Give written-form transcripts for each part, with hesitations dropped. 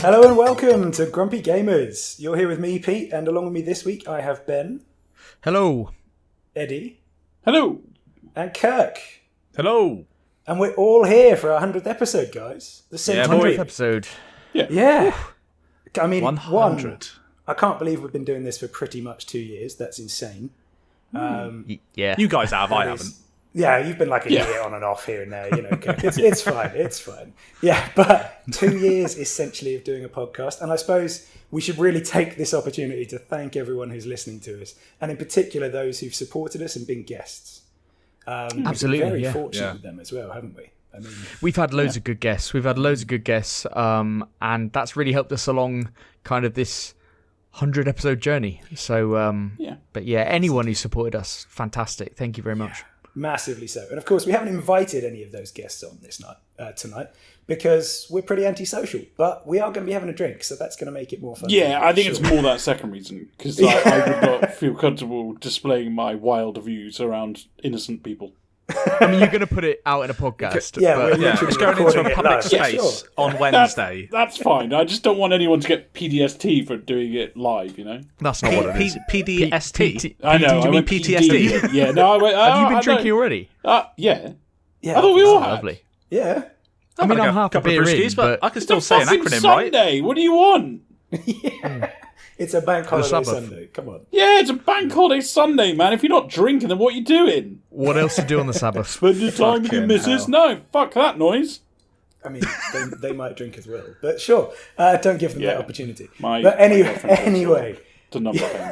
Hello and welcome to Grumpy Gamers. You're here with me, Pete, and along with me this week I have Ben. Hello. Eddie. Hello. And Kirk. Hello. And we're all here for our 100th episode, guys. The centenary. 100th episode. Yeah. I mean, 100. I can't believe we've been doing this for pretty much 2 years. That's insane. Yeah. You guys have, I haven't. Yeah, you've been like a year on and off here and there, you know. It's fine, it's fine. Yeah, but 2 years essentially of doing a podcast, and I suppose we should really take this opportunity to thank everyone who's listening to us, and in particular those who've supported us and been guests. Absolutely, we've been very fortunate with them as well, haven't we? I mean, we've had loads of good guests. And that's really helped us along kind of this 100 episode journey. So, but yeah, anyone who supported us, fantastic. Thank you very much. Massively so. And of course, we haven't invited any of those guests on this night tonight because we're pretty antisocial. But we are going to be having a drink, so that's going to make it more fun. Yeah, I think it's more that second reason because I would not feel comfortable displaying my wild views around innocent people. I mean, you're going to put it out in a podcast. Yeah, but It's going into a public space on Wednesday. That's fine. I just don't want anyone to get PDST for doing it live, you know? That's not what it is. PDST. I know. Did you mean PTSD? Yeah, no, I went. Have you been drinking already? Yeah. Yeah, I thought we all had. Lovely. Yeah. I mean, I'm half a couple beer of in, brewskis, but I can still It's say an fucking acronym, Sunday. right? What do you want? Yeah. It's a bank holiday Sabbath. Sunday. Come on. Yeah, it's a bank holiday Sunday, man. If you're not drinking, then what are you doing? What else to do on the Sabbath? Spend your time with your missus? No, fuck that noise. I mean, they might drink as well, but sure, don't give them that opportunity. My Anyway, It's a number thing.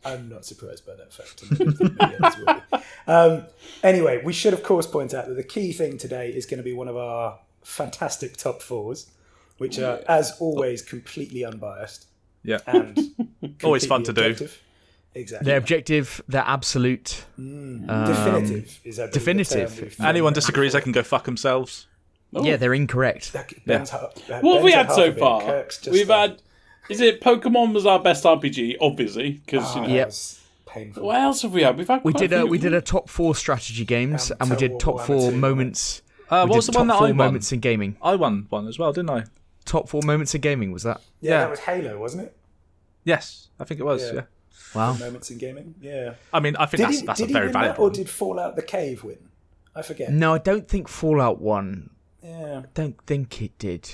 I'm not surprised by that fact. Anyway, we should of course point out that the key thing today is going to be one of our fantastic top fours, which are, as always, completely unbiased. Yeah. And Always fun to do. Exactly. They're objective, they're absolute. Definitive is a definitive. Anyone disagrees, they can go fuck themselves. Yeah, they're incorrect. Ben's What have we had so far? We've had. Is it Pokemon was our best RPG? Obviously, because you know. Yep. That's painful. What else have we had? We've had. We quite did a we few. did a top 4 strategy games, and we Total did top War 4 1 and 2. moments. What we was did the one top that 4 I won? moments in gaming. I won one as well, didn't I? Top 4 moments in gaming, was that? Yeah, that was Halo, wasn't it? Yes, I think it was. Yeah. Yeah. Wow. Moments in gaming. Yeah. I mean, I think that's a did very he win valid that, or one. did Fallout the Cave win? I forget. No, I don't think Fallout 1. Yeah. I don't think it did.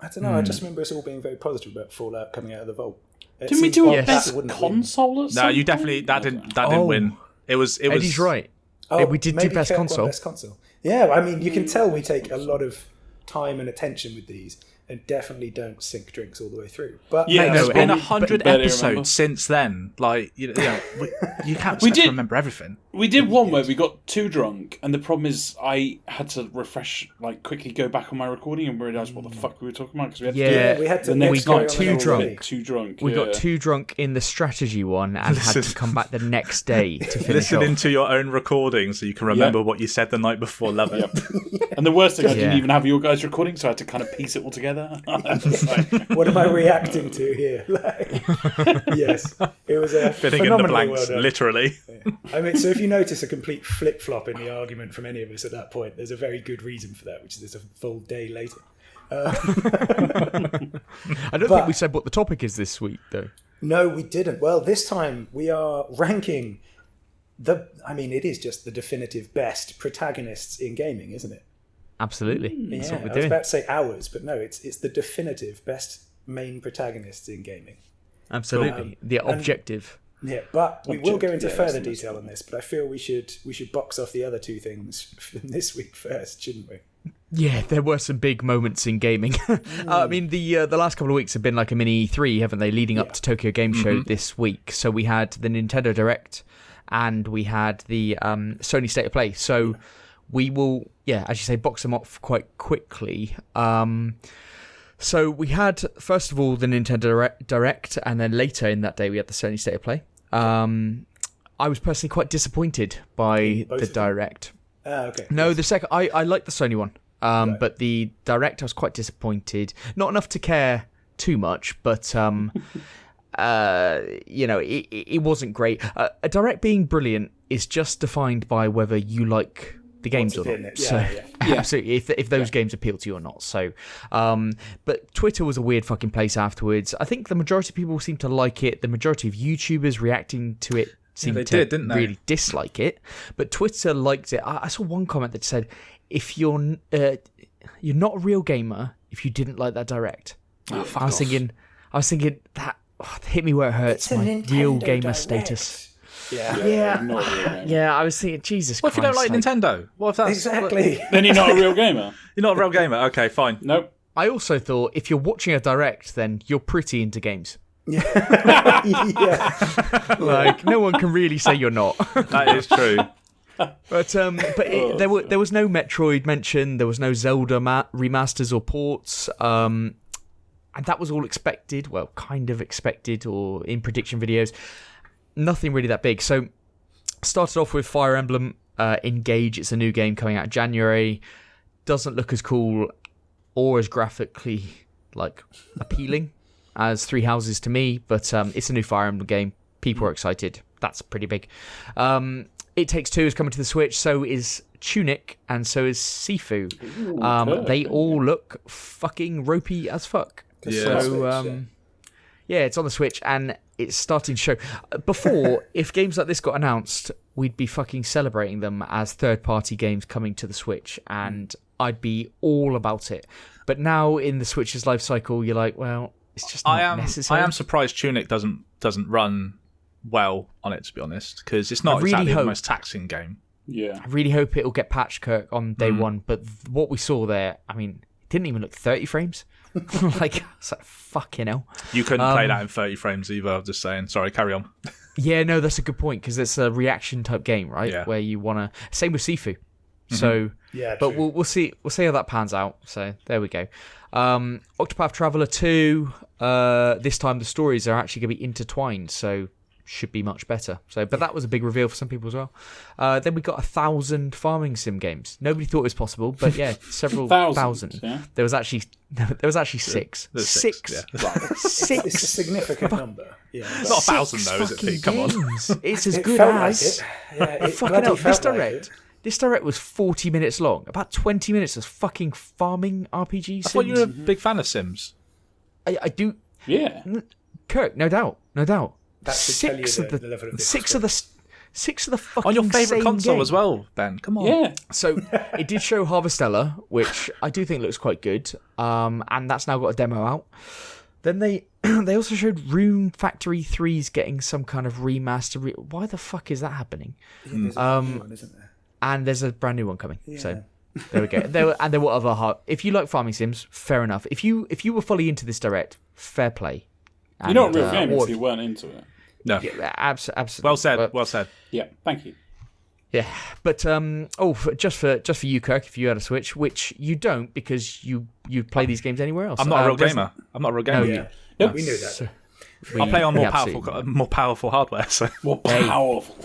I don't know. I just remember us all being very positive about Fallout coming out of the vault. Didn't we do a Yes. best wouldn't win. console? Or something? No, you definitely that didn't win. It was. Eddie's right. Oh, we did do maybe best Kirk won console. Best console. Yeah, I mean, you can tell we take a lot of time and attention with these, and definitely don't sink drinks all the way through. But Yeah, There's no, been Eddie- 100 barely remember. episodes since then. Like you know, you can't We just did- remember everything. We did one where we got too drunk, and the problem is I had to refresh, like quickly go back on my recording and realise what the fuck we were talking about because we had to do Yeah, it we had to. the next we got night. too drunk. Too drunk. We yeah. got too drunk in the strategy one and had to come back the next day to finish Listening off. to your own recording so you can remember what you said the night before. Love it. Yep. And the worst thing, I didn't Yeah. even have your guys' recording, so I had to kind of piece it all together. What am I reacting to here? Like, yes, it was a Filling in the phenomenally blanks, well done. literally. I mean, so if you notice a complete flip flop in the argument from any of us at that point, there's a very good reason for that, which is there's a full day later. I don't think we said what the topic is this week, though. No, we didn't. Well, this time we are ranking it is just the definitive best protagonists in gaming, isn't it? Absolutely. That's what I we're was doing. about to say ours, but no, it's the definitive best main protagonists in gaming. Absolutely. The objective. Yeah, but we will go into yeah, further that's the detail on this. But I feel we should box off the other two things from this week first, shouldn't we? Yeah, there were some big moments in gaming. I mean, the last couple of weeks have been like a mini E3, haven't they, leading up to Tokyo Game Show this week. So we had the Nintendo Direct and we had the Sony State of Play. So we will, as you say, box them off quite quickly. So we had, first of all, the Nintendo Direct, and then later in that day we had the Sony State of Play. I was personally quite disappointed by Both the of them? Direct. Okay. No, the second, I like the Sony one. But the Direct, I was quite disappointed. Not enough to care too much, but it wasn't great. A Direct being brilliant is just defined by whether you like the games or in not. it. So absolutely, if those games appeal to you or not. So, but Twitter was a weird fucking place afterwards. I think the majority of people seem to like it. The majority of YouTubers reacting to it seemed to really dislike it. But Twitter liked it. I saw one comment that said, "If you're not a real gamer if you didn't like that direct." I was thinking that hit me where it hurts. My real gamer Direct. status. Yeah. I was thinking, Jesus What if Christ. you don't like Nintendo? What if that's Exactly. Then you're not a real gamer. You're not a real gamer? Okay, fine. Nope. I also thought if you're watching a direct, then you're pretty into games. Yeah. Like, no one can really say you're not. That is true. But there was no Metroid mention. There was no Zelda remasters or ports. And that was all expected. Well, kind of expected, or in prediction videos. Nothing really that big. So, started off with Fire Emblem Engage. It's a new game coming out in January. Doesn't look as cool or as graphically appealing as Three Houses to me, but it's a new Fire Emblem game. People are excited. That's pretty big. It Takes Two is coming to the Switch. So is Tunic, and so is Sifu. They all look fucking ropey as fuck. Yeah. So yeah, it's on the Switch, and it's starting to show. Before, if games like this got announced, we'd be fucking celebrating them as third-party games coming to the Switch, and I'd be all about it. But now, in the Switch's life cycle, you're like, well, it's just not necessary. I am surprised Tunic doesn't run well on it, to be honest, because it's not exactly the most taxing game. Yeah. I really hope it'll get patched, Kirk, on day one. But what we saw there, I mean, it didn't even look 30 frames. It's like, fucking hell. You couldn't play that in 30 frames either, I'm just saying. Sorry, carry on. Yeah, no, that's a good point, because it's a reaction type game, right? Yeah. Where you want to... Same with Sifu. So, but we'll see how that pans out. So there we go. Octopath Traveler 2. This time the stories are actually going to be intertwined, so should be much better. So, but that was a big reveal for some people as well. Then we got 1,000 farming sim games. Nobody thought it was possible, but yeah, several thousand. Yeah. There was actually six. There's Six. Yeah. Six. It's a significant number. Yeah. Not 1,000 though, is it, Pete? Come on. Games. It's as It good felt as. like it. Yeah, it Fucking bloody hell, felt like it. This direct was 40 minutes long. About 20 minutes of fucking farming RPG sims. I thought you were a big fan of Sims. I do. Yeah. Kirk, no doubt. That should tell you the level of six of the fucking On your favourite same console game. as well, Ben. Come on. Yeah. So it did show Harvestella, which I do think looks quite good. And that's now got a demo out. Then they also showed Rune Factory 3's getting some kind of remaster. Why the fuck is that happening? Yeah, there's a new one, isn't there? And there's a brand new one coming. Yeah. So there we go. There were other if you like farming sims, fair enough. If you were fully into this direct, fair play. You're not a real gamer if you weren't into it. No. Yeah, absolutely. Well said. Well said. Yeah. Thank you. Yeah, but just for you, Kirk, if you had a Switch, which you don't because you play these games anywhere else. I'm not a real gamer. I'm not a real gamer. No, Yeah. Nope. We knew that. I play on we more absolutely powerful hardware. So More powerful.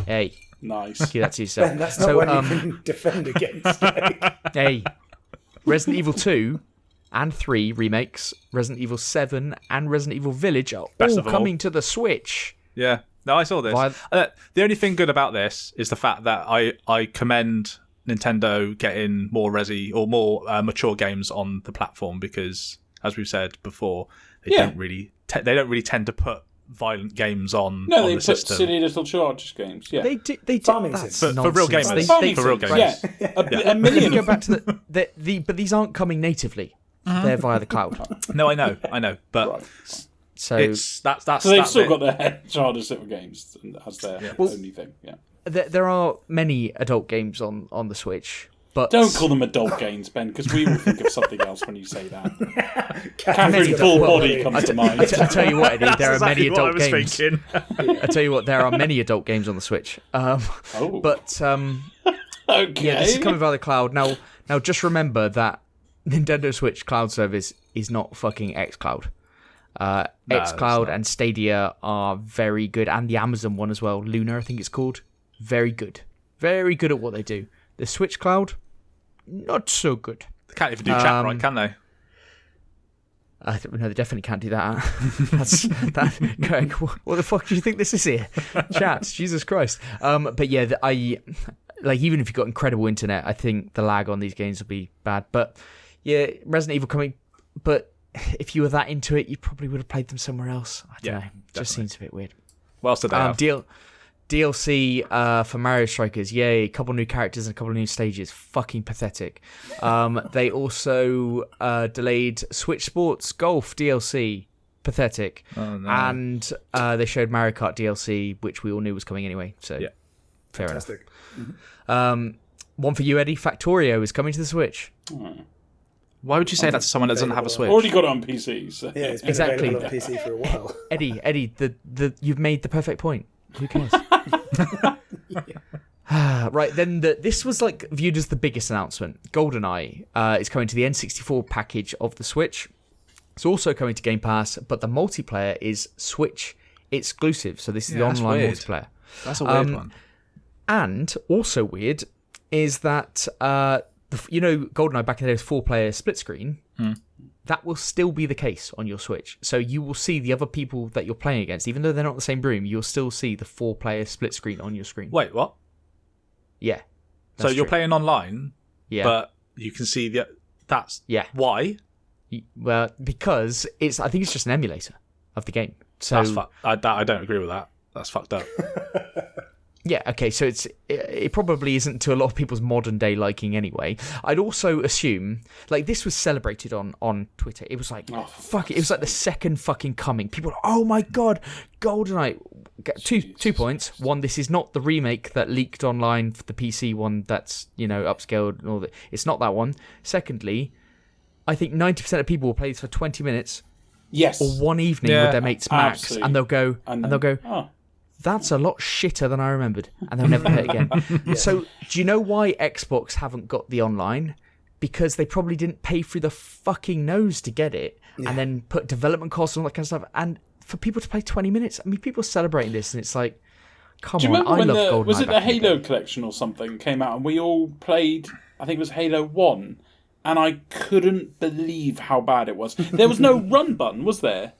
Hey, Nice. keep that to yourself. Ben, that's not one you can defend against. Hey, Resident Evil 2 and 3 remakes, Resident Evil 7 and Resident Evil Village are Best all of them all. coming to the Switch. yeah. No, I saw this. The only thing good about this is the fact that I commend Nintendo getting more more mature games on the platform, because, as we've said before, they don't really tend to put violent games on. No, on they the put system. silly little charge games. Yeah. They did. Farming That's sims. For real nonsense. gamers. For real gamers. Yeah. A Let me million. go of back to but these aren't coming natively. They're via the cloud. No, I know, but Right. So it's that's So they've that's still it. got their childish little games as their only thing. Yeah. there are many adult games on the Switch, but Don't call them adult games, Ben, because we will think of something else when you say that. Catherine Many Full adult- Body comes to mind. I tell you what, Eddie, there are many exactly what I adult was games. thinking. I tell you what, there are many adult games on the Switch. Oh. But Okay. yeah, this is coming via the cloud. Now, just remember that Nintendo Switch cloud service is not fucking xCloud. it's xCloud not. and Stadia are very good, and the Amazon one as well, Luna, I think it's called. Very good at what they do. The Switch cloud, not so good. They can't even do chat right, can they? No, they definitely can't do that. Craig, what the fuck do you think this is here? Chat, Jesus Christ. But yeah, like even if you've got incredible internet, I think the lag on these games will be bad. But yeah, Resident Evil coming. But if you were that into it, you probably would have played them somewhere else. I don't know. It just seems a bit weird. What else did they have? DLC for Mario Strikers, yay! A couple new characters and a couple of new stages. Fucking pathetic. They also delayed Switch Sports Golf DLC. Pathetic. Oh, no. And they showed Mario Kart DLC, which we all knew was coming anyway. So fair Fantastic. enough. One for you, Eddie. Factorio is coming to the Switch. Why would you say that to someone that doesn't have a Switch? Already got it on PC. So. Yeah, it's been available on PC for a while. Eddie, you've made the perfect point. Who cares? Right, then this was like viewed as the biggest announcement. GoldenEye is coming to the N64 package of the Switch. It's also coming to Game Pass, but the multiplayer is Switch exclusive. So this is the online multiplayer. That's a weird one. And also weird is that GoldenEye back in the day was 4-player split screen. That will still be the case on your Switch. So you will see the other people that you're playing against, even though they're not in the same room, you'll still see the 4-player split screen on your screen. Wait, what? Yeah. So you're playing online, but you can see that's why? Well, because I think it's just an emulator of the game. So I don't agree with that. That's fucked up. Yeah, okay, so it probably isn't to a lot of people's modern day liking anyway. I'd also assume, like, this was celebrated on Twitter. It was like, fuck it. It was like the second fucking coming. People were, oh my god, GoldenEye. Two points. One, this is not the remake that leaked online for the PC one that's, upscaled and all that. It's not that one. Secondly, I think 90% of people will play this for 20 minutes. Yes. Or one evening with their mates max. Absolutely. And they'll go, oh. That's a lot shitter than I remembered, and they'll never play it again. So, do you know why Xbox haven't got the online? Because they probably didn't pay through the fucking nose to get it, and then put development costs and all that kind of stuff. And for people to play 20 minutes, I mean, people are celebrating this, and it's like, come do you on, remember I love GoldenEye. Was it the Halo collection or something came out, and we all played? I think it was Halo 1, and I couldn't believe how bad it was. There was no run button, was there?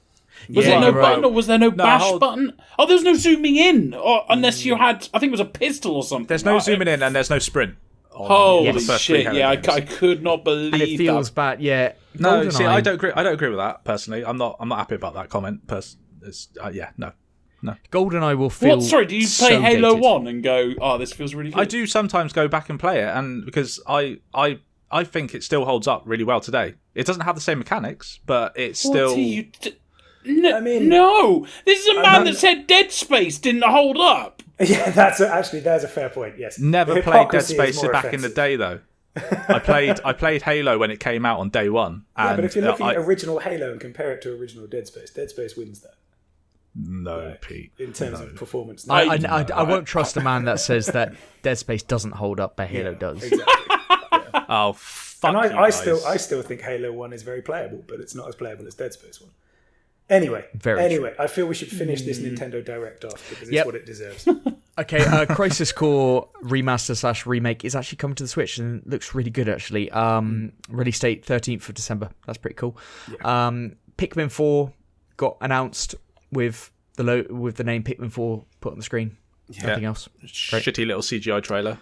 Was there no button, or was there no bash button? Oh, there was no zooming in, or unless you had, I think it was a pistol or something. There's no zooming in, and there's no sprint. Holy shit! Yeah, I could not believe that. And it feels bad. Yeah. No, see, I don't agree with that personally. I'm not happy about that comment. No. GoldenEye will feel. What? Sorry, do you play Halo 1 and go, oh, this feels really good? I do sometimes go back and play it, and because I think it still holds up really well today. It doesn't have the same mechanics, but it's still. No, this is a man that said Dead Space didn't hold up. Yeah, that's a fair point. Yes, never played Dead Space back in the day though. I played Halo when it came out on day one. Yeah, but if you're looking at original Halo and compare it to original Dead Space wins that. No, Pete. In terms of performance, I won't trust a man that says that Dead Space doesn't hold up, but Halo does. Exactly. Yeah. Oh, fuck! And I still think Halo 1 is very playable, but it's not as playable as Dead Space 1. Anyway, I feel we should finish this Nintendo Direct off because it's what it deserves. Okay, Crisis Core remaster / remake is actually coming to the Switch and looks really good actually. Release date 13th of December. That's pretty cool. Yeah. Pikmin 4 got announced with the name Pikmin 4 put on the screen. Yeah. Nothing else. Great. Shitty little CGI trailer.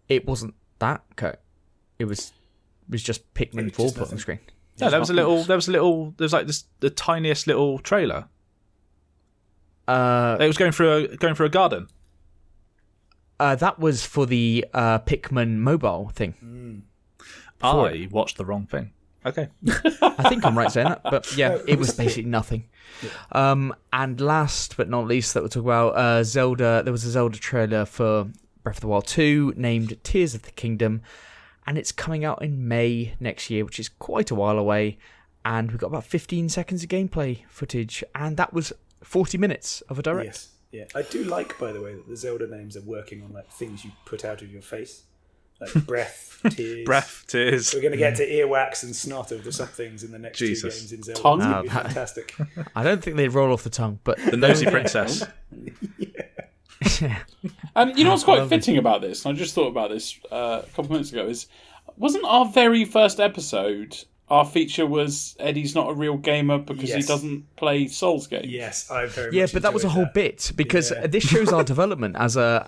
It wasn't that, okay. It was just Pikmin 4 put on the screen. No, there was like the tiniest little trailer. It was going through a garden. That was for the Pikmin mobile thing. I watched the wrong thing. Okay. I think I'm right saying that, but yeah, it was basically nothing. Yeah. And last but not least that we'll talk about, Zelda. There was a Zelda trailer for Breath of the Wild 2 named Tears of the Kingdom. And it's coming out in May next year, which is quite a while away. And we've got about 15 seconds of gameplay footage. And that was 40 minutes of a direct. Yes. Yeah. I do like, by the way, that the Zelda names are working on like things you put out of your face. Like breath, tears. Breath, tears. We're going to get to earwax and snot of some things in the next 2 games in Zelda. Tongue? It's going to be fantastic. I don't think they'd roll off the tongue, but... The nosy princess. Yeah. You know what's quite fitting about this, and I just thought about this a couple of minutes ago, wasn't our very first episode our feature was Eddie's not a real gamer because he doesn't play Souls games. Yes, I very much. Yeah, but that was a whole bit because this shows our development as a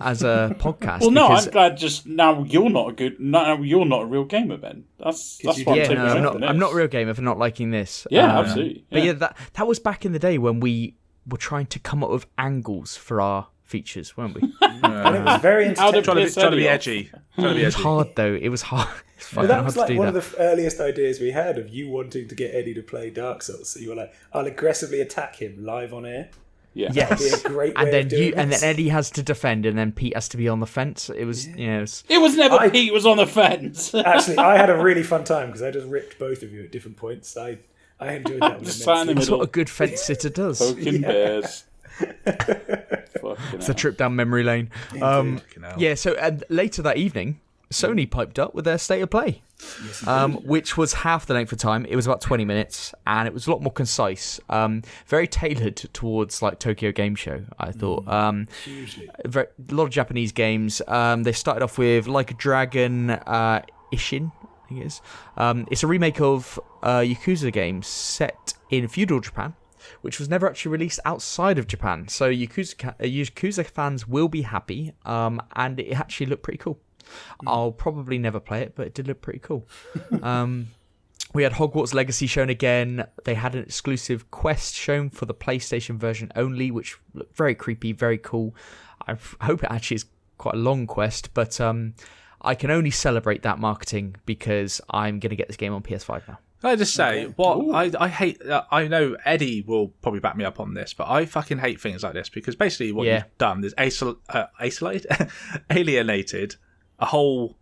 podcast. Well, no, I'm glad. Just now you're not a real gamer, Ben. That's what I'm taking away from this. I'm not a real gamer for not liking this. Yeah, absolutely. Yeah. But that was back in the day when we were trying to come up with angles for our features, weren't we? And it was very trying to be edgy. It was hard though. It was hard. Well, that was like one of the earliest ideas we had of you wanting to get Eddie to play Dark Souls. So you were like, "I'll aggressively attack him live on air." Yeah, yes. That'd be a great way of doing and then Eddie has to defend, and then Pete has to be on the fence. It was, it was never Pete was on the fence. Actually, I had a really fun time because I just ripped both of you at different points. I enjoyed that one. That's what a good fence sitter does. Poking bears. It's a trip down memory lane. So later that evening, Sony piped up with their State of Play, which was half the length of time. It was about 20 minutes, and it was a lot more concise, very tailored towards like Tokyo Game Show, I thought. Hugely. A lot of Japanese games. They started off with Like a Dragon Ishin, I think it is. It's a remake of Yakuza games set in feudal Japan, which was never actually released outside of Japan. So Yakuza fans will be happy, and it actually looked pretty cool. I'll probably never play it, but it did look pretty cool. We had Hogwarts Legacy shown again. They had an exclusive quest shown for the PlayStation version only, which looked very creepy, very cool. I hope it actually is quite a long quest, but I can only celebrate that marketing because I'm going to get this game on PS5 now. Can I just say, I hate... I know Eddie will probably back me up on this, but I fucking hate things like this because basically what you've done is alienated a whole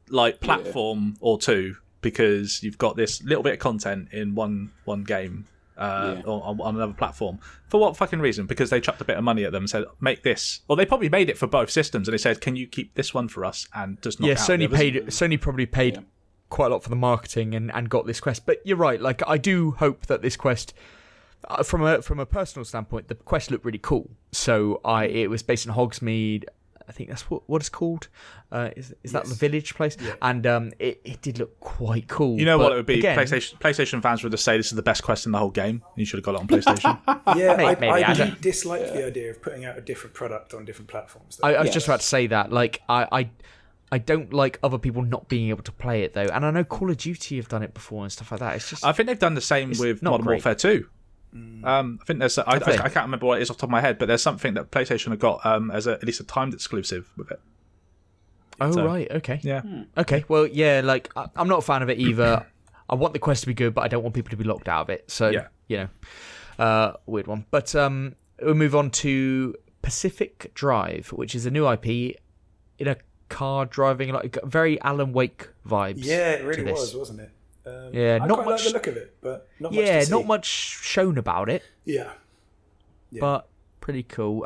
like platform or two because you've got this little bit of content in one game on another platform. For what fucking reason? Because they chucked a bit of money at them and said, make this. Or they probably made it for both systems and they said, can you keep this one for us and just knock it out? Sony probably paid quite a lot for the marketing and got this quest. But you're right, like I do hope that this quest, from a personal standpoint, the quest looked really cool. So it was based in Hogsmeade. I think that's what it's called. Is that the village place? Yeah. And it did look quite cool. You know what it would be? Again, PlayStation fans would just say this is the best quest in the whole game. You should have got it on PlayStation. I do dislike the idea of putting out a different product on different platforms. I was just about to say that. Like I don't like other people not being able to play it though. And I know Call of Duty have done it before and stuff like that. It's just I think they've done the same with Modern Warfare 2. I think there's I can't remember what it is off the top of my head, but there's something that PlayStation have got as at least a timed exclusive with it. Right, okay. Yeah. Okay, well, yeah, like, I'm not a fan of it either. I want the quest to be good, but I don't want people to be locked out of it. So, weird one. But we'll move on to Pacific Drive, which is a new IP in a car driving, like very Alan Wake vibes. Yeah, it really was, wasn't it? I not quite much, like the look of it, but not much to see. Not much shown about it. Yeah. But pretty cool.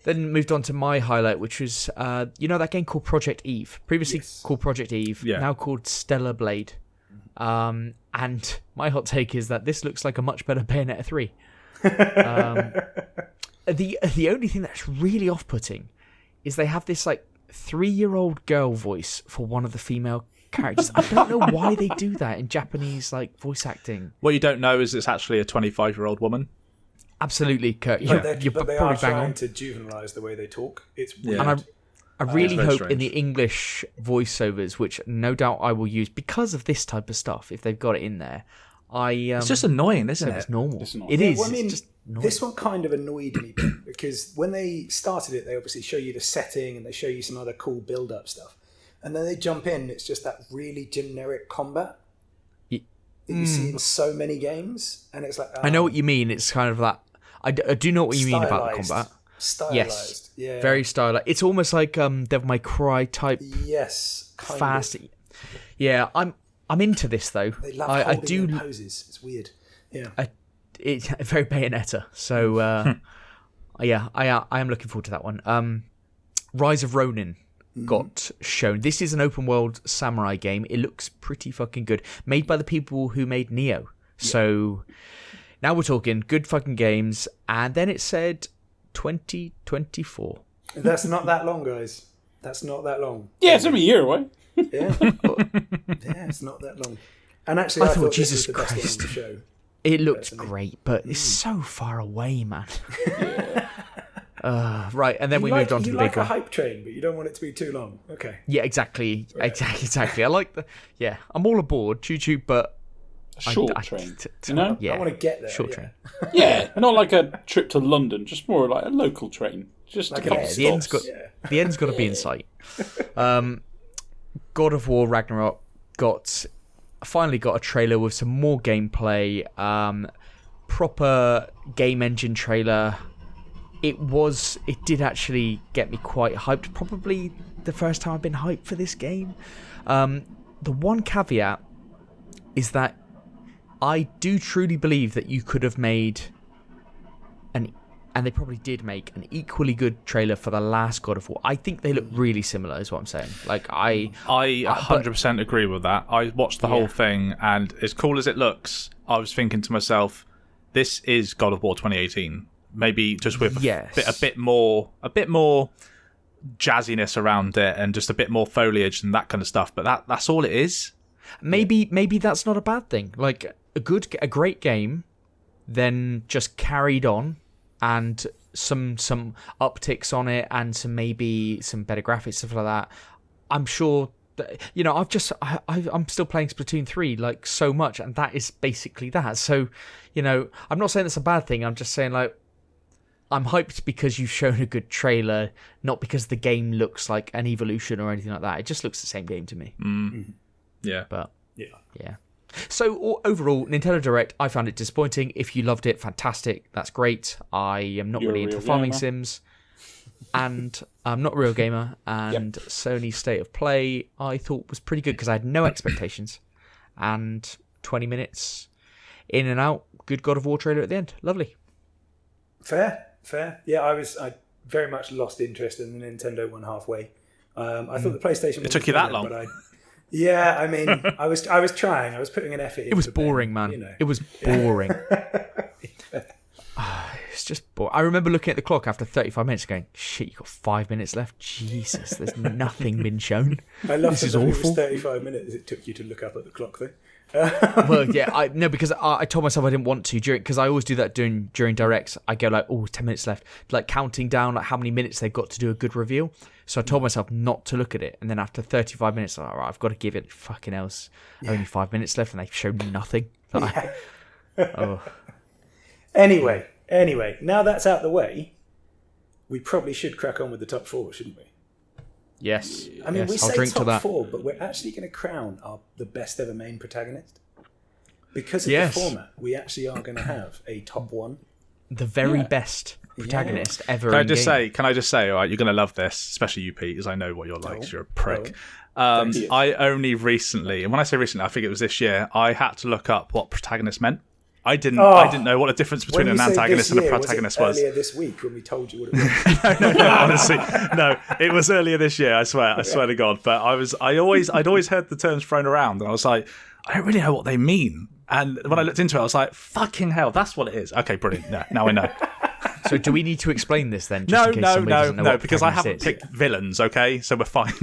Then moved on to my highlight, which was that game called Project Eve. Previously called Project Eve, now called Stellar Blade. And my hot take is that this looks like a much better Bayonetta 3. The only thing that's really off-putting is they have this like 3-year-old girl voice for one of the female characters. I don't know why they do that in Japanese like voice acting. What you don't know is it's actually a 25-year-old woman. Absolutely, Kurt. But they are trying to juvenilise the way they talk. It's weird. And I really hope in the English voiceovers, which no doubt I will use because of this type of stuff, if they've got it in there. It's just annoying, isn't it? It's normal. It is. Well, I mean, it's just annoying. This one kind of annoyed me because when they started it, they obviously show you the setting and they show you some other cool build-up stuff. And then they jump in, it's just that really generic combat that you see in so many games. And it's like... I know what you mean. It's kind of that... I do know what you mean about the combat. Stylized. Yes. Very stylized. It's almost like Devil May Cry type... Yes. Fast. Yeah, I'm into this, though. They love holding their poses. It's weird. Yeah. It's very Bayonetta. So, I am looking forward to that one. Rise of Ronin got shown. This is an open world samurai game. It looks pretty fucking good. Made by the people who made Nioh. So now we're talking good fucking games. And then it said 2024. That's not that long, guys. That's not that long. Yeah, it's only a year away. Yeah. Yeah, it's not that long. And actually, I thought Jesus this was the best one on Christ. the show. It looked great, but it's so far away, man. Right, and then we moved on to the big a one. hype train, but you don't want it to be too long. Okay. Yeah, exactly. I like I'm all aboard, choo-choo, but... Short train, you know? Yeah, I want to get there. short train. Yeah, not like a trip to London, just more like a local train. Just Like a couple a- stops. The end's got to be in sight. God of War Ragnarok finally got a trailer with some more gameplay, proper game engine trailer. It did actually get me quite hyped. Probably the first time I've been hyped for this game. The one caveat is that I do truly believe that you could have made and they probably did make an equally good trailer for the last God of War. I think they look really similar, is what I'm saying. Like I 100% agree with that. I watched the whole thing, and as cool as it looks, I was thinking to myself, this is God of War 2018. Maybe just with a bit more jazziness around it, and just a bit more foliage and that kind of stuff. But that's all it is. Maybe that's not a bad thing. Like a great game, then just carried on, and some upticks on it, and maybe some better graphics, stuff like that. I'm sure that, I'm still playing Splatoon 3 like so much, and that is basically that. So, I'm not saying it's a bad thing. I'm just saying like I'm hyped because you've shown a good trailer, not because the game looks like an evolution or anything like that. It just looks the same game to me. Yeah. But yeah. So overall, Nintendo Direct, I found it disappointing. If you loved it, fantastic. That's great. I am not really into farming sims, and I'm not a real gamer. And Sony's State of Play, I thought was pretty good because I had no expectations. And 20 minutes in and out, good God of War trailer at the end. Lovely. Fair. Yeah, I very much lost interest in the Nintendo one halfway. I thought the PlayStation. It took you that long. But I mean, I was trying. I was putting an effort in. It was boring, man. It was boring. It's just boring. I remember looking at the clock after 35 minutes going, shit, you got 5 minutes left? Jesus, there's nothing been shown. I love this that is it awful. was 35 minutes it took you to look up at the clock, though. Well, yeah, because I told myself I didn't want to because I always do that during directs. I go like, 10 minutes left, like counting down like how many minutes they've got to do a good reveal. So I told myself not to look at it, and then after 35 minutes, I'm like, all right, I've got to give it fucking else. Only 5 minutes left, and they've shown nothing. Anyway, now that's out the way, we probably should crack on with the top four, shouldn't we? Yes. I mean, yes, we I'll say drink to top that. four, but we're actually going to crown the best ever main protagonist. Because of Yes. the format, we actually are going to have a top one. The very best protagonist ever. Can I just say, all right, you're going to love this, especially you, Pete, as I know what you're like, 'cause you're a prick. I only recently, and when I say recently, I think it was this year, I had to look up what protagonist meant. I didn't know what the difference between an antagonist and a protagonist was. Earlier this week when we told you what it was. No, honestly, no. It was earlier this year. I swear to God. But I'd always heard the terms thrown around, and I was like, I don't really know what they mean. And when I looked into it, I was like, fucking hell, that's what it is. Okay, brilliant. Yeah, now I know. So do we need to explain this then? No, what because I protagonist haven't is? picked villains. Okay, so we're fine.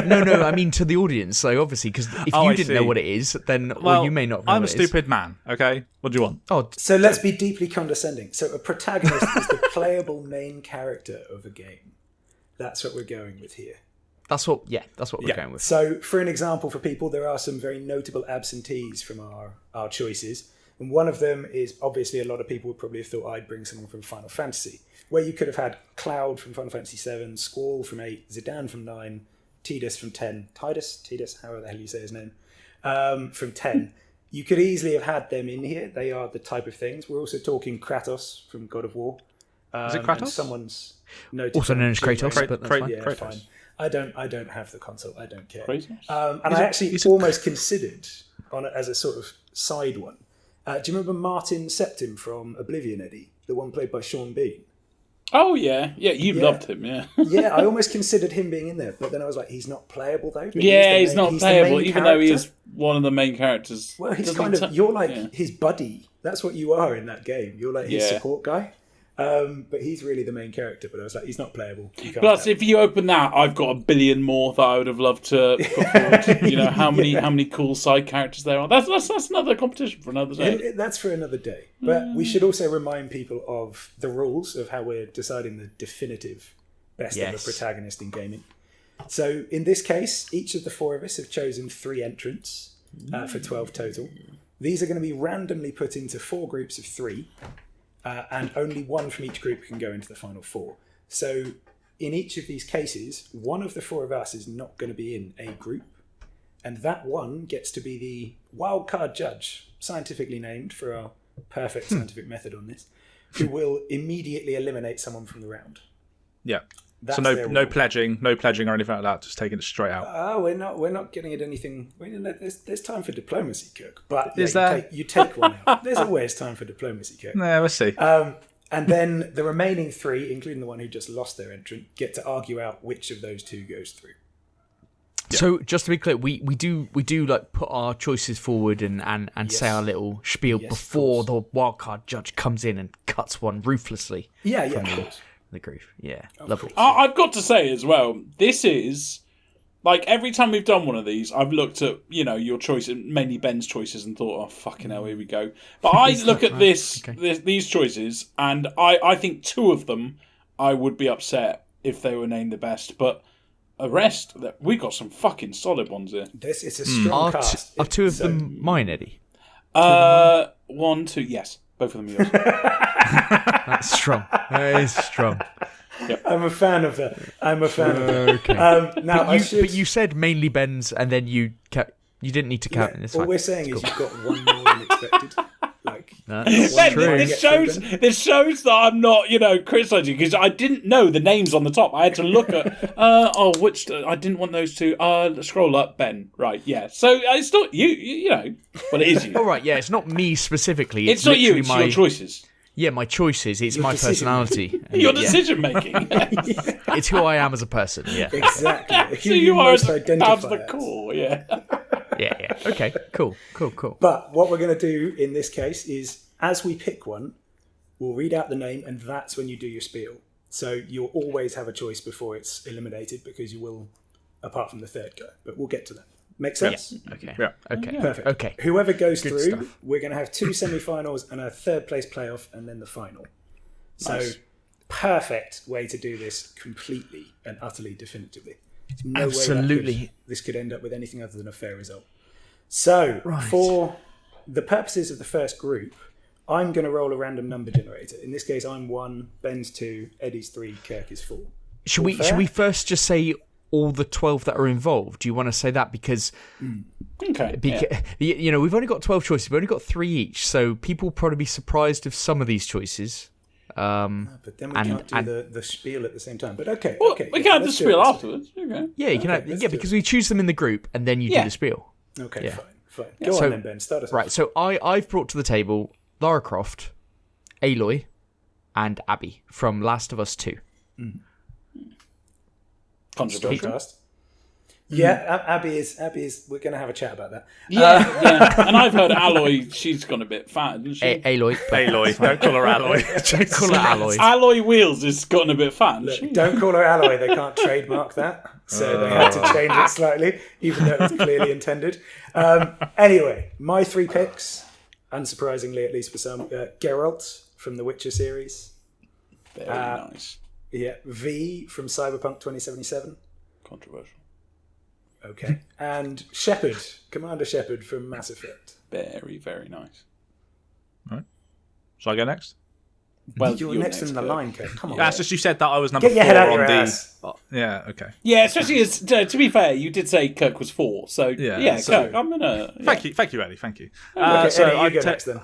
No, I mean to the audience. So obviously, because if you didn't know what it is, then you may not know I'm what a it is. stupid man. Okay, what do you want? Oh, So let's be deeply condescending. So a protagonist is the playable main character of a game. That's what we're going with here. that's what we're going with. So, for an example for people, there are some very notable absentees from our choices. And one of them is, obviously, a lot of people would probably have thought I'd bring someone from Final Fantasy, where you could have had Cloud from Final Fantasy 7, Squall from 8, Zidane from 9, Tidus from 10, Tidus, however the hell you say his name, from 10. You could easily have had them in here. They are the type of things. We're also talking Kratos from God of War. Is it Kratos? And someone's Also known as Kratos, but that's fine. Yeah, Kratos. fine. I don't have the console. I don't care. Kratos? And I actually almost considered on it as a sort of side one. Do you remember Martin Septim from Oblivion, Eddie? The one played by Sean Bean? Oh, yeah. Yeah, you loved him, yeah. Yeah, I almost considered him being in there, but then I was like, he's not playable, though. But He's not playable, even though he character. is one of the main characters. Well, he's you're like his buddy. That's what you are in that game. You're like his support guy. But he's really the main character. But I was like, he's not playable. Plus, if you open that, I've got a billion more that I would have loved to put forward. You know, how many cool side characters there are. That's another competition for another day. That's for another day. But we should also remind people of the rules of how we're deciding the definitive best ever protagonist in gaming. So in this case, each of the four of us have chosen 3 entrants for 12 total. These are going to be randomly put into 4 groups of 3. And only one from each group can go into the final 4. So in each of these cases, one of the 4 of us is not going to be in a group. And that one gets to be the wildcard judge, scientifically named for our perfect scientific method on this, who will immediately eliminate someone from the round. Yeah. That's so no pledging or anything like that. Just taking it straight out. We're not getting it anything. There's time for diplomacy, Kirk. But is there? You take one out. There's always time for diplomacy, Kirk. Yeah, we'll see. And then the remaining 3, including the one who just lost their entrant, get to argue out which of those 2 goes through. Yeah. So just to be clear, we do like put our choices forward and say our little spiel before the wildcard judge comes in and cuts one ruthlessly. Yeah, of course. The grief, lovely. I've got to say as well, this is like every time we've done one of these, I've looked at your choices, mainly Ben's choices, and thought, oh fucking hell, here we go. But I look at these choices, and I think 2 of them I would be upset if they were named the best, but the rest we got some fucking solid ones here. This is a strong cast. Are 2 of them mine, Eddie? 1, 2, yes, both of them yours. That's strong. That is strong. Yep. I'm a fan of that. Okay. Now, but you said mainly Ben's, and then you didn't need to count in this. All we're saying is you've got one more than expected. That's true. This shows that I'm not, criticising, because I didn't know the names on the top. I had to look at, which I didn't want those 2. Scroll up, Ben. Right, yeah. So it's not you know. Well, it is you. All right, yeah. It's not me specifically. It's not you. It's your choices. Yeah, my choices. It's my personality. Your decision making. It's who I am as a person. Yeah. Exactly. So you are down to the core. Yeah. Yeah. Okay. Cool. But what we're going to do in this case is, as we pick one, we'll read out the name, and that's when you do your spiel. So you'll always have a choice before it's eliminated, because you will, apart from the 3rd go. But we'll get to that. Make sense? Yeah. Okay. Yeah. Okay. Perfect. Okay. Whoever goes through, stuff. We're going to have 2 semi-finals and a 3rd place playoff, and then the final. Nice. So, perfect way to do this completely and utterly definitively. There's no Absolutely. way this could end up with anything other than a fair result. So, for the purposes of the first group, I'm going to roll a random number generator. In this case, I'm 1, Ben's 2, Eddie's 3, Kirk is 4. Should we first just say all the 12 that are involved? Do you want to say that? Because we've only got 12 choices. We've only got 3 each, so people will probably be surprised of some of these choices. But then we can't do the spiel at the same time. But okay. We can have the spiel afterwards. Okay. Yeah, you can because we choose them in the group, and then you do the spiel. Okay, fine. Go on then, Ben. Start us off. Right, so I've brought to the table Lara Croft, Aloy, and Abby from Last of Us 2. Controversial. Yeah, Abby is. We're going to have a chat about that. Yeah. And I've heard Aloy. She's gone a bit fat, isn't she? Aloy. Don't call her Alloy. Don't call her Aloy. Alloy Wheels has gotten a bit fat. Look, don't call her Alloy. They can't trademark that, so they had to change it slightly, even though it was clearly intended. Anyway, my 3 picks, unsurprisingly, at least for some, Geralt from the Witcher series. Very nice. Yeah, V from Cyberpunk 2077. Controversial. Okay. And Shepard, Commander Shepard from Mass Effect. Very, very nice. All right. Shall I go next? Well, you're next in the line, Kate. Come on. That's just you said that I was number 4 Get your head out on your the. ass. Yeah. Okay. Yeah, especially as to be fair, you did say Kirk was 4, so so, Kirk. I'm gonna. Thank you, Eddie. Thank you. Okay, so Eddie, you go next then.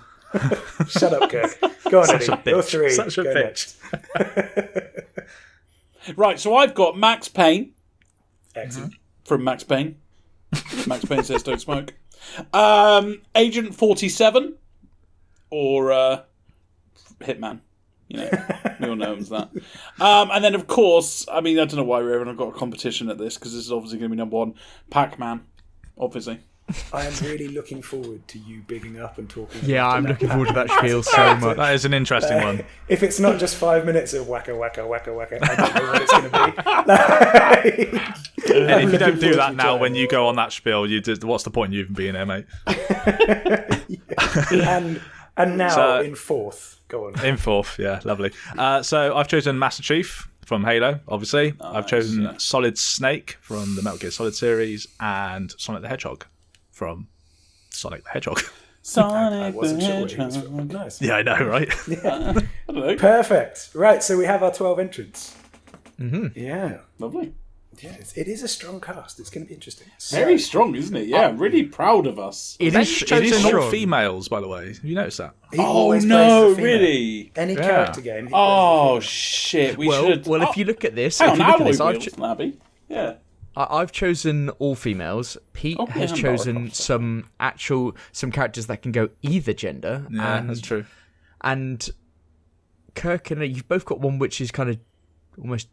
Shut up, Kirk. Go on, Eddie. You're 3. Such a go bitch. Next. Right, so I've got Max Payne. Excellent. From Max Payne. Max Payne says don't smoke. Agent 47 or Hitman. We all know him as that. And then, of course, I don't know why we haven't got a competition at this, because this is obviously going to be number 1. Pac-Man, obviously. I am really looking forward to you bigging up and talking. Yeah, I'm looking forward to that spiel so much. That is an interesting one. If it's not just 5 minutes of wacka wacka wacka wacka, I don't know what it's going to be. And if you don't do that now, when you go on that spiel, what's the point in you even being there, mate? And now in fourth. Go on. In fourth, yeah, lovely. So I've chosen Master Chief from Halo, obviously. Nice, I've chosen Solid Snake from the Metal Gear Solid series and Sonic the Hedgehog from Sonic the Hedgehog. Sonic the Hedgehog. Nice. Yeah, I know, right? Yeah. Perfect. Right, so we have our 12 entrants. Mm-hmm. Yeah. Lovely. Yeah, it is a strong cast. It's going to be interesting. Very strong, isn't it? Yeah, I'm really proud of us. It is chosen all females, by the way. Have you noticed that? Really? Any character game. Oh, shit. We should. Well, if you look at this, Yeah. I've chosen all females. Pete has chosen some characters that can go either gender. Yeah, that's true. And Kirk and you've both got one which is kind of almost.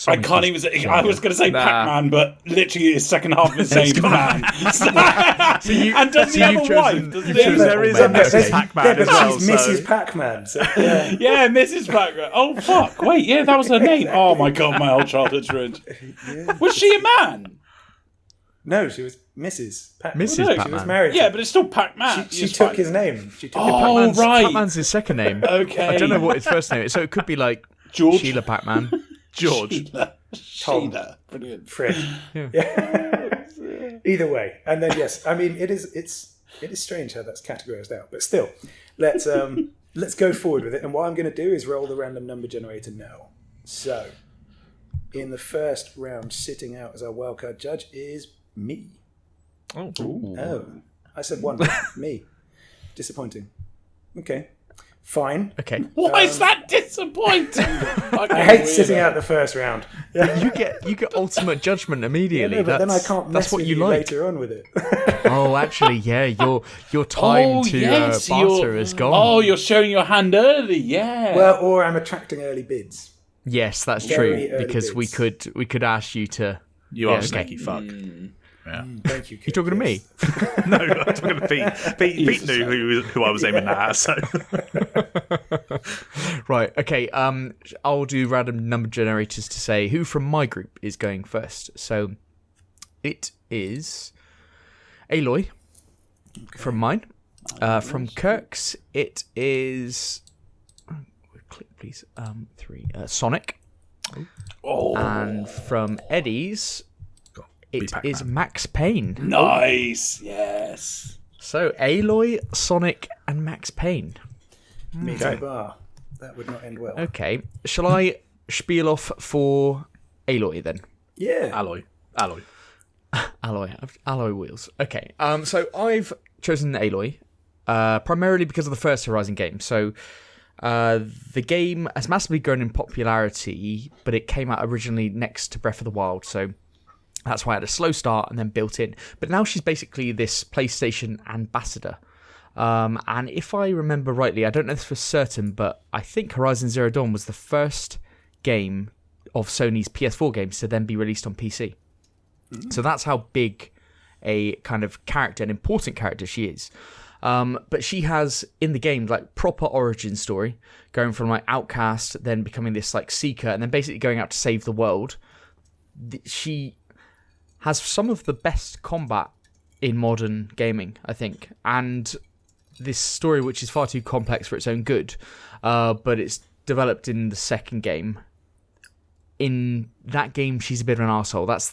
I can't even say. I was going to say Pac-Man, but literally his second half of his name is Man. And does he have a wife? There is a Mrs. Pac-Man as well. She's Mrs. Pac-Man. So, yeah, Mrs. Pac-Man. Oh, fuck. Wait, yeah, that was her name. Oh, my God, my whole childhood's ruined. Yeah. Was she a man? No, she was Mrs. Pac-Man. Mrs. Pac-Man. She was married. Yeah, but it's still Pac-Man. She took his name. Right. Pac-Man's his second name. Okay. I don't know what his first name is, so it could be like George. Sheila Pac-Man. George. Sheila. Brilliant. Fred. Yeah. Either way. And then, yes, I mean, it is strange how that's categorized out. But still, let's go forward with it. And what I'm going to do is roll the random number generator now. So, in the first round, sitting out as our wildcard judge is me. Oh. I said one. Me. Disappointing. Okay. Fine. Okay. Why is that disappointing? I hate sitting out the first round. You get ultimate judgment immediately. Yeah, but then I can't mess with you later on with it. Oh, actually, yeah. Your time to barter is gone. Oh, you're showing your hand early. Yeah. Well, or I'm attracting early bids. Yes, that's true. Because we could ask you to. You are a snaky fuck. Yeah. Thank you. You talking to me? No, I'm talking to Pete. Pete knew who I was aiming at. So. Right. Okay. I'll do random number generators to say who from my group is going first. So it is Aloy from mine. From Kirk's, it is. Click, please. 3. Sonic. And from Eddie's. It is Max Payne. Nice, yes. So, Aloy, Sonic, and Max Payne. Me to the bar. That would not end well. Okay. Shall I spiel off for Aloy then? Yeah. Alloy wheels. Okay. So, I've chosen Aloy primarily because of the first Horizon game. So, the game has massively grown in popularity, but it came out originally next to Breath of the Wild. So, that's why I had a slow start and then built in. But now she's basically this PlayStation ambassador. And if I remember rightly, I don't know this for certain, but I think Horizon Zero Dawn was the first game of Sony's PS4 games to then be released on PC. So that's how big a kind of character, an important character she is. But she has, in the game, like proper origin story, going from like outcast, then becoming this like seeker, and then basically going out to save the world. She has some of the best combat in modern gaming, I think. And this story, which is far too complex for its own good, but it's developed in the second game. In that game, she's a bit of an arsehole. That's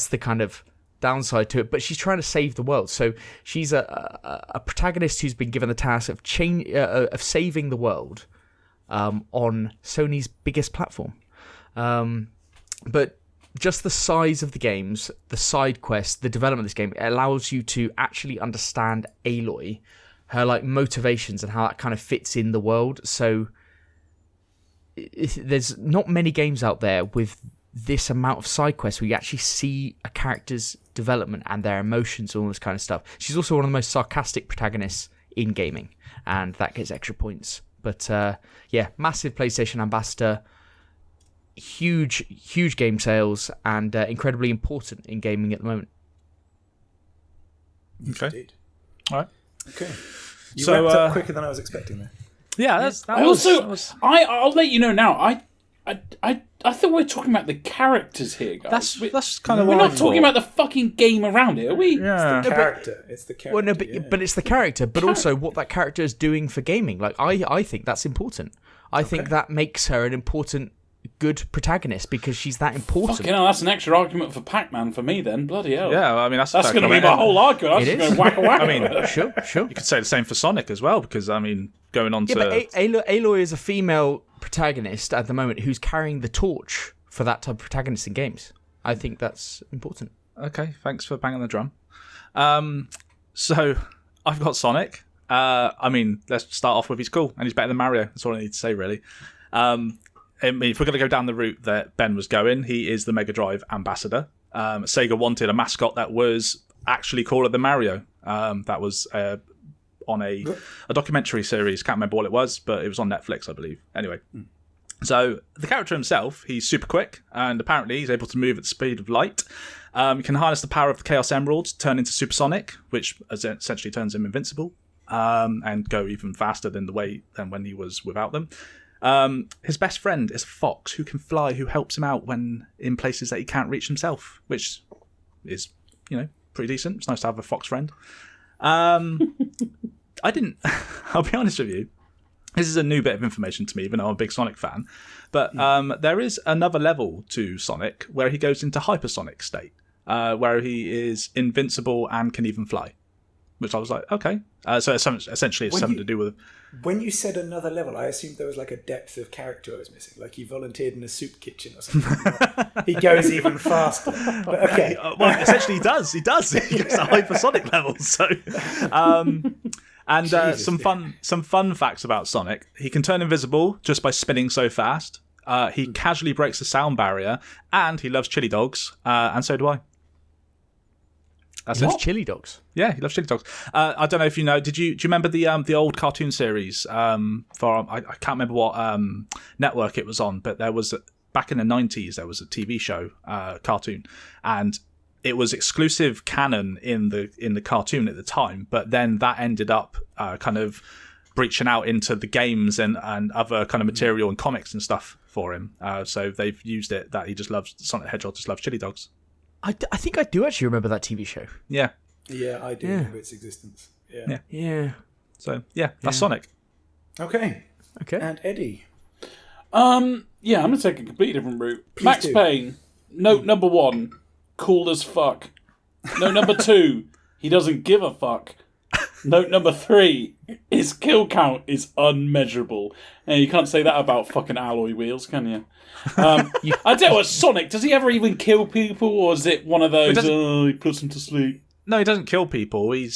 the kind of downside to it. But she's trying to save the world. So she's a protagonist who's been given the task of saving the world on Sony's biggest platform. But just the size of the games, the side quests, the development of this game, it allows you to actually understand Aloy, her like motivations and how that kind of fits in the world. So there's not many games out there with this amount of side quests where you actually see a character's development and their emotions and all this kind of stuff. She's also one of the most sarcastic protagonists in gaming, and that gets extra points. But yeah, massive PlayStation ambassador. Huge game sales, and incredibly important in gaming at the moment. Okay. Indeed. All right. Okay. You So, wrapped up quicker than I was expecting there. Yeah, I'll let you know now. I thought we were talking about the characters here, guys. That's kind of We're what not talking about the fucking game around it, are we? Yeah. It's the character. It's the character. Well, no, but it's the character, but also what that character is doing for gaming. Like, I think that's important. I think that makes her an important, good protagonist because she's that important. Fucking hell, that's an extra argument for Pac-Man for me then. Bloody hell. Yeah, I mean, that's going to be my whole argument. I'm just going to whack. I mean, Sure. You could say the same for Sonic as well, because, I mean, going on to... But Aloy is a female protagonist at the moment who's carrying the torch for that type of protagonist in games. I think that's important. Okay, thanks for banging the drum. So, I've got Sonic. I mean, let's start off with he's cool, and he's better than Mario. That's all I need to say, really. I mean, if we're going to go down the route that Ben was going, he is the Mega Drive ambassador. Sega wanted a mascot that was actually cooler than Mario. That was on a documentary series. Can't remember what it was, but it was on Netflix, I believe. Anyway, so the character himself, he's super quick, and apparently he's able to move at the speed of light. He can harness the power of the Chaos Emerald to turn into Supersonic, which essentially turns him invincible, and go even faster than when he was without them. His best friend is a fox who can fly, who helps him out when in places that he can't reach himself, which is, pretty decent. It's nice to have a fox friend. I'll be honest with you, this is a new bit of information to me, even though I'm a big Sonic fan, but there is another level to Sonic where he goes into hypersonic state, where he is invincible and can even fly, which I was like, okay. So essentially it's something to do with... When you said another level, I assumed there was like a depth of character I was missing. Like he volunteered in a soup kitchen or something. He goes even faster. But okay. Well, essentially he does. He goes to hypersonic levels. So, some fun facts about Sonic. He can turn invisible just by spinning so fast. He casually breaks the sound barrier, and he loves chili dogs, and so do I. He loves chili dogs. Yeah, he loves chili dogs. I don't know if you know. Do you remember the old cartoon series? I can't remember what network it was on, but there was back in the 90s. There was a TV show cartoon, and it was exclusive canon in the cartoon at the time. But then that ended up kind of breaching out into the games and other kind of material and comics and stuff for him. So they've used it that Sonic the Hedgehog just loves chili dogs. I think I do actually remember that TV show. Yeah. Yeah, I do remember its existence. Yeah. So, that's Sonic. Okay. And Eddie? I'm going to take a completely different route. Please Max do. Payne, note number 1, cool as fuck. Note number 2, he doesn't give a fuck. Note number 3, his kill count is unmeasurable. And you can't say that about fucking alloy wheels, can you? I tell you what, Sonic, does he ever even kill people, or is it one of those, he puts them to sleep? No, he doesn't kill people. He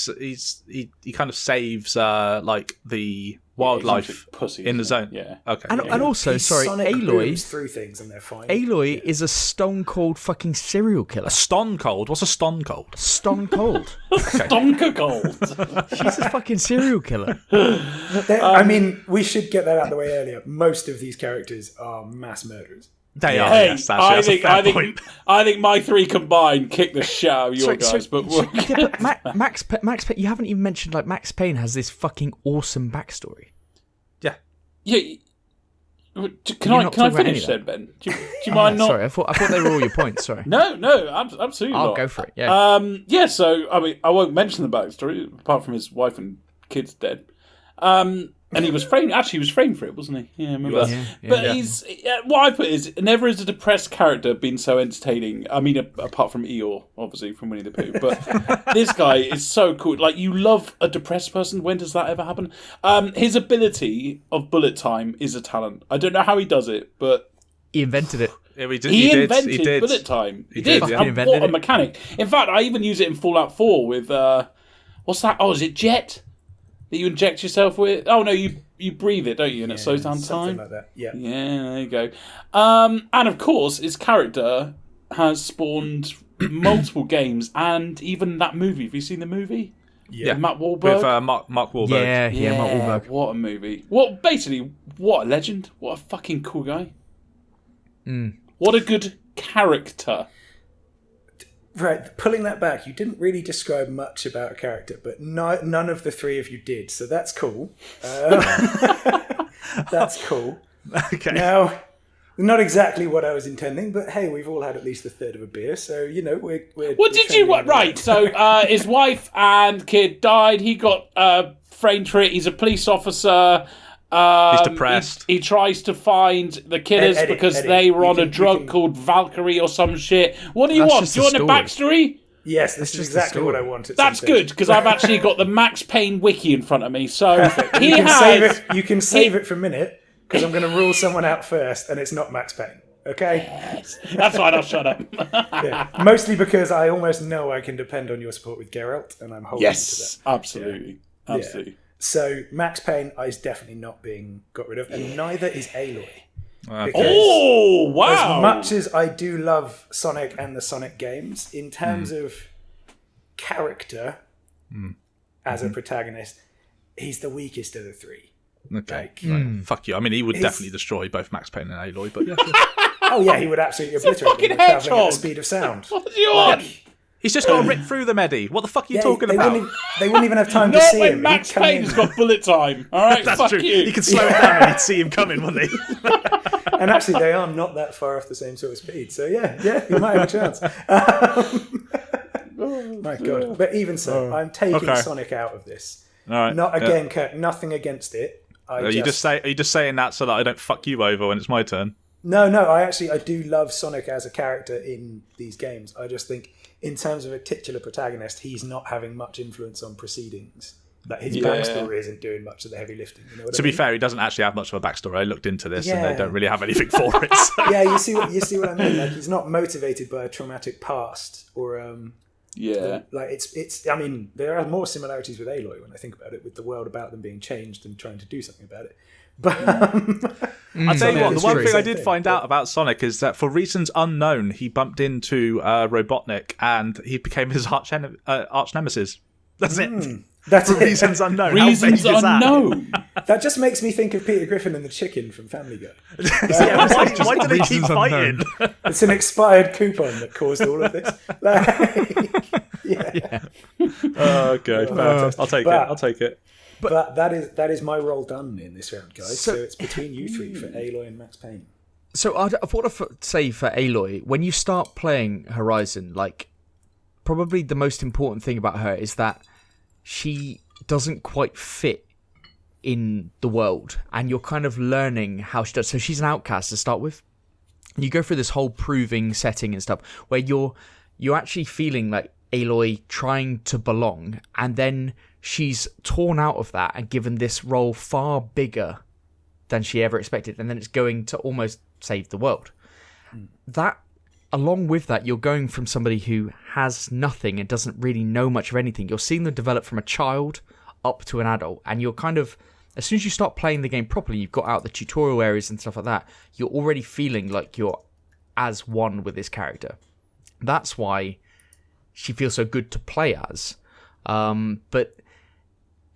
kind of saves the wildlife in the zone. Yeah. Okay. And also, Sonic Aloy moves through things and they're fine. Aloy is a stone cold fucking serial killer. A stone cold? What's a stone cold? Stone cold. Stonker cold. She's a fucking serial killer. I mean, we should get that out of the way earlier. Most of these characters are mass murderers. They are. Hey, Yes, that's a fair point. I think my 3 combined kick the shit out of your guys. But Max Payne, you haven't even mentioned like Max Payne has this fucking awesome backstory. Yeah. Can I finish then, Ben? Do you mind not? Sorry, I thought they were all your points. Sorry. No, absolutely I'll not. go for it. Yeah. So I mean, I won't mention the backstory apart from his wife and kids dead. And he was framed. Actually, he was framed for it, wasn't he? Yeah, I remember that. Yeah, but he's what I put is never has a depressed character been so entertaining. I mean, apart from Eeyore, obviously from Winnie the Pooh. But this guy is so cool. Like, you love a depressed person. When does that ever happen? His ability of bullet time is a talent. I don't know how he does it, but he invented it. Yeah, he invented bullet time. He did. Yeah. And what a mechanic! In fact, I even use it in Fallout 4 with what's that? Oh, is it jet? That you inject yourself with? Oh no, you breathe it, don't you? And it slows down something time. Like that. Yeah. Yeah, there you go. And of course, his character has spawned multiple games and even that movie. Have you seen the movie? Yeah. With Matt Wahlberg. With Mark Wahlberg. Yeah, Mark Wahlberg. What a movie! What a legend! What a fucking cool guy! What a good character! Right, pulling that back, you didn't really describe much about a character, but none of the three of you did, so that's cool. That's cool. Okay. Now, not exactly what I was intending, but hey, we've all had at least a third of a beer, so, you know, we're what did you want? Right, so his wife and kid died. He got framed for it. He's a police officer. He's depressed. He tries to find the killers because they were on a drug called Valkyrie or some shit. What do you want? Do you want a backstory? Yes, this is exactly what I wanted. That's good, because I've actually got the Max Payne wiki in front of me. So you can save it for a minute, because I'm going to rule someone out first, and it's not Max Payne. Okay? Yes. That's fine, I'll shut up. Yeah. Mostly because I almost know I can depend on your support with Geralt, and I'm holding to that. Absolutely. Yeah. Absolutely. Yeah. So Max Payne is definitely not being got rid of, and neither is Aloy. Oh, wow! As much as I do love Sonic and the Sonic games, in terms of character as a protagonist, he's the weakest of the three. Okay. Fuck you. I mean, he would definitely destroy both Max Payne and Aloy, but yeah. Oh yeah, he would absolutely obliterate them traveling at the speed of sound. What do you want? He's just got to rip through them, Eddie. What the fuck are you talking about? They wouldn't even have time to see him. Max Payne's got bullet time. All right, that's fuck true. you. You could slow it down and you'd see him coming, wouldn't he? And actually, they are not that far off the same sort of speed. So yeah, you might have a chance. My God. But even so, I'm taking Sonic out of this. All right. Not again, Kurt. Nothing against it. Are you just saying that so that I don't fuck you over when it's my turn? No. I do love Sonic as a character in these games. I just think, in terms of a titular protagonist, he's not having much influence on proceedings. Like his backstory isn't doing much of the heavy lifting. You know what I mean? Be fair, he doesn't actually have much of a backstory. I looked into this, and they don't really have anything for it. So. Yeah, you see what I mean. Like he's not motivated by a traumatic past or like it's. I mean, there are more similarities with Aloy when I think about it, with the world about them being changed and trying to do something about it. But I'll tell you what, the one thing I did find out about Sonic is that for reasons unknown, he bumped into Robotnik and he became his arch nemesis. That's it. That's for reasons unknown. Reasons unknown. That just makes me think of Peter Griffin and the chicken from Family Guy. Why do they keep fighting? It's an expired coupon that caused all of this. Okay, I'll take it. But that is my role done in this round, guys. So it's between you three for Aloy and Max Payne. So I want to say for Aloy, when you start playing Horizon, like probably the most important thing about her is that she doesn't quite fit in the world, and you're kind of learning how she does. So she's an outcast to start with. You go through this whole proving setting and stuff where you're actually feeling like Aloy trying to belong, and then she's torn out of that and given this role far bigger than she ever expected, and then it's going to almost save the world. That, along with that, you're going from somebody who has nothing and doesn't really know much of anything. You're seeing them develop from a child up to an adult, and you're kind of, as soon as you start playing the game properly, you've got out the tutorial areas and stuff like that, you're already feeling like you're as one with this character. That's why she feels so good to play as. But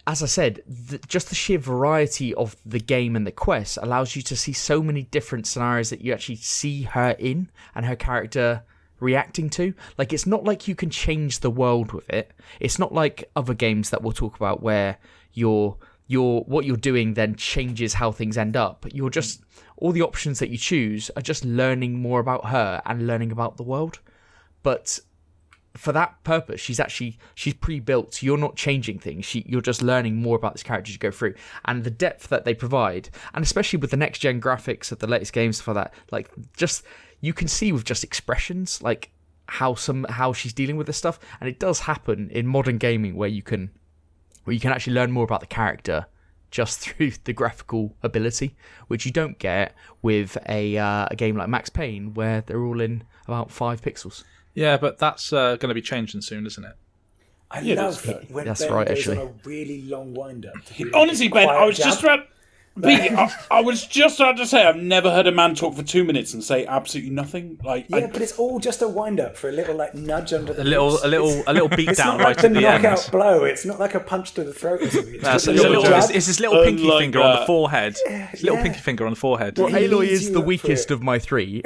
as I said, just the sheer variety of the game and the quests allows you to see so many different scenarios that you actually see her in and her character reacting to. Like, it's not like you can change the world with it. It's not like other games that we'll talk about where what you're doing then changes how things end up. You're just, all the options that you choose are just learning more about her and learning about the world. But for that purpose, she's pre-built. You're not changing things. You're just learning more about this character as you go through, and the depth that they provide, and especially with the next gen graphics of the latest games for that, like, just you can see with just expressions like how she's dealing with this stuff, and it does happen in modern gaming where you can actually learn more about the character just through the graphical ability, which you don't get with a game like Max Payne where they're all in about 5 pixels. Yeah, but that's going to be changing soon, isn't it? I love it when that's Ben right, goes actually. on a really long wind-up. Honestly, Ben, I was just about to say, I've never heard a man talk for 2 minutes and say absolutely nothing. But it's all just a wind-up for a little nudge under the a little beat down right at the end. It's not like a knockout blow. It's not like a punch to the throat or something. It's this little pinky finger on the forehead. It's little pinky finger on the forehead. Well, Aloy is the weakest of my 3.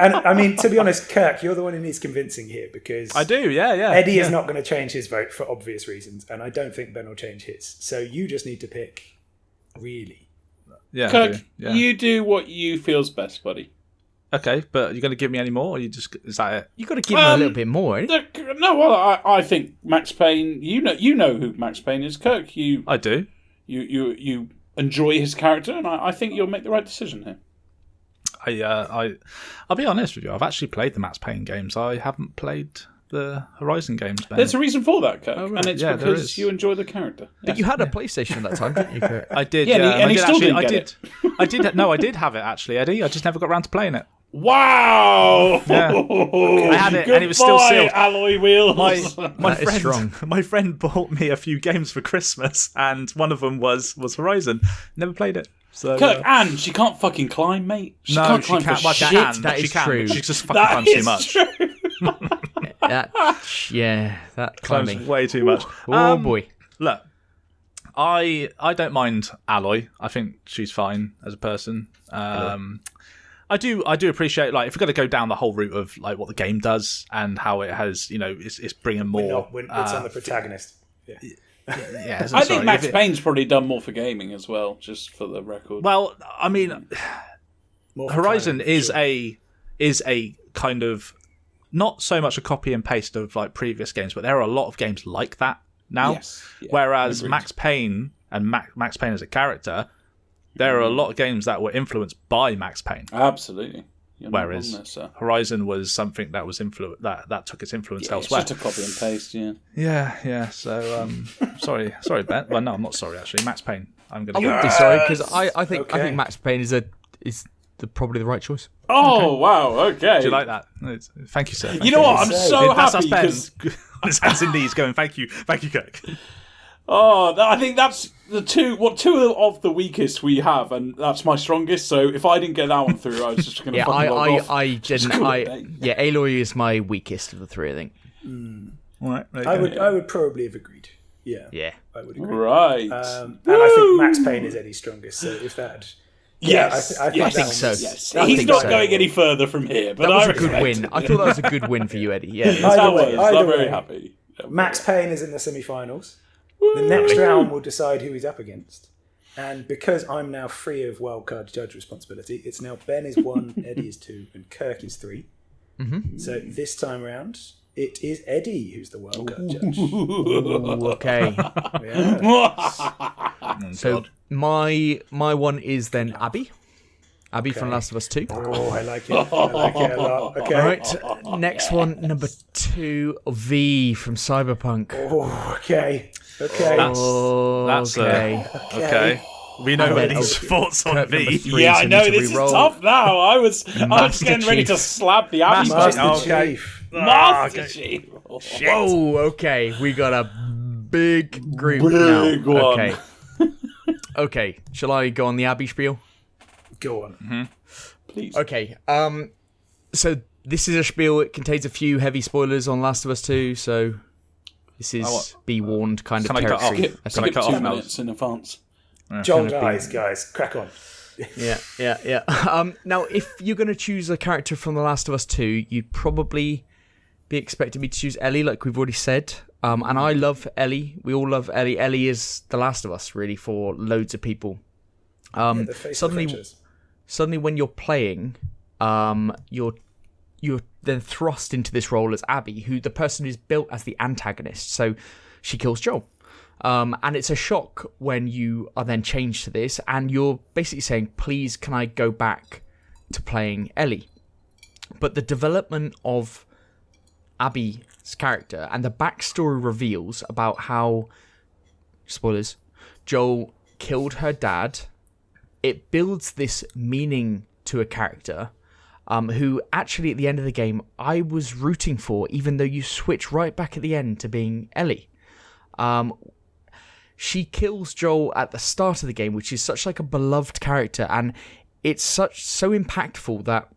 And I mean, to be honest, Kirk, you're the one who needs convincing here because I do, yeah. Eddie is not going to change his vote for obvious reasons, and I don't think Ben will change his. So you just need to pick, really. Yeah, Kirk, you do what you feel's best, buddy. Okay, but you're going to give me any more, or is that it? You got to give him a little bit more. No, well, I think Max Payne. You know who Max Payne is, Kirk. I do. You enjoy his character, and I think you'll make the right decision here. I'll be honest with you. I've actually played the Max Payne games. I haven't played the Horizon games, Ben. There's a reason for that, Kirk, right. and it's because you enjoy the character. But you had a PlayStation at that time, didn't you, Kirk? I did. Yeah, and he still didn't get it. I did. No, I did have it actually, Eddie. I just never got around to playing it. Wow! Yeah. I had it, and it was still sealed. Alloy wheels. My friend bought me a few games for Christmas, and one of them was Horizon. Never played it. So, Kirk, and she can't fucking climb, mate. She can't climb for shit. That is true. She just fucking climbs too much. That climbing climbs way too much. Oh boy! Look, I don't mind Aloy. I think she's fine as a person. I do appreciate, like, if we're going to go down the whole route of like what the game does and how it has, it's bringing more. It's on the protagonist. Yeah. Yeah, I think Max Payne's probably done more for gaming as well, just for the record. Well, I mean, Horizon is a kind of not so much a copy and paste of like previous games, but there are a lot of games like that now. Yes, yeah, whereas agreed. Max Payne and Max Payne as a character, there are a lot of games that were influenced by Max Payne. Absolutely. Whereas Horizon was something that was that took its influence elsewhere. It's just a copy and paste, yeah. Yeah. So sorry, Ben. Well, no, I'm not sorry. Actually, Max Payne. I wouldn't be sorry because I think Max Payne is probably the right choice. Oh wow! Okay. Do you like that? Thank you, sir. You know what? I'm so happy because on his hands and knees, going, "Thank you, Kirk." Oh, I think that's two of the weakest we have, and that's my strongest. So if I didn't get that one through, I was just going to fucking log off. Aloy is my weakest of the three, I think. All right, I would probably have agreed. Yeah, I would agree. Right, and I think Max Payne is Eddie's strongest. So if that, I think so. Yes. He's not going any further from here. But that was a good win. I thought that was a good win for you, Eddie. Yeah, I'm very happy. Max Payne is in the semi-finals. The next round will decide who he's up against. And because I'm now free of wildcard judge responsibility, it's now Ben is 1, Eddie is 2, and Kirk is 3. Mm-hmm. So this time around, it is Eddie who's the wildcard judge. Ooh, okay. So my one is then Abby. Abby from Last of Us 2. Oh, I like it. I like it a lot. Okay. All right. Next one, number 2, V from Cyberpunk. Oh, okay. Okay. That's okay. We know Eddie's thoughts on V. Yeah, I know this is tough now. I was getting ready to slap the Abby. Master Chief. Master Chief. Whoa. Okay, we got a big group Big now. one. Okay. Okay. Shall I go on the Abby spiel? Go on. Mm-hmm. Please. Okay. So this is a spiel. It contains a few heavy spoilers on Last of Us 2. So this is be warned kind of territory. Can I cut off 2 minutes in advance? Joel dies, guys. Crack on. Yeah. Now, if you're going to choose a character from The Last of Us 2, you'd probably be expecting me to choose Ellie, like we've already said. And I love Ellie. We all love Ellie. Ellie is The Last of Us, really, for loads of people. Suddenly, when you're playing, you're then thrust into this role as Abby, who the person is built as the antagonist. So she kills Joel. And it's a shock when you are then changed to this, and you're basically saying, please, can I go back to playing Ellie? But the development of Abby's character and the backstory reveals about how, spoilers, Joel killed her dad. It builds this meaning to a character who actually at the end of the game I was rooting for, even though you switch right back at the end to being Ellie. She kills Joel at the start of the game, which is such like a beloved character, and it's so impactful that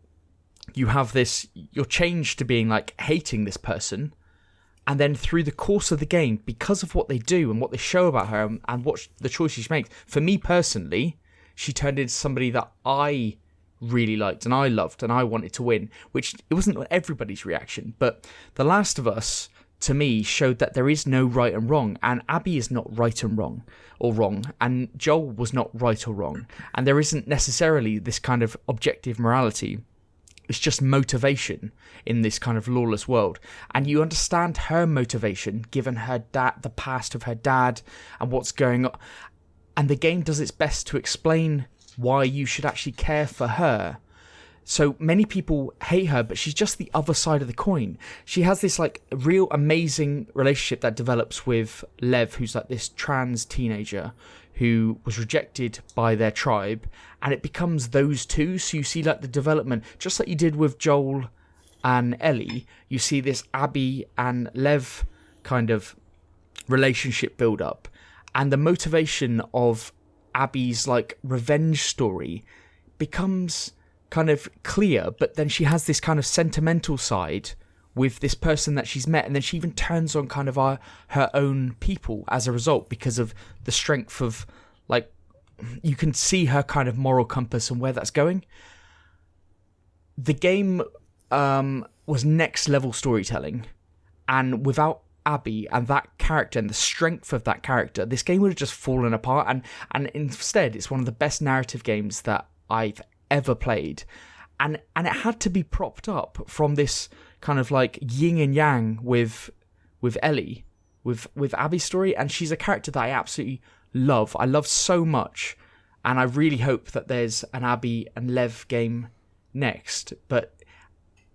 you have this, you're changed to being like hating this person, and then through the course of the game, because of what they do and what they show about her and what the choices she makes, for me personally, she turned into somebody that I really liked and I loved and I wanted to win, which it wasn't everybody's reaction. But The Last of Us, to me, showed that there is no right and wrong, and Abby is not right and wrong, and Joel was not right or wrong, and there isn't necessarily this kind of objective morality. It's just motivation in this kind of lawless world, and you understand her motivation given her the past of her dad and what's going on, and the game does its best to explain why you should actually care for her. So many people hate her, but she's just the other side of the coin. She has this like real amazing relationship that develops with Lev, who's like this trans teenager who was rejected by their tribe, and it becomes those two. So you see like the development, just like you did with Joel and Ellie, you see this Abby and Lev kind of relationship build up, and the motivation of Abby's like revenge story becomes kind of clear, but then she has this kind of sentimental side with this person that she's met, and then she even turns on kind of her own people as a result, because of the strength of, like, you can see her kind of moral compass and where that's going. The game was next level storytelling, and without Abby and that character and the strength of that character, this game would have just fallen apart, and instead it's one of the best narrative games that I've ever played, and it had to be propped up from this kind of like yin and yang with Ellie, with Abby's story, and she's a character that I absolutely love. I love so much, and I really hope that there's an Abby and Lev game next, but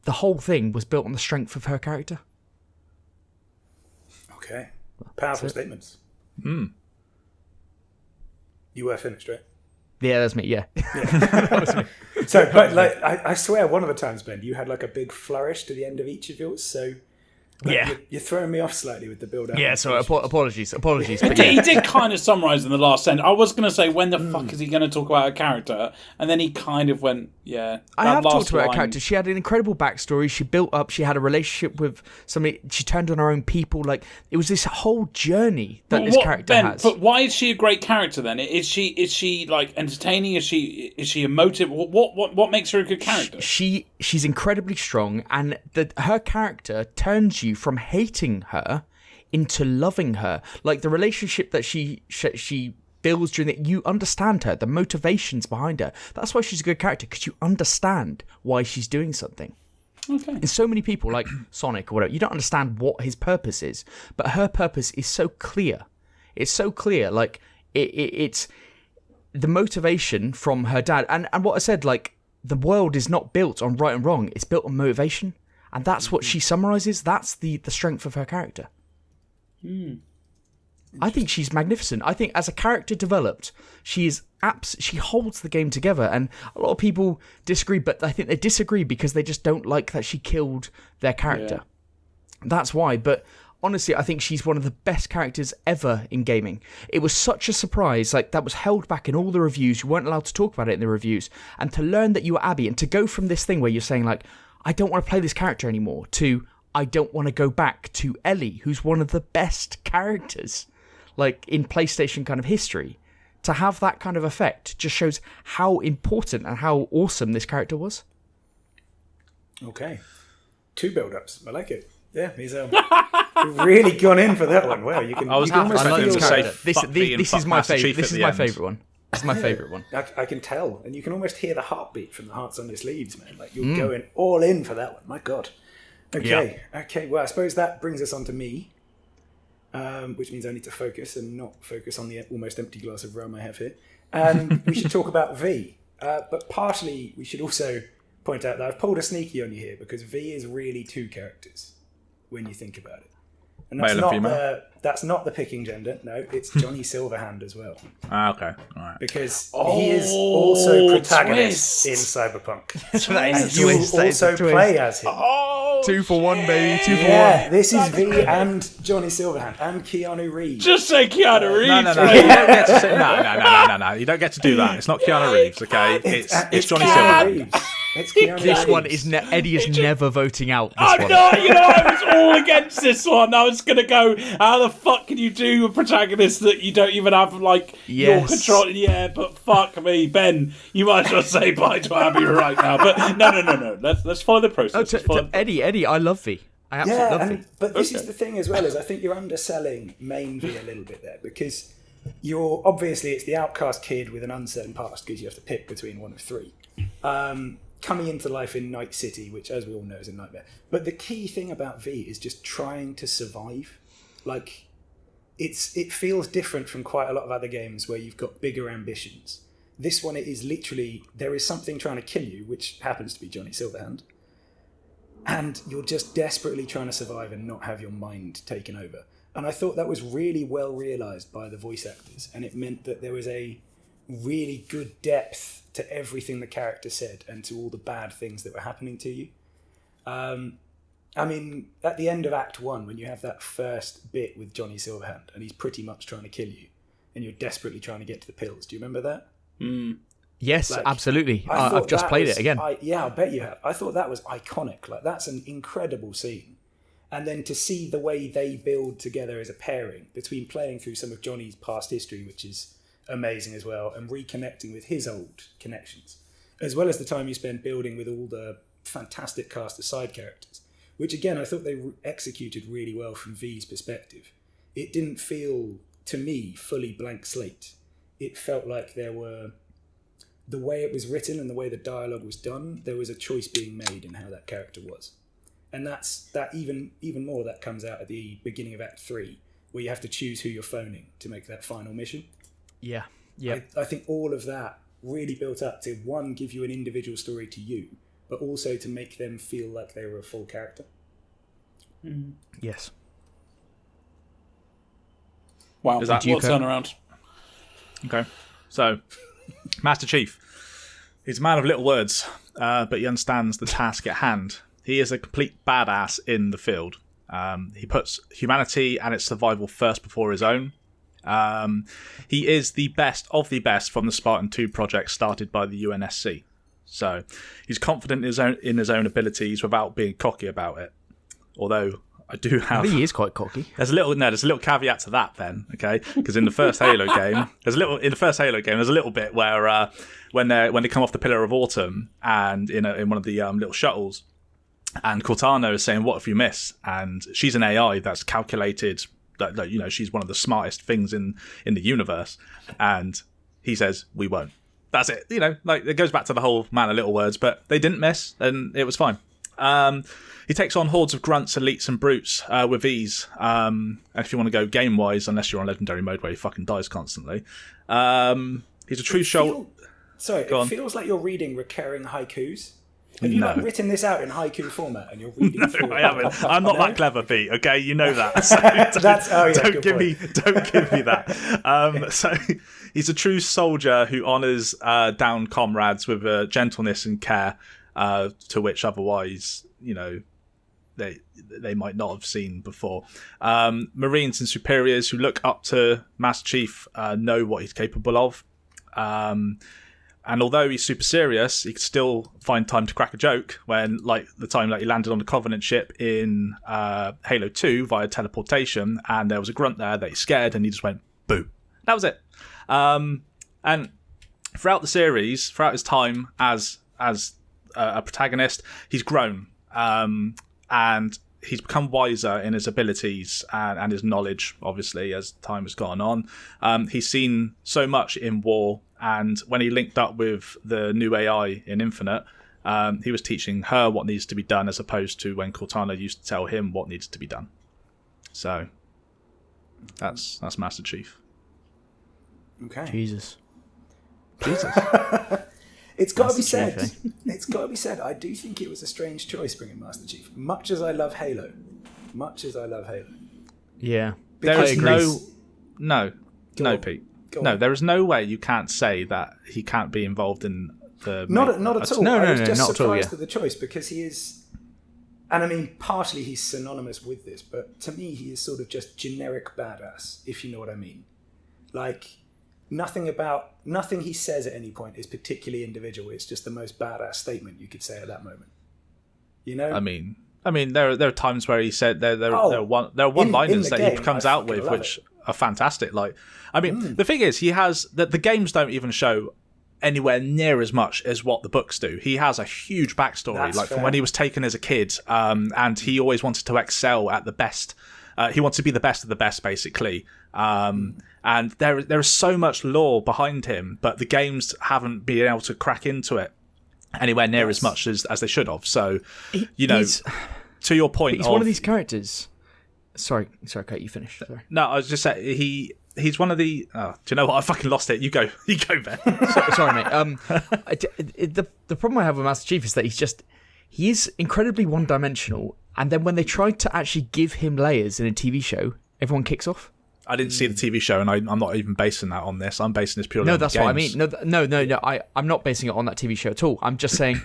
the whole thing was built on the strength of her character. Okay. Powerful statements. You were finished, right? Yeah, that's me. Yeah. That was me. So, but like, I swear, one of the times, Ben, you had like a big flourish to the end of each of yours. So, like, you're throwing me off slightly with the build-up. Yeah. So apologies. But he did kind of summarise in the last sentence. I was going to say, when the fuck is he going to talk about a character? And then he kind of went, yeah. I have talked about a character. She had an incredible backstory. She built up. She had a relationship with somebody. She turned on her own people. Like, it was this whole journey that this character has. But why is she a great character then? Is she like entertaining? Is she emotive? What makes her a good character? She's incredibly strong, and her character turns you from hating her into loving her. Like, the relationship that she builds during it, you understand her, the motivations behind her. That's why she's a good character, because you understand why she's doing something. Okay. And so many people, like Sonic or whatever, you don't understand what his purpose is, but her purpose is so clear. It's so clear. Like, it's the motivation from her dad, and what I said, like, the world is not built on right and wrong, it's built on motivation. And that's what she summarises. That's the strength of her character. I think she's magnificent. I think as a character developed, she holds the game together. And a lot of people disagree, but I think they disagree because they just don't like that she killed their character. Yeah. That's why. But honestly, I think she's one of the best characters ever in gaming. It was such a surprise. Like, that was held back in all the reviews. You weren't allowed to talk about it in the reviews. And to learn that you were Abby, and to go from this thing where you're saying, like, I don't want to play this character anymore, to I don't want to go back to Ellie, who's one of the best characters, like, in PlayStation kind of history. To have that kind of effect just shows how important and how awesome this character was. Okay. 2 build-ups. I like it. Yeah, he's really gone in for that one. Wow, you can. I was almost like feel to say this is my favourite. This is my favourite one. This is my favourite one. I can tell, and you can almost hear the heartbeat from the hearts on your sleeves, man. Like, you're going all in for that one. My God. Okay. Yeah. Okay. Well, I suppose that brings us on to me, which means I need to focus and not focus on the almost empty glass of rum I have here. And we should talk about V. But partially, we should also point out that I've pulled a sneaky on you here, because V is really 2 characters when you think about it. And that's that's not the picking gender. No, it's Johnny Silverhand as well. Okay, all right. Because he is also protagonist in Cyberpunk. And you will also play as him. 2 for 1, baby. 2 for 1. Yeah, this is V and Johnny Silverhand and Keanu Reeves. Just say Keanu Reeves. No. You don't get to say, no. You don't get to do that. It's not Keanu Reeves, okay? It's Johnny Silverhand. It's Keanu This Reeves. one is Eddie is never voting out. This I'm one. not, I was all against this one. I was going to go, how the fuck can you do a protagonist that you don't even have, like, your control? Yeah, but fuck me, Ben, you might as well say bye to Abby right now. But no. Let's follow the process. Eddie, I love V. I absolutely love V. But this is the thing as well, is I think you're underselling main V a little bit there, because you're, obviously, it's the outcast kid with an uncertain past, because you have to pick between one of three. Coming into life in Night City, which, as we all know, is a nightmare. But the key thing about V is just trying to survive. Like, it feels different from quite a lot of other games where you've got bigger ambitions. This one, it is literally, there is something trying to kill you, which happens to be Johnny Silverhand. And you're just desperately trying to survive and not have your mind taken over. And I thought that was really well realised by the voice actors. And it meant that there was a really good depth to everything the character said and to all the bad things that were happening to you. I mean, at the end of Act 1, when you have that first bit with Johnny Silverhand and he's pretty much trying to kill you and you're desperately trying to get to the pills, do you remember that? Yes, absolutely. I've just played it again. I bet you have. I thought that was iconic. Like, that's an incredible scene. And then to see the way they build together as a pairing between playing through some of Johnny's past history, which is amazing as well, and reconnecting with his old connections, as well as the time you spend building with all the fantastic cast of side characters, which again I thought they executed really well from V's perspective. It didn't feel, to me, fully blank slate. It felt like there were, the way it was written and the way the dialogue was done, there was a choice being made in how that character was. And that even more that comes out at the beginning of Act 3, where you have to choose who you're phoning to make that final mission. Yeah. I think all of that really built up to, one, give you an individual story to you, but also to make them feel like they were a full character. Yes. Wow, what a turnaround. Okay, so Master Chief, he's a man of little words, but he understands the task at hand. He is a complete badass in the field. He puts humanity and its survival first before his own. He is the best of the best from the Spartan 2 project started by the UNSC. So he's confident in his own abilities without being cocky about it. Although I do have, I think he is quite cocky. There's a little caveat to that then, okay? Because in the first Halo game, there's a little bit where when they come off the Pillar of Autumn and in one of the little shuttles, and Cortana is saying, "What if you miss?" And she's an AI that's calculated. That she's one of the smartest things in the universe, and he says we won't. That's it. It goes back to the whole man of little words, but they didn't miss, and it was fine. He takes on hordes of grunts, elites, and brutes with ease. And if you want to go game wise, unless you're on legendary mode where he fucking dies constantly, he's a true shoulder. It feels like you're reading recurring haikus. Have you written this out in haiku format and you're reading through it? No, I haven't. I'm not that clever, Pete. Okay, you know that. So don't give me that. So he's a true soldier who honours down comrades with gentleness and care, to which otherwise, they might not have seen before. Marines and superiors who look up to Master Chief know what he's capable of. And although he's super serious, he can still find time to crack a joke when, like, the time that he landed on the Covenant ship in Halo 2 via teleportation, and there was a grunt there that he scared, and he just went, boo. That was it. And throughout the series, throughout his time as a protagonist, he's grown. And he's become wiser in his abilities and his knowledge, obviously, as time has gone on. He's seen so much in war, and when he linked up with the new AI in Infinite, he was teaching her what needs to be done, as opposed to when Cortana used to tell him what needs to be done. So that's Master Chief. Okay. Jesus. It's got to be said. It's got to be said. I do think it was a strange choice bringing Master Chief. Much as I love Halo. Yeah. There is no, Pete. No, there is no way you can't say that he can't be involved in the... Not at all. No, I was just not surprised at all, at the choice, because he is... And I mean, partially he's synonymous with this, but to me he is sort of just generic badass, if you know what I mean. Like, nothing he says at any point is particularly individual. It's just the most badass statement you could say at that moment. You know? I mean, there are times where he said there are one-liners that he comes out with which are fantastic. Like, I mean, the thing is, he has that the games don't even show anywhere near as much as what the books do. He has a huge backstory, from when he was taken as a kid, and he always wanted to excel at the best. He wants to be the best of the best, basically. And there is so much lore behind him, but the games haven't been able to crack into it anywhere near as much as they should have. So, to your point, he's one of these characters. Sorry, Kate, you finish. Sorry. No, I was just saying he's one of the. Oh, do you know what? I fucking lost it. You go, Ben. Sorry, mate. The problem I have with Master Chief is that he is incredibly one-dimensional, and then when they try to actually give him layers in a TV show, everyone kicks off. I didn't see the TV show, and I'm not even basing that on this. I'm basing this purely on the games. No, that's what I mean. No. I'm not basing it on that TV show at all. I'm just saying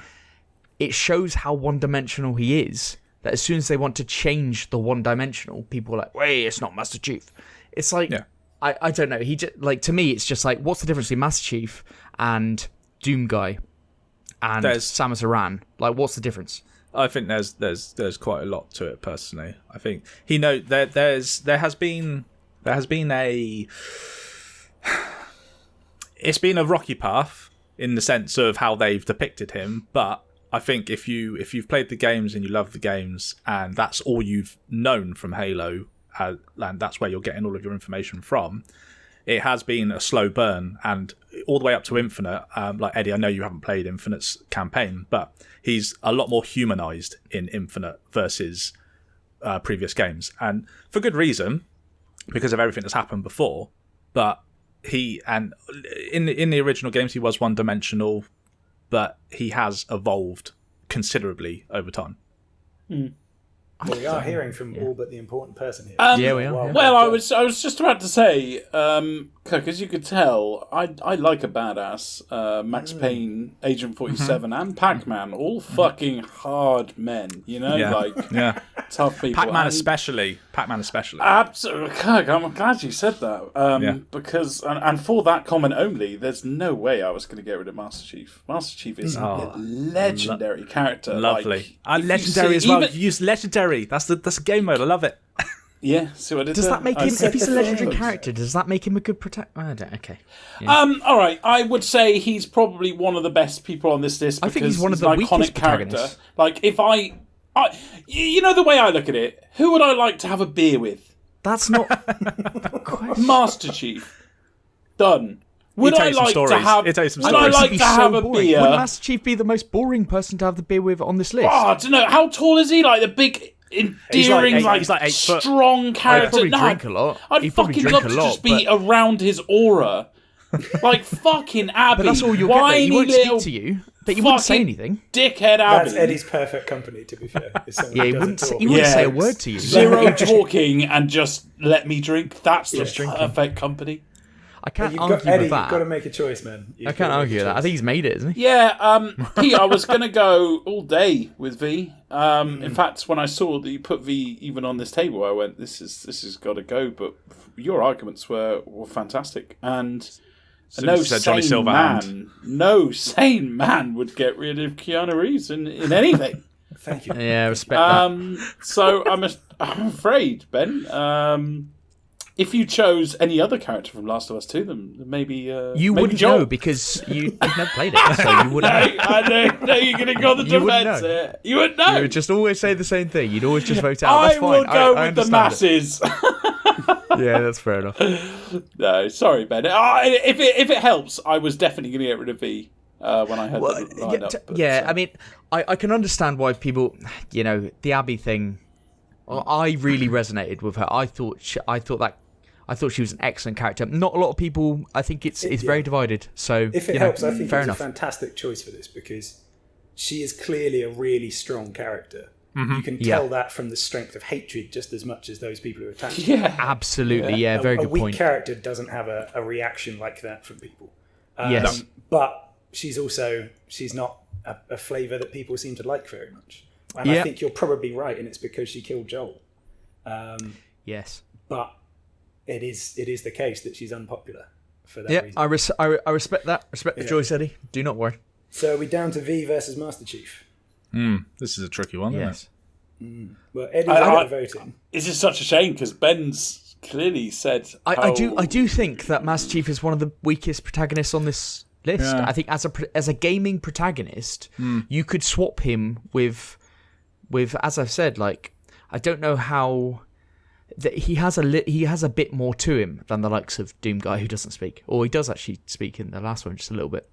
it shows how one-dimensional he is, that as soon as they want to change the one-dimensional, people are like, wait, it's not Master Chief. It's like, I don't know. He just, like, to me, it's just like, what's the difference between Master Chief and Doom Guy and Samus Aran? Like, what's the difference? I think there's quite a lot to it, personally. I think there has been it's been a rocky path in the sense of how they've depicted him, but I think if you've played the games and you love the games and that's all you've known from Halo, and that's where you're getting all of your information from, it has been a slow burn, and all the way up to Infinite. Like Eddie, I know you haven't played Infinite's campaign, but he's a lot more humanized in Infinite versus previous games, and for good reason, because of everything that's happened before. But in the original games he was one-dimensional, but he has evolved considerably over time. Well, we are hearing from all but the important person here. Yeah, we are. Well, I was just about to say, Kirk, as you could tell, I like a badass. Max Payne, Agent 47, and Pac-Man, all fucking hard men, you know? Tough people. Pac-Man especially. Absolutely. Kirk, I'm glad you said that. Because, and for that comment only, there's no way I was going to get rid of Master Chief. Master Chief is a legendary character. Lovely. And legendary as well. You use legendary. That's a game mode. I love it. Yeah, see what I did Does there? that make him, if he's a legendary character, does that make him a good protector? I don't, okay. Yeah. All right, I would say he's probably one of the best people on this list because I think he's one of the iconic weakest character. protagonists. Like, if you know the way I look at it, who would I like to have a beer with? That's not... Master Chief. Done. Would I like to have a beer? Would Master Chief be the most boring person to have the beer with on this list? Oh, I don't know. How tall is he? Like the big, endearing, he's like 8 foot. strong character. He'd probably drink a lot. I'd fucking love to just be around his aura. Like fucking Abby. But that's all you'll get. He won't speak to you, but he wouldn't say anything. Dickhead Abby. That's Eddie's perfect company, to be fair. He wouldn't say a word to you. Zero talking and just let me drink. That's the perfect company. I can't argue with that. You've got to make a choice, man. I can't argue with that. I think he's made it, isn't he? Yeah, Pete, I was going to go all day with V. In fact, when I saw that you put V even on this table, I went, this has got to go. But your arguments were fantastic. And no sane man would get rid of Keanu Reeves in anything. Thank you. Yeah, respect that. So I'm afraid, Ben... if you chose any other character from Last of Us 2, then maybe you wouldn't know because you've never played it, so you wouldn't know. I know you're going to go on the defence here. You wouldn't know. You would just always say the same thing. You'd always just vote out. That's fine. I will go with the masses. Yeah, that's fair enough. No, sorry, Ben. If it helps, I was definitely going to get rid of V when I heard the lineup. I mean, I can understand why people, the Abby thing. Well, I really resonated with her. I thought she was an excellent character. Not a lot of people. I think it's very divided. So if it helps, I think fair it's enough. a fantastic choice for this because she is clearly a really strong character. Mm-hmm. You can tell that from the strength of hatred just as much as those people who attack her. Yeah, absolutely. Yeah, very good point. A weak character doesn't have a reaction like that from people. Yes, but she's not a flavour that people seem to like very much. And I think you're probably right, and it's because she killed Joel. Yes, but it is the case that she's unpopular for that reason. I respect that. Respect the choice, Eddie. Do not worry. So are we down to V versus Master Chief? This is a tricky one, isn't it? Well, Eddie's not voting. It's just such a shame because Ben's clearly said. I do think that Master Chief is one of the weakest protagonists on this list. Yeah. I think as a gaming protagonist, you could swap him with as I've said, like I don't know how he has a bit more to him than the likes of Doom Guy who doesn't speak, or he does actually speak in the last one just a little bit.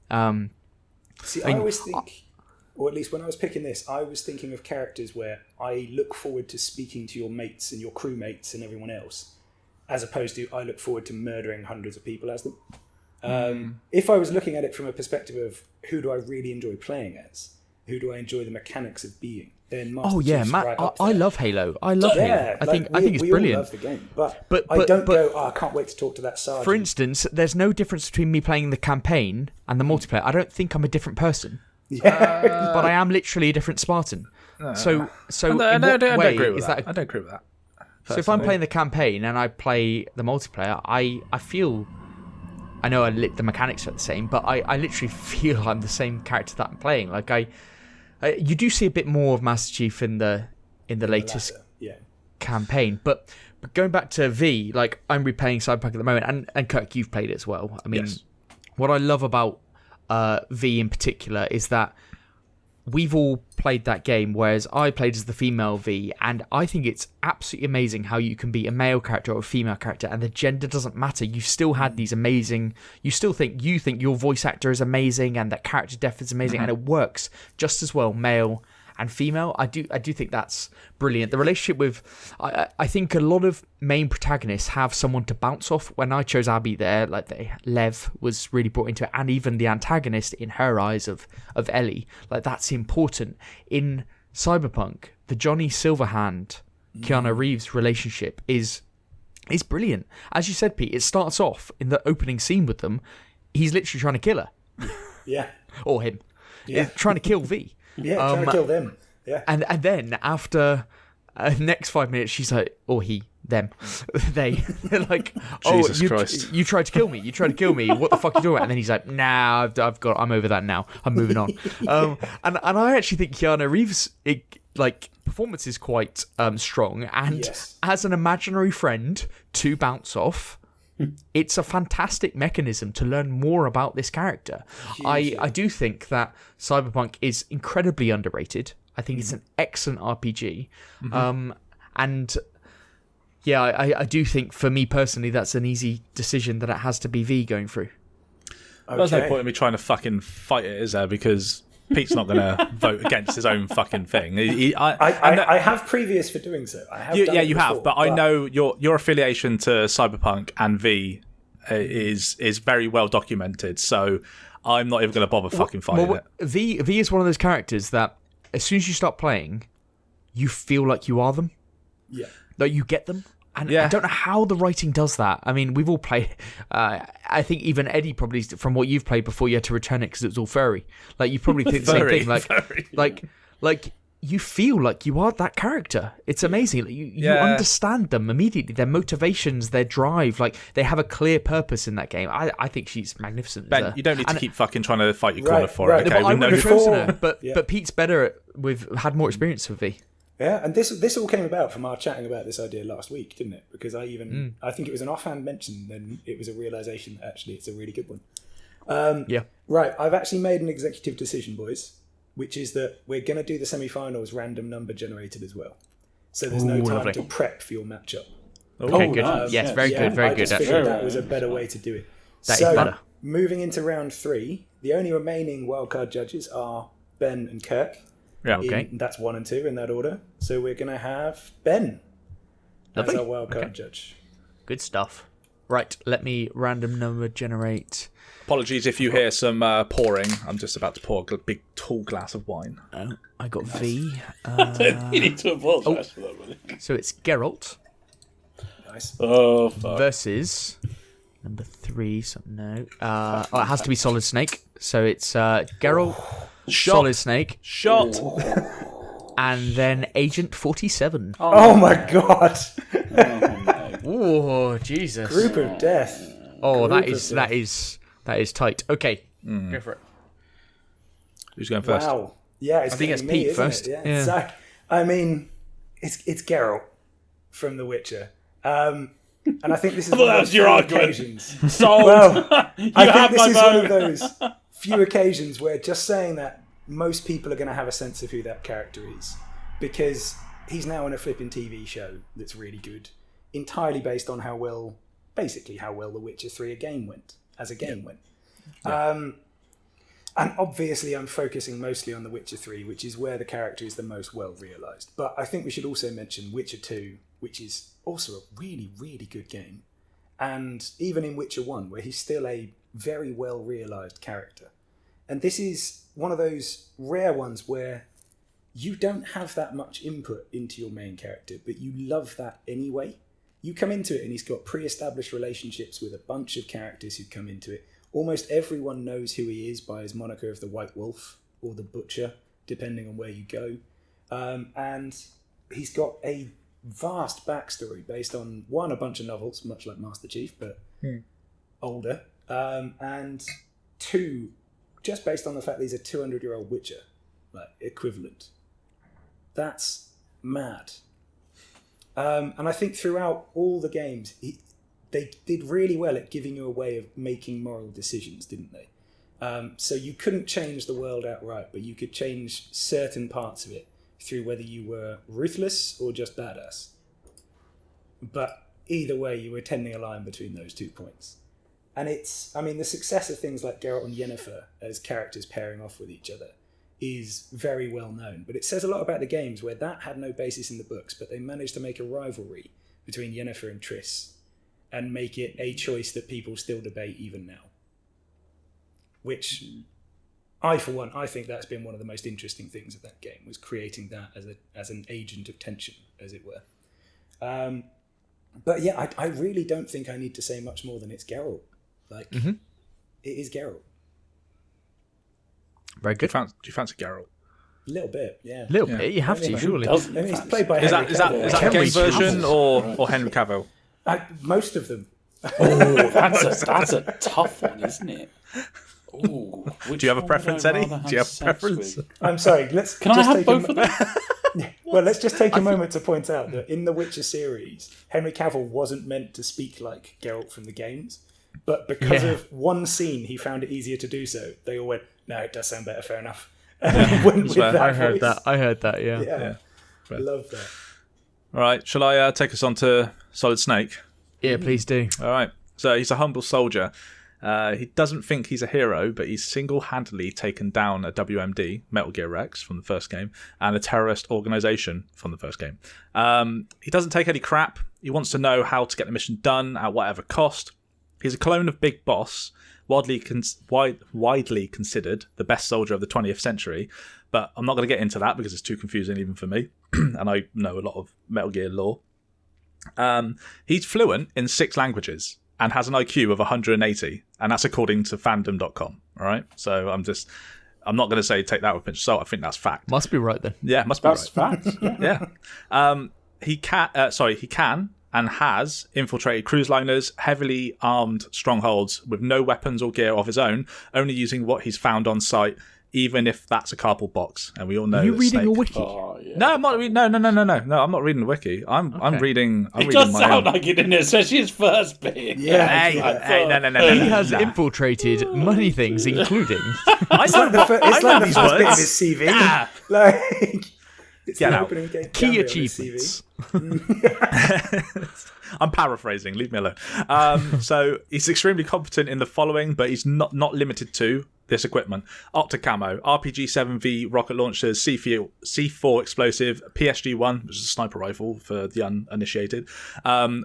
See, I always think. Or at least when I was picking this, I was thinking of characters where I look forward to speaking to your mates and your crewmates and everyone else, as opposed to I look forward to murdering hundreds of people as them. If I was looking at it from a perspective of who do I really enjoy playing as, who do I enjoy the mechanics of being, then Master Chief's right up there. I love Halo. I love Halo. I think it's brilliant. All love the game, but I don't go. Oh, I can't wait to talk to that sergeant. For instance, there's no difference between me playing the campaign and the multiplayer. I don't think I'm a different person. Yeah. But I am literally a different Spartan. So in I what don't way agree with is that. that? I don't agree with that. So if I'm playing the campaign and I play the multiplayer, I feel. I know the mechanics are the same, but I literally feel I'm the same character that I'm playing. Like you do see a bit more of Master Chief in the latest campaign, but going back to V, like I'm replaying Cyberpunk at the moment, and Kirk, you've played it as well. I mean, what I love about V in particular is that we've all played that game, whereas I played as the female V, and I think it's absolutely amazing how you can be a male character or a female character and the gender doesn't matter. You still had these amazing, you think your voice actor is amazing and that character depth is amazing, and it works just as well male and female. I do think that's brilliant. The relationship with, I think a lot of main protagonists have someone to bounce off. When I chose Abby there, like Lev was really brought into it, and even the antagonist in her eyes of Ellie, like that's important. In Cyberpunk, the Johnny Silverhand, Keanu Reeves relationship is brilliant. As you said, Pete, it starts off in the opening scene with them. He's literally trying to kill her. Yeah. Or him. Yeah. Trying to kill V. Yeah, trying to kill them. Yeah. And then after next 5 minutes, she's like, or he, them, they're like, oh, Jesus Christ. You tried to kill me. You tried to kill me. What the fuck are you doing? And then he's like, nah, I'm over that now. I'm moving on. And I actually think Keanu Reeves' performance is quite strong. And as an imaginary friend to bounce off, it's a fantastic mechanism to learn more about this character. I do think that Cyberpunk is incredibly underrated. I think it's an excellent RPG. And yeah, I do think for me personally, that's an easy decision that it has to be V going through. Okay. There's no point in me trying to fucking fight it, is there? Because Pete's not going to vote against his own fucking thing. I have previous for doing so. I have done it you before, have, but I know your affiliation to Cyberpunk and V is very well documented. So I'm not even going to bother fucking fighting it. V is one of those characters that as soon as you start playing, you feel like you are them. Yeah. Like you get them. And I don't know how the writing does that. I mean, we've all played. I think even Eddie probably, from what you've played before, you had to return it because it was all furry. Like you probably think the same thing. Like you feel like you are that character. It's amazing. You understand them immediately. Their motivations, their drive. Like they have a clear purpose in that game. I think she's magnificent. Ben, you don't need to keep fucking trying to fight your corner for it. Okay, I would have chosen her, but Pete's better had more experience with V. Yeah, and this all came about from our chatting about this idea last week, didn't it? Because I think it was an offhand mention, then it was a realisation that actually it's a really good one. Right, I've actually made an executive decision, boys, which is that we're going to do the semi-finals random number generated as well. So there's no time to prep for your matchup. Okay, good. Yes, very good, very good. I just figured that was a better way to do it. That is better. Moving into round 3, the only remaining wildcard judges are Ben and Kirk. Yeah, okay. That's 1 and 2 in that order. So we're going to have Ben as our wildcard judge. Good stuff. Right, let me random number generate. Apologies if you hear some pouring. I'm just about to pour a big, tall glass of wine. Oh, I got V. You need to apologise for that, really. So it's Geralt. Nice. Oh, fuck. Versus number 3. So no. It has to be Solid Snake. So it's Geralt. Solid Snake. Shot. And then Agent 47. Oh my god. Oh, Jesus. Group of death. Oh, that is tight. Okay, go for it. Who's going first? Wow. Yeah, I think it's Pete first. Yeah. So, I mean, it's Geralt from The Witcher. And I think this is one of those your few argument. occasions. Sold. Well, You I have think this my is vote. one of those few occasions where just saying that most people are going to have a sense of who that character is, because he's now in a flipping TV show that's really good, entirely based on how well The Witcher 3 went. Yeah. And obviously I'm focusing mostly on The Witcher 3, which is where the character is the most well realised. But I think we should also mention Witcher 2, which is also a really, really good game. And even in Witcher 1, where he's still a very well realised character. And this is one of those rare ones where you don't have that much input into your main character, but you love that anyway. You come into it and he's got pre-established relationships with a bunch of characters who come into it. Almost everyone knows who he is by his moniker of the White Wolf or the Butcher, depending on where you go. And he's got a vast backstory based on, one, a bunch of novels, much like Master Chief, but older. And two, just based on the fact that he's a 200-year-old Witcher, like equivalent. That's mad. And I think throughout all the games, they did really well at giving you a way of making moral decisions, didn't they? So you couldn't change the world outright, but you could change certain parts of it through whether you were ruthless or just badass. But either way, you were tending a line between those 2 points. And the success of things like Geralt and Yennefer as characters pairing off with each other is very well known. But it says a lot about the games where that had no basis in the books, but they managed to make a rivalry between Yennefer and Triss and make it a choice that people still debate even now. Which, I think that's been one of the most interesting things of that game, was creating that as an agent of tension, as it were. But yeah, I really don't think I need to say much more than it's Geralt. It is Geralt. Very good. Do you fancy Geralt? A little bit, yeah. A little bit, you have to, surely. He's played by Is Henry that Cavill. game version or Henry Cavill? Most of them. Oh, that's a tough one, isn't it? Ooh, do you have a preference, Eddie? Do you have a preference? I'm sorry. Can I have both of them? Well, let's just take a moment to point out that in the Witcher series, Henry Cavill wasn't meant to speak like Geralt from the games, but because of one scene, he found it easier to do so. They all went, "No, it does sound better. Fair enough." I heard that. Yeah. I love that. All right, shall I take us on to Solid Snake? Yeah, please do. All right. So he's a humble soldier. He doesn't think he's a hero, but he's single-handedly taken down a WMD, Metal Gear Rex, from the first game, and a terrorist organisation from the first game. He doesn't take any crap. He wants to know how to get the mission done at whatever cost. He's a clone of Big Boss, widely considered the best soldier of the 20th century, but I'm not going to get into that because it's too confusing even for me, and I know a lot of Metal Gear lore. He's fluent in 6 languages and has an IQ of 180, and that's according to fandom.com. All right, so I'm not going to say take that with a pinch of salt. I think that's fact. Must be right then. Yeah, must be that's right. That's fact. Yeah. He can and has infiltrated cruise liners, heavily armed strongholds with no weapons or gear of his own, only using what he's found on site, even if that's a cardboard box. And we all know. Are you reading Snake... a wiki? Oh, yeah. No, I'm not reading. No, I'm not reading the wiki. I'm reading. It does sound like it, doesn't it? Especially his first bit. Yeah. Hey, no. He has infiltrated many things, including. It's like the first bit of his CV. Yeah. It's the opening game. Key achievements. I'm paraphrasing. Leave me alone. So he's extremely competent in the following, but he's not limited to this equipment: Opticamo, RPG-7V rocket launchers, C4 explosive, PSG-1, which is a sniper rifle for the uninitiated,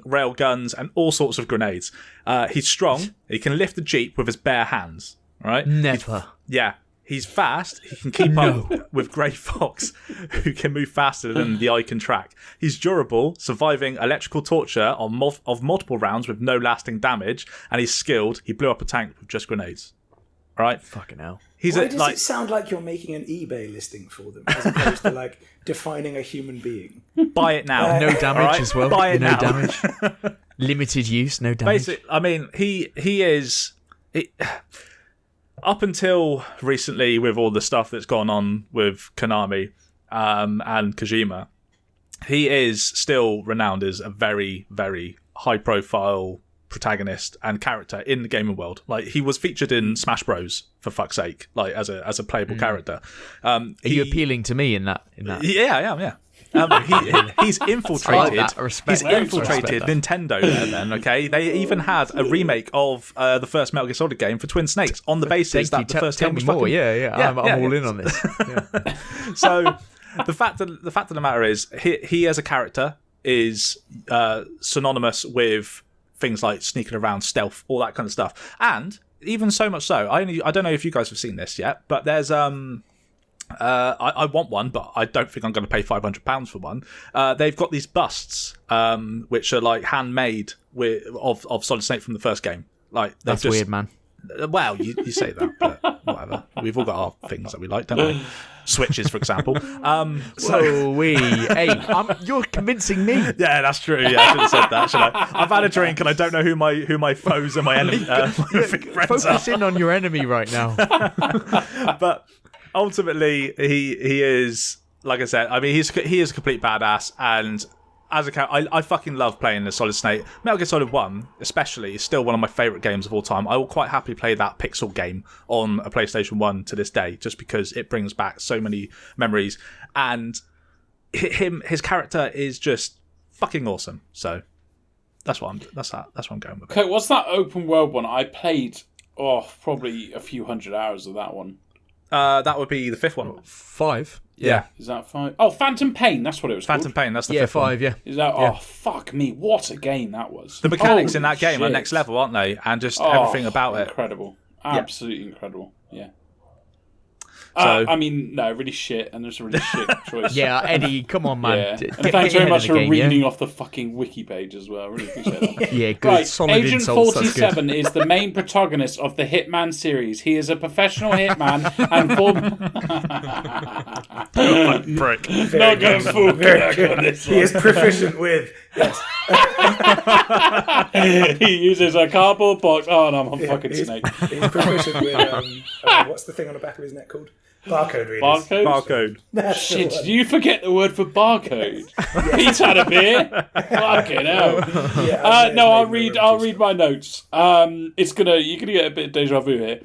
rail guns, and all sorts of grenades. He's strong. He can lift the Jeep with his bare hands. Right? Never. He's fast. He can keep up with Grey Fox, who can move faster than the eye can track. He's durable, surviving electrical torture of multiple rounds with no lasting damage, and he's skilled. He blew up a tank with just grenades. All right? Fucking hell. Why does it sound like you're making an eBay listing for them, as opposed to defining a human being? Buy it now. No damage as well. Buy it now. Damage. Limited use, no damage. Basically, I mean, he is... up until recently, with all the stuff that's gone on with Konami and Kojima, he is still renowned as a very, very high-profile protagonist and character in the gaming world. Like, he was featured in Smash Bros, for fuck's sake, like as a playable character. Are you appealing to me in that? Yeah, I am. Yeah. He's infiltrated. Nintendo. Then, okay. They even had a remake of the first Metal Gear Solid game for Twin Snakes on the basis that the first game was more. I'm all in on this. So the fact of the matter is, he as a character is synonymous with things like sneaking around, stealth, all that kind of stuff, and even so much so. I don't know if you guys have seen this yet, but there's I want one, but I don't think I'm going to pay £500 for one. They've got these busts, which are like handmade of Solid Snake from the first game. Like that's just weird, man. Well, you say that, but whatever. We've all got our things that we like, don't we? Switches, for example. You're convincing me. Yeah, that's true. Yeah, I should have said that, should I? I've had a drink and I don't know who my foes and my enemy friends are. Focus in on your enemy right now. But ultimately, he is, like I said, I mean, he is a complete badass, and as a character, I fucking love playing the Solid Snake. Metal Gear Solid 1, especially, is still one of my favourite games of all time. I will quite happily play that pixel game on a PlayStation 1 to this day, just because it brings back so many memories. And his character is just fucking awesome. So that's what I'm going with. Okay, what's that open world one? I played probably a few hundred hours of that one. That would be the fifth one. 5. Yeah. Is that 5? Oh, Phantom Pain. That's what it was Phantom called. Pain. That's the fifth 5, one. yeah. Is that? Yeah. Oh, fuck me! What a game that was. The mechanics in that game shit. are next level, aren't they? And just everything about it. Incredible. Absolutely incredible. Yeah. So, I mean, no, really shit, and there's a really shit choice. Yeah, Eddie, come on, man. Yeah. And thanks very much for reading off the fucking wiki page as well. I really appreciate that. Yeah, good. Right, Solid Agent insults, 47 is the main protagonist of the Hitman series. He is a professional hitman and former... prick. Not going full crack on this one. He is proficient with... Yes. He uses a cardboard box. Oh, no, I'm a fucking snake. He's proficient with... what's the thing on the back of his neck called? Barcode readers. Barcode? That's Shit, did you forget the word for barcode? Pete's had a beer. Fucking hell. Yeah, I'll read my notes. You're gonna get a bit of deja vu here.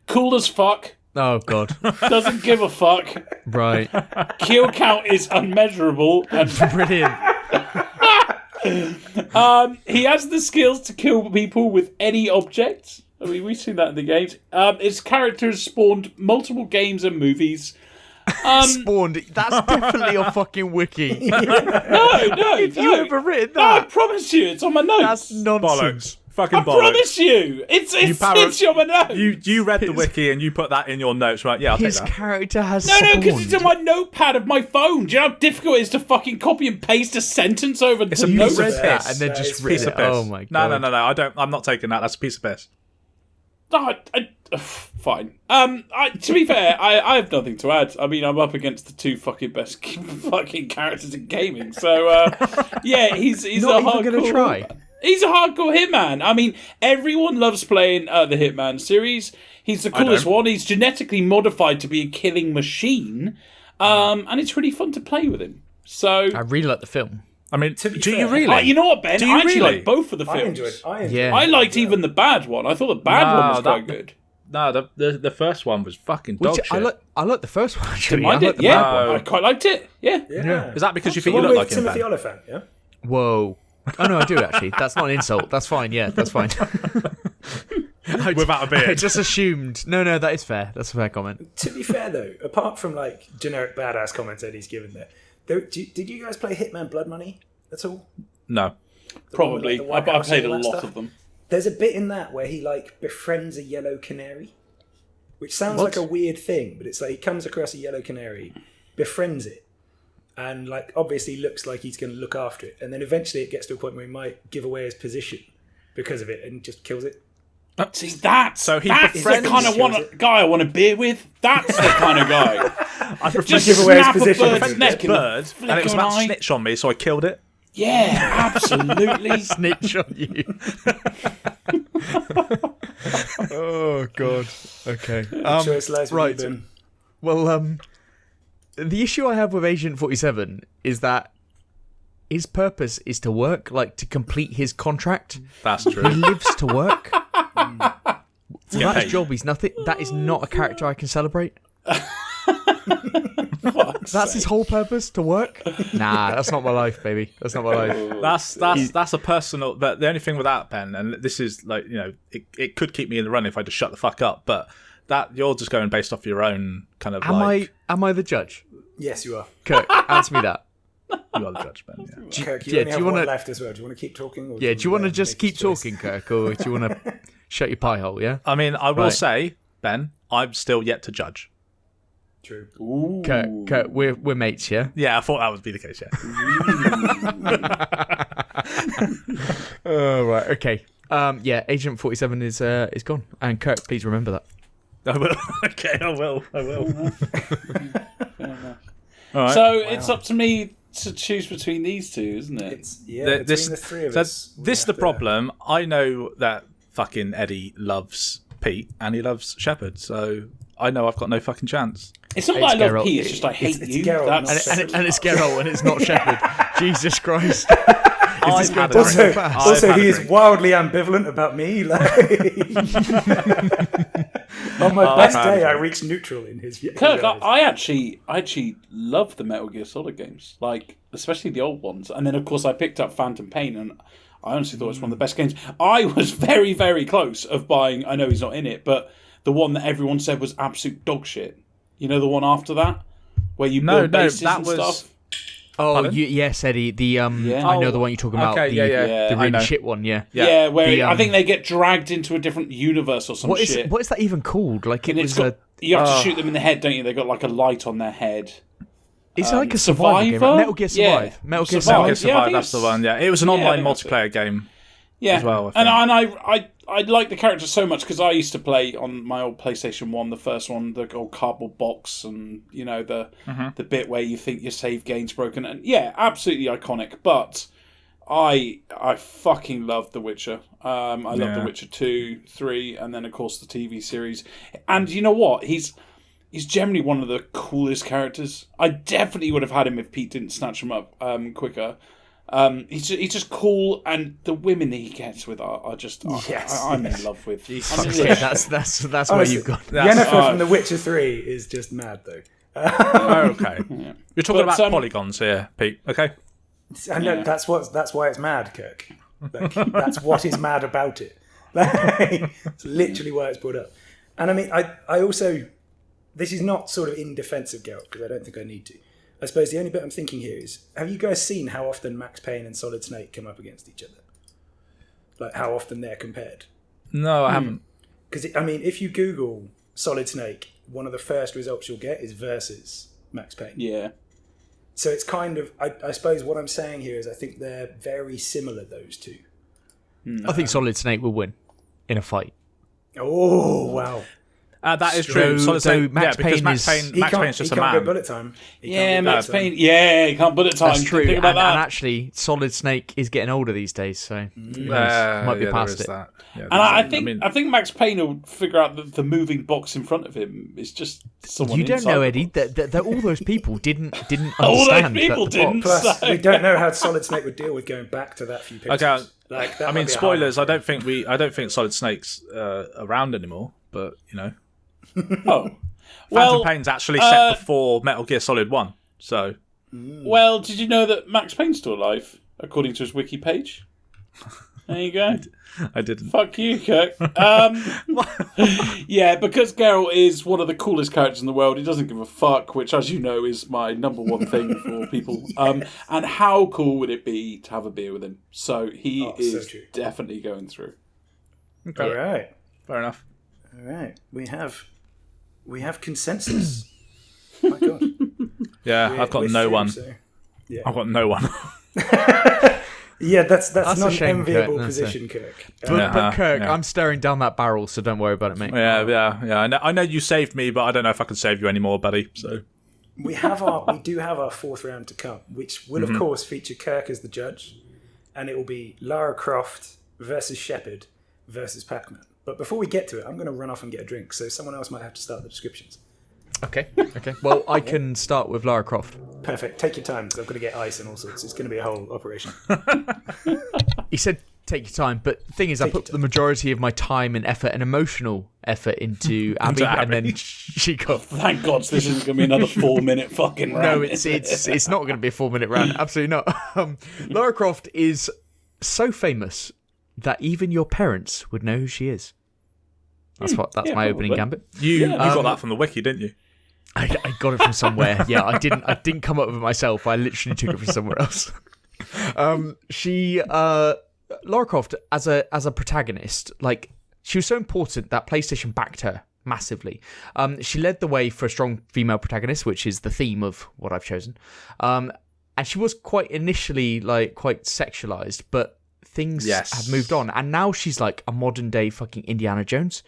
Cool as fuck. Oh, God. Doesn't give a fuck. Right. Kill count is unmeasurable. And Brilliant. he has the skills to kill people with any object. I mean, we've seen that in the games. His character has spawned multiple games and movies. Spawned. That's definitely a fucking wiki. No. Have you ever written that? No, I promise you, it's on my notes. That's nonsense. Bollocks. Fucking I bollocks. promise you, it's on my notes. You read the wiki and you put that in your notes, right? Yeah, I'll take His that. character has No, spawned. because it's on my notepad of my phone. Do you know how difficult it is to fucking copy and paste a sentence over It's the a piece notes? of read that piss. and then That just is read piece it. of piss. Oh my God. No. I'm not taking that. That's a piece of piss. Fine. To be fair, I have nothing to add. I mean, I'm up against the two fucking best fucking characters in gaming. So, yeah, he's Not a hardcore... even going to try. He's a hardcore Hitman. I mean, everyone loves playing the Hitman series. He's the coolest one. He's genetically modified to be a killing machine. And it's really fun to play with him. So I really like the film. I mean, To be do fair, you really? you know what, Ben? Do you I actually really? like both of the I films. enjoyed Yeah. I liked even the bad one. I thought the bad one was quite good. No, the first one was fucking dog shit. I like the first one, actually. Didn't mind I it. like the Yeah, bad one. I quite liked it. Yeah. Yeah. Is that because you The think you one look with like him, Timothy Ben? Oliphant, yeah? Whoa. Oh, no, I do, actually. That's not an insult. That's fine. Yeah, that's fine. Without a beard. I just assumed. No, that is fair. That's a fair comment. To be fair, though, apart from, like, generic badass comments Eddie's given there, did you guys play Hitman Blood Money at all? No. Probably. The White I've House played a and all that lot stuff? of them. There's a bit in that where he, like, befriends a yellow canary, which sounds like a weird thing, but it's like he comes across a yellow canary, befriends it, and, like, obviously looks like he's going to look after it. And then eventually it gets to a point where he might give away his position because of it and just kills it. See, that's So he the befriends- kind of guy I want to beer with. That's the kind of guy. I prefer Just give away his snap a position. bird's neck and bird, and it was about to eye. snitch on me, so I killed it. Yeah, absolutely. Snitch on you. Oh God. Okay. Choice lies with right. you, Ben. Well, the issue I have with Agent 47 is that his purpose is to work, like to complete his contract. That's He true. lives to work. So Yeah. that job is nothing. That is not a character I can celebrate. That's his whole purpose, to work. Nah, that's not my life, baby. That's not my life. That's a personal. But the only thing with that, Ben, and this is like, you know, it could keep me in the run if I just shut the fuck up. But that you're just going based off your own kind of. Am I the judge? Yes, you are. Kirk, answer me that. You are the judge, Ben. Yeah. Kirk, you yeah, only do have you one wanna- left as well. Do you want to keep talking? Or Yeah, do you want to just make keep a choice? talking, Kirk, or do you want to shut your pie hole? Yeah. I mean, I will Right. say, Ben, I'm still yet to judge. True. Ooh. Kirk, we're mates, yeah. Yeah, I thought that would be the case. Yeah. Oh right, okay. Yeah, Agent 47 is gone, and Kirk, please remember that. I will. Okay, I will. All right. So it's up to me to choose between these two, isn't it? It's between This- the three of so us. we this is have the to- problem. I know that fucking Eddie loves Pete and he loves Shepard, so I know I've got no fucking chance. It's not It's that I love Geralt. Pete, it's just I hate it's you. Geralt, That's not And it's Geralt, and it's not Shepard. Jesus Christ. I've this had going a to drink. fast? Also, I've had he a is drink. wildly ambivalent about me. Like, on my best had a day, I drink. reach neutral in his view. Kirk, I actually love the Metal Gear Solid games, like especially the old ones. And then of course I picked up Phantom Pain, and I honestly thought it was one of the best games. I was very, very close of buying. I know he's not in it, but the one that everyone said was absolute dog shit. You know, the one after that, where you build bases that and was- stuff. Oh, Pardon? yes, Eddie. The Yeah. I know the one you're talking about. Okay, the, yeah. The I know. really shit one. Yeah. Yeah, where The, I think they get dragged into a different universe or some What is shit. what is that even called? Like And it it's was got, you have to shoot them in the head, don't you? They got like a light on their head. It's like a survival game. Survivor? Metal Gear Survive. Yeah. Metal Gear Survive. Metal Gear Survive. Yeah, I Survive, think that's the it's- one. Yeah, it was an Yeah, I online think that's multiplayer game. Yeah, as well, and I I like the characters so much because I used to play on my old PlayStation 1, the first one, the old cardboard box, and you know the bit where you think your save game's broken, and yeah, absolutely iconic. But I fucking loved The Witcher. I loved The Witcher 2, 3, and then of course the TV series. And you know what? He's generally one of the coolest characters. I definitely would have had him if Pete didn't snatch him up quicker. He's just cool, and the women that he gets with are just I'm in love with. Okay, that's where Honestly, you've gone. Yennefer from The Witcher 3 is just mad, though. Okay. You're talking But, about polygons here, Pete. Okay. I know that's why it's mad, Kirk. Like, that's what is mad about it. Like, it's literally why it's brought up. And I mean, I also, this is not sort of in defense of Geralt, because I don't think I need to. I suppose the only bit I'm thinking here is, have you guys seen how often Max Payne and Solid Snake come up against each other? Like, how often they're compared? No, I haven't. Because, I mean, if you Google Solid Snake, one of the first results you'll get is versus Max Payne. Yeah. So it's kind of, I suppose what I'm saying here is I think they're very similar, those two. I think Solid Snake will win in a fight. Oh, wow. That is true. So Solid Snake, Max because Payne Max is- Payne, He Max can't, Payne's just he a can't go man. bullet time. He can't Yeah, go Max bullet time. Payne. Yeah, he can't bullet time. That's true. Think And, about that. actually, Solid Snake is getting older these days, so who knows? Might be there past is it. that. Yeah, And I there's think Max Payne will figure out that the moving box in front of him is just someone. You don't inside know, the Eddie, box. that all those people didn't understand. All those that people the didn't. box- Plus, So- we don't know how Solid Snake would deal with going back to that few pictures. Okay, Like, that I might mean, be a spoilers. hard I don't think Solid Snake's around anymore. But you know, Oh, Phantom well, Pain's actually set before Metal Gear Solid 1. So well, did you know that Max Payne's still alive according to his wiki page? There you go. I didn't. Fuck you, Kirk. Yeah, because Geralt is one of the coolest characters in the world. He doesn't give a fuck, which, as you know, is my number one thing for people. And how cool would it be to have a beer with him? So he is true. definitely going through. Okay, All right. fair enough. All right. We have consensus. My God. Yeah, I've got no through, one. so- I've got no one. Yeah, that's a not an shame, enviable Kirk, that's position, Kirk. But Kirk, yeah. I'm staring down that barrel, so don't worry about it, mate. Yeah. I know you saved me, but I don't know if I can save you anymore, buddy. So we do have our fourth round to come, which will of course feature Kirk as the judge, and it will be Lara Croft versus Shepard versus Pac-Man. But before we get to it, I'm going to run off and get a drink, so someone else might have to start the descriptions. Okay. Well, I can start with Lara Croft. Perfect. Take your time, because I've got to get ice and all sorts. It's going to be a whole operation. He said take your time, but the thing is, I put the majority of my time and effort and emotional effort into Abby, and then she got... Thank God this isn't going to be another 4-minute fucking round. No, it's not going to be a 4-minute round. Absolutely not. Lara Croft is so famous that even your parents would know who she is. That's my opening gambit. You got that from the wiki, didn't you? I got it from somewhere. Yeah, I didn't come up with it myself. I literally took it from somewhere else. Lara Croft as a protagonist, like, she was so important that PlayStation backed her massively. She led the way for a strong female protagonist, which is the theme of what I've chosen. And she was quite initially like quite sexualized, but things have moved on, and now she's like a modern day fucking Indiana Jones.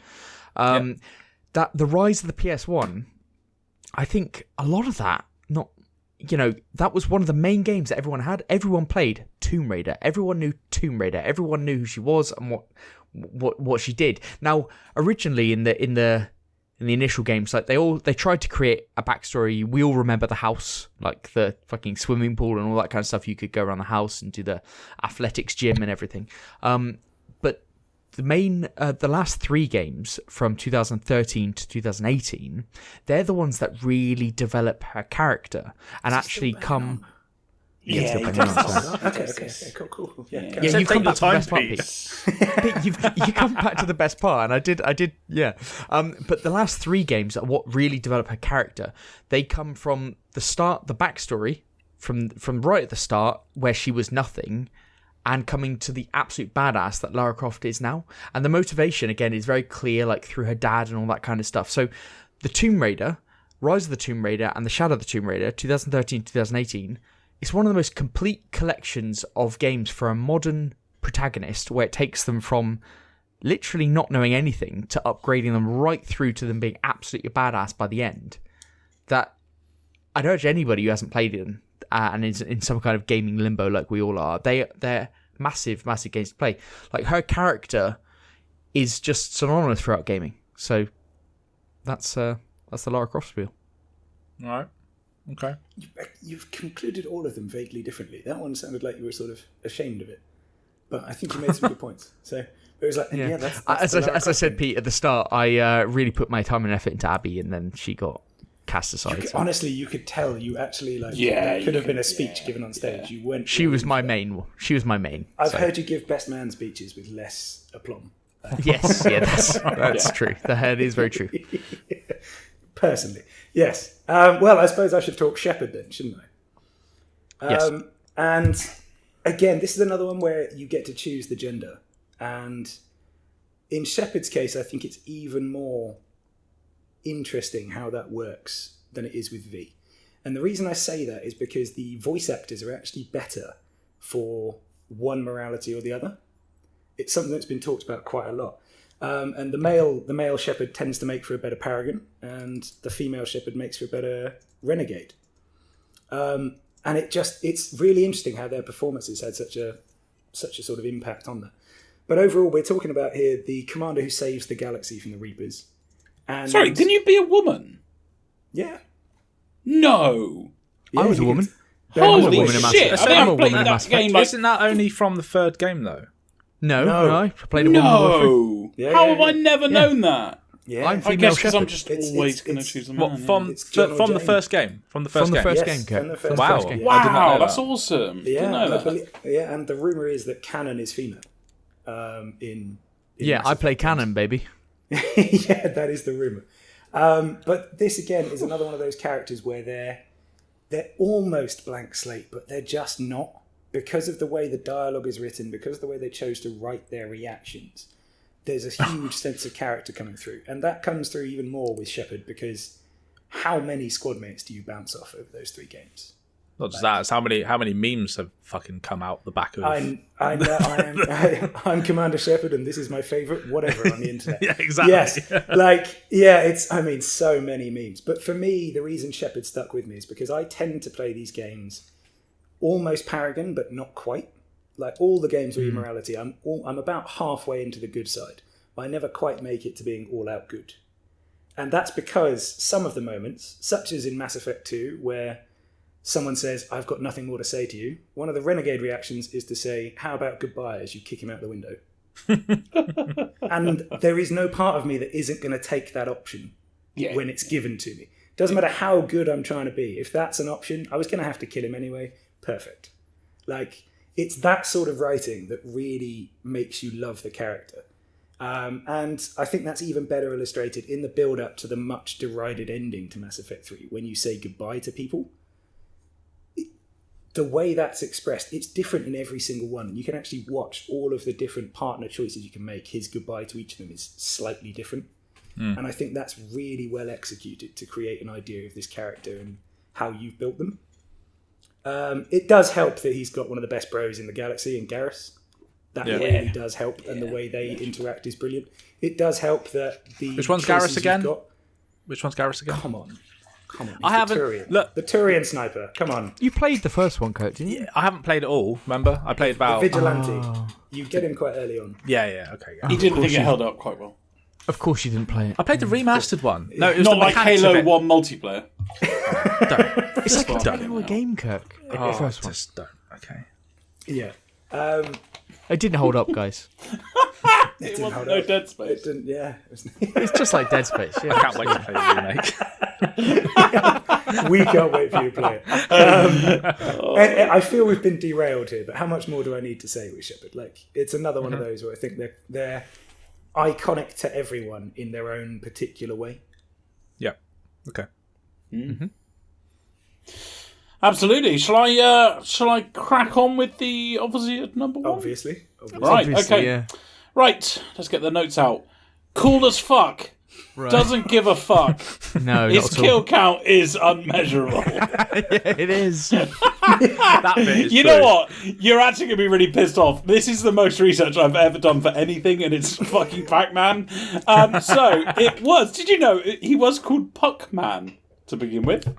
That the rise of the PS1, I think a lot of that, that was one of the main games that everyone had. Everyone played Tomb Raider. Everyone knew Tomb Raider. Everyone knew who she was and what she did. Now, originally in the initial games, like they tried to create a backstory. We all remember the house, like the fucking swimming pool and all that kind of stuff. You could go around the house and do the athletics gym and everything. But the last 3 games from 2013 to 2018, they're the ones that really develop her character and actually come. Okay, cool. Yeah, you come back to the best part, Pete. You come back to the best part, and I did, yeah. But the last 3 games are what really develop her character. They come from the start, the backstory, from right at the start, where she was nothing, and coming to the absolute badass that Lara Croft is now. And the motivation, again, is very clear, like through her dad and all that kind of stuff. So the Tomb Raider, Rise of the Tomb Raider, and the Shadow of the Tomb Raider, 2013 to 2018, it's one of the most complete collections of games for a modern protagonist, where it takes them from literally not knowing anything to upgrading them right through to them being absolutely badass by the end. That I'd urge anybody who hasn't played it and is in some kind of gaming limbo like we all are, they're massive games to play. Like, her character is just synonymous throughout gaming. So that's the Lara Croft spiel. All right. Okay. You've concluded all of them vaguely differently. That one sounded like you were sort of ashamed of it, but I think you made some good points. So it was like, that's as I said, Pete, at the start, I really put my time and effort into Abby, and then she got cast aside. Honestly, you could tell you actually that could have been a speech given on stage. You weren't. She was my main. I've heard you give best man speeches with less aplomb. Yes, that's true. That is very true. Personally, yes. Well, I suppose I should talk Shepard then, shouldn't I? Yes. And again, this is another one where you get to choose the gender. And in Shepard's case, I think it's even more interesting how that works than it is with V. And the reason I say that is because the voice actors are actually better for one morality or the other. It's something that's been talked about quite a lot. And the male shepherd tends to make for a better paragon, and the female shepherd makes for a better renegade. And it's really interesting how their performances had such a sort of impact on that. But overall, we're talking about here the commander who saves the galaxy from the Reapers. And sorry, can you be a woman? Yeah. No. Yeah, I was a woman. Holy shit! I think I've played that game. Isn't that only from the 3rd game though? No, I played a woman. No. How have I never known that? Yeah. I'm I female guess because shepherd. I'm just always going to choose a man. What, from the first game? From the first game? From the first Wow. game. Wow, I did not know that's that. awesome. Yeah, Didn't know that. and the rumour is that Canon is female. In I play Canon, baby. Yeah, that is the rumour. But this again is another one of those characters where they're almost blank slate, but they're just not, because of the way the dialogue is written, because of the way they chose to write their reactions. There's a huge sense of character coming through, and that comes through even more with Shepard, because how many squad mates do you bounce off over those 3 games? Not just that, it's how many memes have fucking come out the back of. I'm Commander Shepard, and this is my favourite whatever on the internet. Yeah, exactly. Yes, it's so many memes. But for me, the reason Shepard stuck with me is because I tend to play these games almost Paragon, but not quite. Like all the games with morality, I'm about halfway into the good side. But I never quite make it to being all out good. And that's because some of the moments, such as in Mass Effect 2, where someone says, I've got nothing more to say to you, one of the renegade reactions is to say, how about goodbye, as you kick him out the window. And there is no part of me that isn't going to take that option when it's given to me. Doesn't matter how good I'm trying to be. If that's an option, I was going to have to kill him anyway. Perfect. Like, it's that sort of writing that really makes you love the character. And I think that's even better illustrated in the build-up to the much derided ending to Mass Effect 3, when you say goodbye to people. The way that's expressed, it's different in every single one. You can actually watch all of the different partner choices you can make. His goodbye to each of them is slightly different. And I think that's really well executed to create an idea of this character and how you've built them. It does help that he's got one of the best bros in the galaxy in Garrus. That really does help, and the way they interact is brilliant. It does help that the Which one's Garrus again? Which one's Garrus again? Come on. I haven't. Look, the Turian sniper. Come on. You played the first one, Kurt, didn't you? Yeah, I haven't played it all. Remember, I played about the Vigilante. You get him quite early on. Yeah. Okay. He didn't think it held up quite well. Of course, you didn't play it. I played the remastered one. No, it was not like Halo 1 multiplayer. It's like a 10-hour game, Kirk. Oh, first one. Just don't. Okay. Yeah. It didn't hold up, guys. It wasn't no Dead Space. It didn't. Yeah. It's just like Dead Space. Yeah. I can't wait to play the remake. We can't wait for you to play it. I feel we've been derailed here, but how much more do I need to say with Shepard? Like, it's another one of those where I think they're iconic to everyone in their own particular way. Yeah. Okay. Absolutely. Shall I crack on with the obviously at number one? Obviously. Right. Okay. Yeah. Right. Let's get the notes out. Cool as fuck. Right. Doesn't give a fuck. No, his kill count is unmeasurable. Yeah, it is. That bit is you true. know what? You're actually going to be really pissed off. This is the most research I've ever done for anything, and it's fucking Pac-Man. So it was. Did you know he was called Puckman to begin with?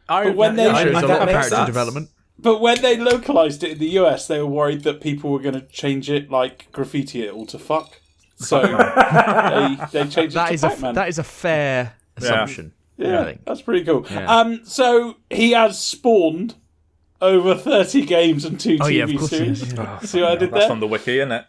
But when they shows a lot of character development. But when they localized it in the US, they were worried that people were going to change it, like graffiti it all to fuck. So they changed it to Pac-Man. That is a fair assumption. Yeah, I think. That's pretty cool. Yeah. So he has spawned over 30 games and 2 TV series. Yeah. See what I did there? That's on the wiki, isn't it?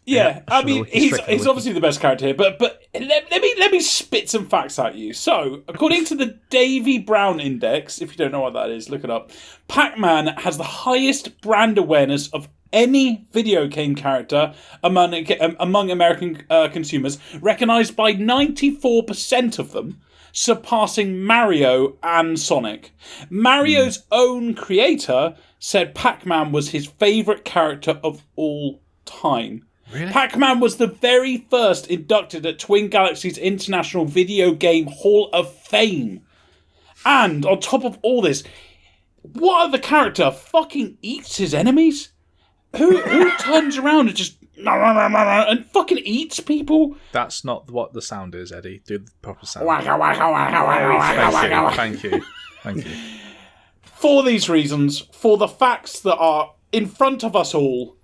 Yeah, I mean, he's obviously the best character here, but let me spit some facts at you. So, according to the Davy Brown Index, if you don't know what that is, look it up. Pac-Man has the highest brand awareness of any video game character among American consumers, recognized by 94% of them, surpassing Mario and Sonic. Mario's own creator said Pac-Man was his favorite character of all time. Really? Pac-Man was the very first inducted at Twin Galaxies International Video Game Hall of Fame. And on top of all this, what other character fucking eats his enemies? Who turns around and just and fucking eats people? That's not what the sound is, Eddie. Do the proper sound. Thank you. For these reasons, for the facts that are in front of us all,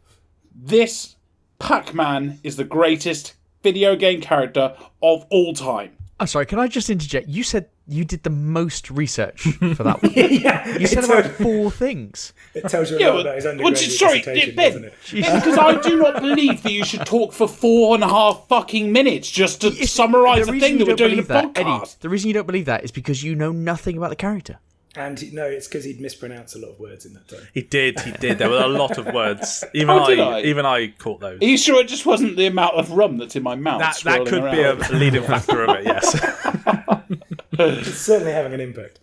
this Pac-Man is the greatest video game character of all time. I'm sorry, can I just interject? You said you did the most research for that one. You said about 4 things. It tells you a lot about his undergraduate dissertation, doesn't it? Because I do not believe that you should talk for 4.5 fucking minutes just to summarise the thing that we're doing in the podcast. Eddie, the reason you don't believe that is because you know nothing about the character. And no, it's because he'd mispronounced a lot of words in that time. He did. There were a lot of words. Even I caught those. Are you sure it just wasn't the amount of rum that's in my mouth? That could be a leading factor of it, yes. It's certainly having an impact.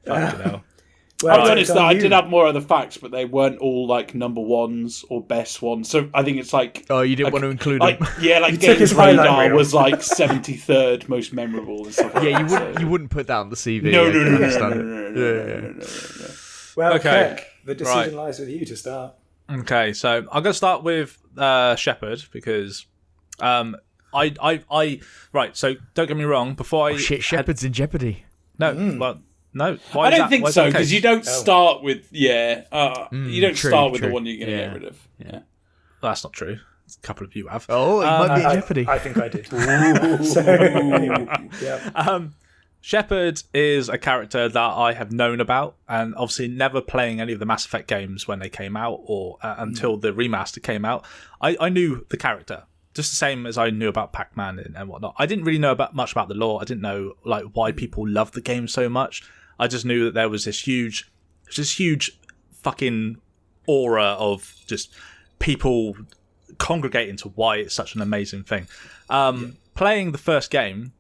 I'll be honest, I did have more other facts, but they weren't all like number ones or best ones. So I think it's like... Oh, you didn't want to include them? Yeah, like Games Radar was like 73rd most memorable and stuff like that. Yeah, you wouldn't put that on the CV. No. Well, Okay. Kirk, the decision lies with you to start. Okay, so I'm going to start with Shepard because I right. So don't get me wrong. Before I Shepard's in jeopardy. no, well, no. I don't think so because you don't start with you don't start with the one you're going to get rid of. Yeah, that's not true. A couple of you have. Oh, it might be in jeopardy. I think I did. So, anyway, yeah. Shepard is a character that I have known about, and obviously never playing any of the Mass Effect games when they came out or until the remaster came out. I knew the character just the same as I knew about Pac-Man and whatnot. I didn't really know much about the lore. I didn't know why people loved the game so much. I just knew that there was this huge fucking aura of just people congregating to why it's such an amazing thing. Playing the first game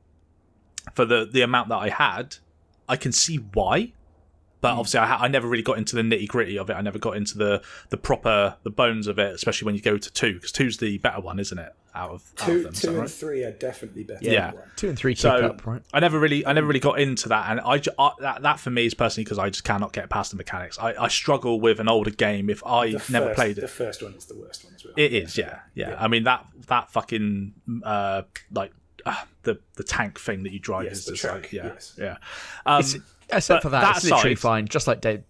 for the amount that I had, I can see why, but obviously I never really got into the nitty gritty of it. I never got into the bones of it, especially when you go to 2, because 2's the better one, isn't it? Out of them, two and 3 are definitely better. Yeah, than 1. 2 and 3 kick up, right? I never really got into that, and that for me is personally because I just cannot get past the mechanics. I struggle with an older game if I never played it. The first one is the worst one as well. It is, yeah. I mean that fucking the tank thing that you drive is just truck, yeah. Except for that, it's literally fine. Just like Dead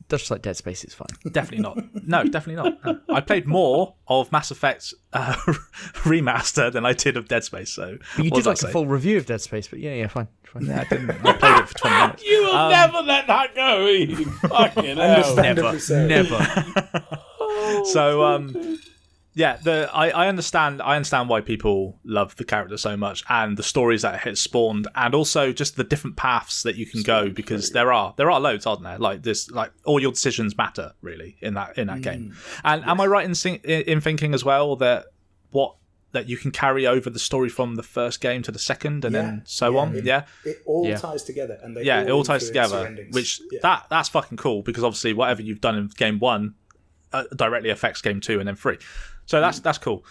Space is fine. Definitely not. No, definitely not. No. I played more of Mass Effect remaster than I did of Dead Space. So but you did like a full review of Dead Space, but yeah, fine. Yeah, I didn't. I played it for 20 minutes. You will never let that go. You fucking hell. Never. So yeah, I understand why people love the character so much and the stories that it has spawned, and also just the different paths that you can go, because there are loads, aren't there? Like this, like all your decisions matter really in that game. And am I right in thinking as well that you can carry over the story from the first game to the second and then so on? It all ties together, and it all ties together, which that's fucking cool, because obviously whatever you've done in game 1 directly affects game 2 and then 3. So that's cool.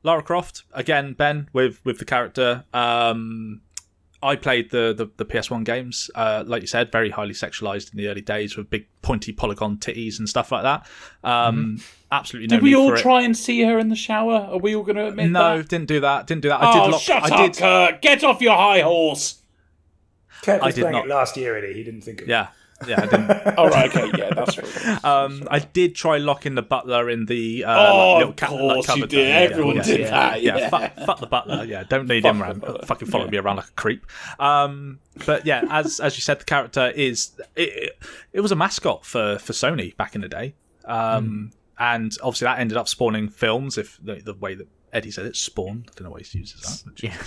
Lara Croft again, Ben with the character. I played the PS1 games, like you said, very highly sexualized in the early days with big pointy polygon titties and stuff like that. Absolutely no. Did we all try and see her in the shower? Are we all going to admit that? No, didn't do that. Shut up, Kurt! Get off your high horse. Kurt was playing it last year, really. He didn't think of it. Yeah, I didn't. All right, okay, yeah, that's right. I did try locking the butler in the little cupboard. You did. Everyone did that. Yeah. Fuck the butler. Yeah, don't need him around. Fucking follow me around like a creep. But yeah, as you said, the character it was a mascot for Sony back in the day. And obviously that ended up spawning films. If the way that Eddie said it, spawned. I don't know why he uses that. Yeah.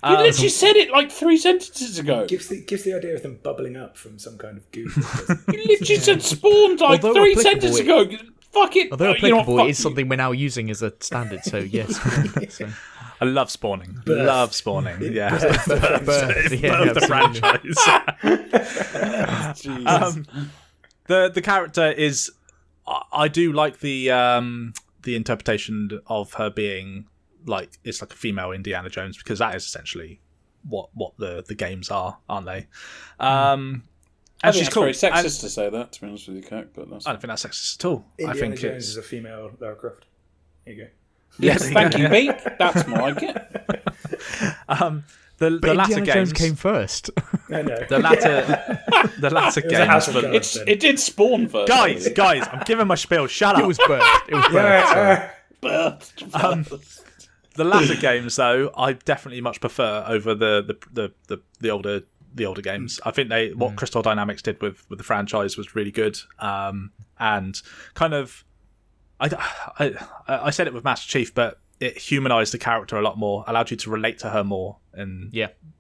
You literally said it like 3 sentences ago. Gives the idea of them bubbling up from some kind of goo. You literally said spawned like 3 sentences ago. Fuck it. Although applicable, it is something we're now using as a standard, so yes. So. I love spawning. Birth. Love spawning. Yeah. The franchise. The character is... I do like the interpretation of her being like it's like a female Indiana Jones, because that is essentially what the games are, aren't they? And I think it's very sexist to say that, to be honest with you, Kirk. But I don't think that's sexist at all. Indiana Jones is a female Lara Croft. There you go. Yes, thank you, Pete. That's more like it. The latter Indiana games Jones came first. I know. The latter games. It did spawn first. Guys, I'm giving my spiel. Shut up. It was birthed. Birthed. The latter games, though, I definitely much prefer over the older games. I think what Crystal Dynamics did with the franchise was really good, and kind of I said it with Master Chief, but it humanized the character a lot more, allowed you to relate to her more, and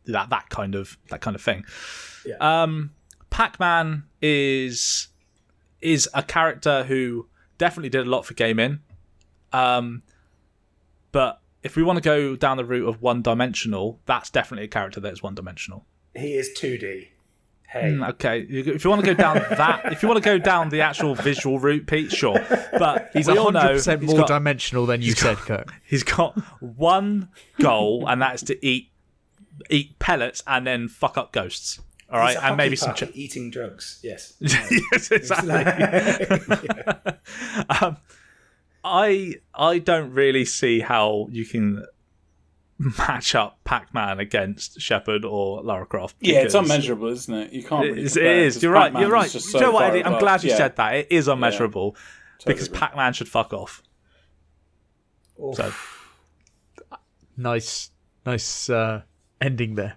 that kind of thing. Yeah. Pac-Man is a character who definitely did a lot for gaming, but if we want to go down the route of one-dimensional, that's definitely a character that is one-dimensional. He is 2D. Hey. Okay, if you want to go down if you want to go down the actual visual route, Pete, sure. But he's 100% more dimensional than you said, Kirk. He's got one goal, and that is to eat pellets and then fuck up ghosts. All right, It's a and maybe hockey some party, eating drugs. Yes. yes, exactly. I don't really see how you can match up Pac-Man against Shepard or Lara Croft. Yeah, it's unmeasurable, isn't it? You can't really It compare, is. You're right. Pac-Man You're right. is just You know so what, far Eddie? I'm above. glad you Yeah. said that. It is unmeasurable because Totally. Pac-Man should fuck off. Oof. So Nice ending there.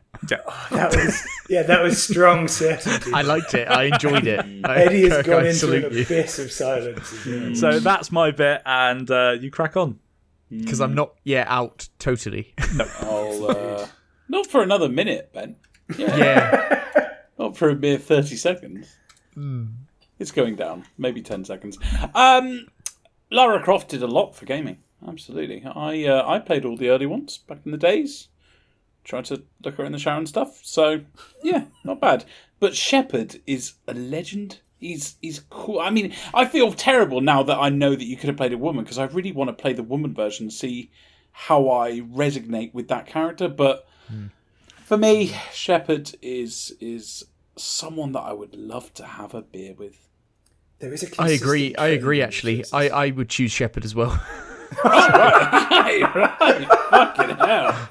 That was strong certainty. I liked it. I enjoyed it. Eddie has Kirk, gone I into salute an you. abyss of silence. So that's my bit, and you crack on. Because I'm not yet out totally. I'll, not for another minute, Ben. Yeah. Not for a mere 30 seconds. It's going down. Maybe 10 seconds. Lara Croft did a lot for gaming. Absolutely. I played all the early ones back in the days. Tried to look her in the shower and stuff. So, yeah, not bad. But Shepard is a legend. He's cool. I mean, I feel terrible now that I know that you could have played a woman, because I really want to play the woman version and see how I resonate with that character. But for me, Shepard is someone that I would love to have a beer with. There is a I agree. consistent I agree. trend. Actually, I would choose Shepard as well. right. Fucking hell.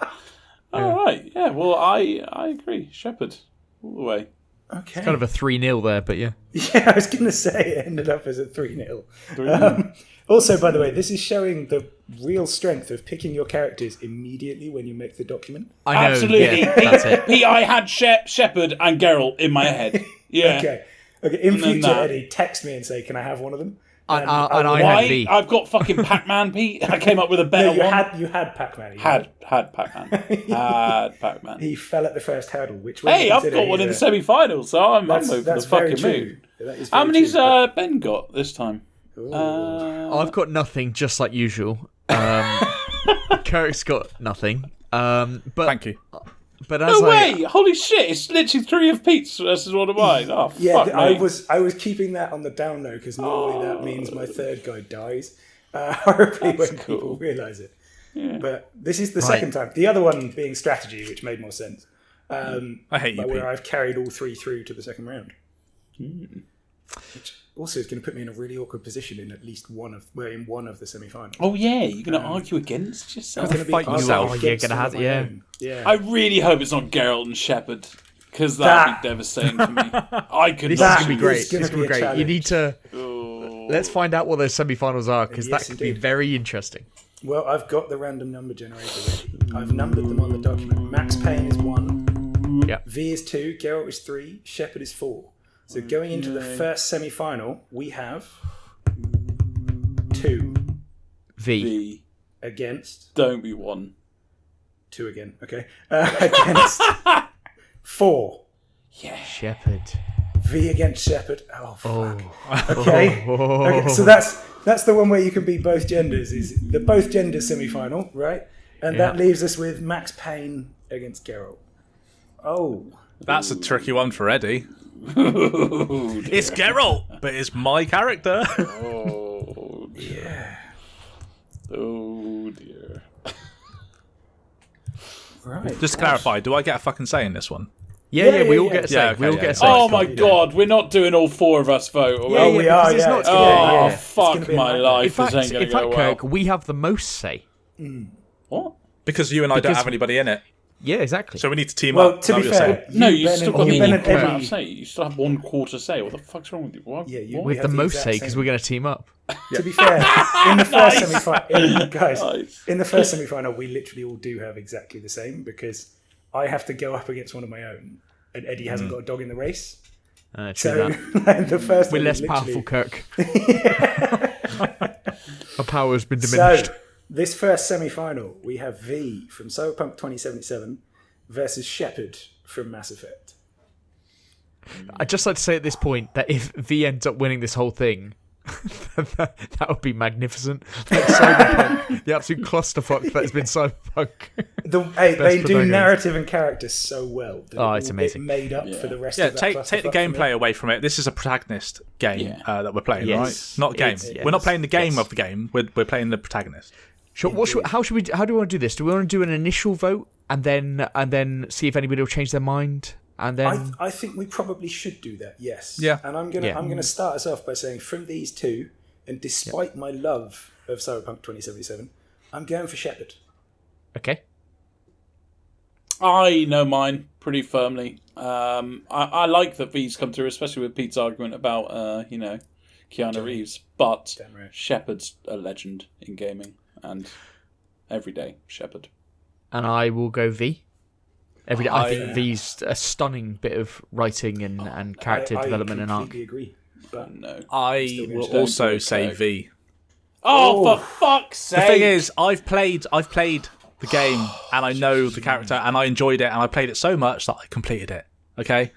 All right. Yeah, well, I agree. Shepard, all the way. Okay. Kind of a 3-0 there, but yeah. Yeah, I was going to say it ended up as a 3-0. Also, by the way, this is showing the real strength of picking your characters immediately when you make the document. I know. Absolutely. Yeah, that's it. Pete, I had Shepard and Geralt in my head. Yeah. Okay. In And then future, that. Eddie, text me and say, can I have one of them? And I Why? had V. I've got fucking Pac-Man, Pete. I came up with a better No, one. you had Pac-Man. Had Pac-Man. Had Pac-Man. He fell at the first hurdle, which Hey, I've got one in the semi-finals, so I'm over the fucking moon. How many's Ben got this time? I've got nothing, just like usual. Kirk's got nothing. But Thank you. But as No way! Holy shit! It's literally 3 of Pete's versus 1 of mine. Oh, Yeah, fuck I me. was keeping that on the down low because normally that means my third guy dies horribly when people realise it. Yeah. But this is the second time. The other one being strategy, which made more sense. I hate you, Pete. Where I've carried all 3 through to the second round. Which also is going to put me in a really awkward position in at least one of the semi-finals. Oh yeah, you're going to argue against yourself. I'm gonna be fight arguing yourself. against You're gonna one have- of my yeah. own. Yeah. I really hope it's not Geralt and Shepard, because that'd be devastating to me. I could This is not. going to be great. is gonna It's going to be be a great. You need to... Oh. Let's find out what those semi-finals are, because Yes, that could be indeed. very interesting. Well, I've got the random number generator ready. I've numbered them on the document. Max Payne is 1. Yeah. V is 2. Geralt is 3. Shepard is 4. So going into the first semi-final, we have 2 V. V. against... Don't be 1. 2 again, okay. Against 4. Yeah. Shepard. V against Shepard. Oh, fuck. Oh. Okay. Okay, so that's the one where you can be both genders, is the both genders semi-final, right? And that leaves us with Max Payne against Geralt. Oh. That's a tricky one for Eddie. It's Geralt, but it's my character. Oh dear. Yeah. Oh dear. Right. Just to clarify, do I get a fucking say in this one? Yeah, we all yeah. get a say. Yeah, okay, we all yeah, get a say. Oh my god, we're not doing all 4 of us vote. are we? Yeah, we are, because it's yeah. not- It's Oh, gonna- it's fuck gonna be a my nightmare. life. In fact, this ain't going to go well. Kirk, we have the most say. What? Because you and I don't Because- have anybody in it. Yeah, exactly. So we need to team Well, up. to be Is that what you're fair, saying? No, you, you Ben, still and- got you, the Ben, and equal amount Eddie. of say. You still have 1/4 say. What the fuck's wrong with you? What? Yeah, you What? we have have the most exact say because same. we're going to team up. To be fair, in the first semi-final, guys, Nice. in the first semi-final, we literally all do have exactly the same because I have to go up against one of my own, and Eddie hasn't got a dog in the race. True So that. the first We're one less is powerful, literally- Kirk. Our power has been diminished. So this first semi-final, we have V from Cyberpunk 2077 versus Shepard from Mass Effect. I'd just like to say at this point that if V ends up winning this whole thing, that would be magnificent. Like Cyberpunk, the absolute clusterfuck that has been Cyberpunk. They do protagonist. narrative and character so well. That Oh, it's amazing. It made up for the rest Yeah, of that take the clusterfuck for me. gameplay away from it. This is a protagonist game that we're playing, Yes. right? Not game. It's- We're not playing the game yes. of the game. We're playing the protagonist. Sure, how do we want to do this? Do we want to do an initial vote and then see if anybody will change their mind? And then I think we probably should do that. Yes. Yeah. And I'm gonna start us off by saying, from these two, and despite my love of Cyberpunk 2077, I'm going for Shepard. okay. I know mine pretty firmly. I like that V's come through, especially with Pete's argument about Keanu Reeves. But Right. Shepard's a legend in gaming, and every day Shepard. And I will go V. I think V's a stunning bit of writing and character development and I arc. completely agree. But No. I will also say V. Oh, for fuck's sake! The thing is, I've played the game, and I know the character, and I enjoyed it, and I played it so much that I completed it. Okay,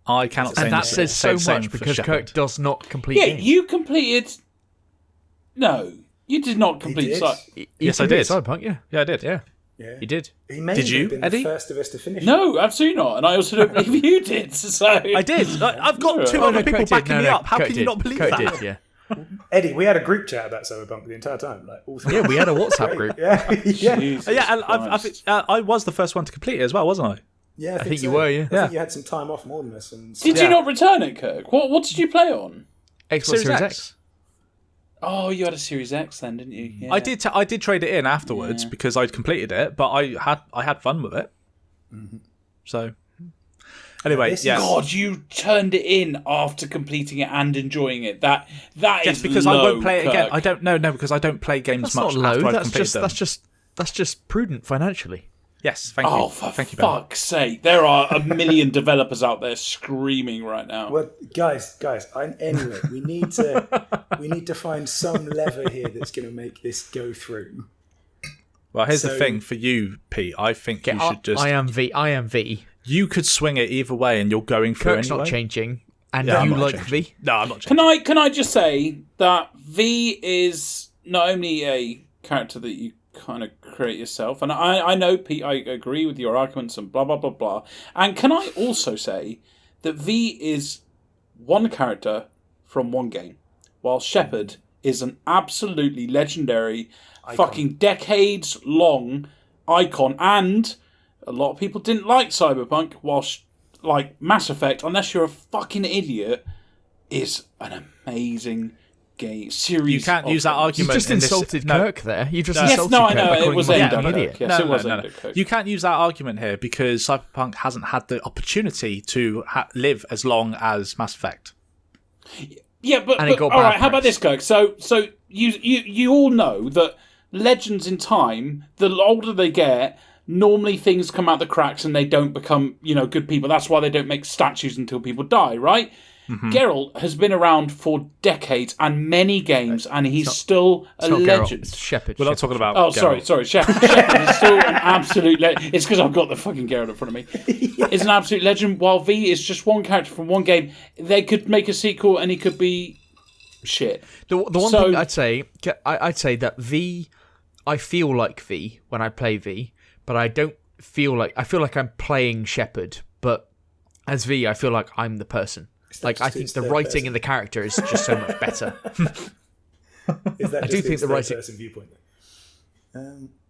I cannot say And that the says so same much for because Shepard. Kirk does not complete Yeah, games. you completed. No, you did not complete. did. Yes, I did. Cyberpunk, yeah. Yeah, I did. Yeah, yeah. you did. He may Did you, have been Eddie? the first of us to finish. No, absolutely not. And I also don't believe you did. So I did. I've got two other people Kirk did. backing me up. How Kirk can did. you not believe Kirk that? did, yeah. Eddie, we had a group chat about Cyberpunk the entire time. Like, all three. Yeah, we had a WhatsApp group. Yeah, yeah. Jesus Yeah, and Christ. I was the first one to complete it as well, wasn't I? Yeah, I think so. you were, yeah. I think you had some time off more than us. And Did you not return it, Kirk? What did you play on? Xbox Series X. Oh, you had a Series X then, didn't you? Yeah. I did trade it in afterwards because I'd completed it, but I had fun with it. Mm-hmm. So anyway, This is- yes. God, you turned it in after completing it and enjoying it. That Yes, is because low, I won't play it again. Kirk. I don't know, no, because I don't play games That's much not low. after I've That's completed just them. that's just prudent financially. Yes, thank you. Oh, for Thank you, Ben. fuck's sake! There are a million developers out there screaming right now. Well, guys. Anyway, we need to find some lever here that's going to make this go through. Well, here's the So- thing for you, Pete. I think you should just. I am V. You could swing it either way, and you're going through Kirk's anyway. not changing, and Yeah, I'm you not like changing. V. No, I'm not changing. Can I just say that V is not only a character that you kind of create yourself, and I know, Pete, I agree with your arguments and blah blah blah blah. And can I also say that V is one character from one game, while Shepard is an absolutely legendary, fucking decades long icon. And a lot of people didn't like Cyberpunk, whilst like Mass Effect, unless you're a fucking idiot, is an amazing game series. You can't use that You argument. just in this- insulted no. Kirk there. You just Yes, insulted no, I Kirk know, by it calling was him aimed an at Kirk, idiot. yeah. Yes, it was no. aimed at Kirk. You can't use that argument here because Cyberpunk hasn't had the opportunity to live as long as Mass Effect. Yeah, but And it got all bad right. How about press. this, Kirk? So you all know that legends in time, the older they get, normally things come out the cracks and they don't become good people. That's why they don't make statues until people die, right? Mm-hmm. Geralt has been around for decades and many games, and he's still a It's not Geralt, legend. it's Shepard. We're not talking about. Oh, Geralt. sorry. Shepard is still an absolute legend. It's because I've got the fucking Geralt in front of me. It's an absolute legend, while V is just one character from one game. They could make a sequel and he could be shit. The one So- thing I'd say that V, I feel like V when I play V, but I don't feel like I feel like I'm playing Shepard, but as V, I feel like I'm the person. Like I think it's the third writing person. in the character is just so much better. Is that I do think the writing- person viewpoint?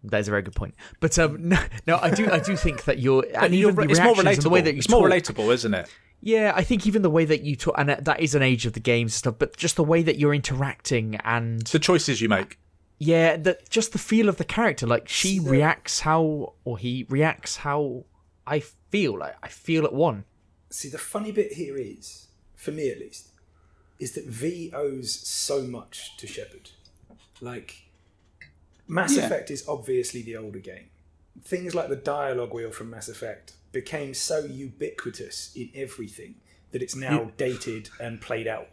That's a very good point. But no, I do think that you're and You're- even the it's more reactions and the way relatable. that you It's more talk- relatable, isn't it? Yeah, I think even the way that you talk, and that is an age of the games and stuff, but just the way that you're interacting and The choices you make. yeah, just the feel of the character, like she reacts how, or he reacts how I feel. Like I feel at one. See, the funny bit here is, for me at least, is that V owes so much to Shepard. Like, Mass Effect is obviously the older game. Things like the dialogue wheel from Mass Effect became so ubiquitous in everything that it's now dated and played out.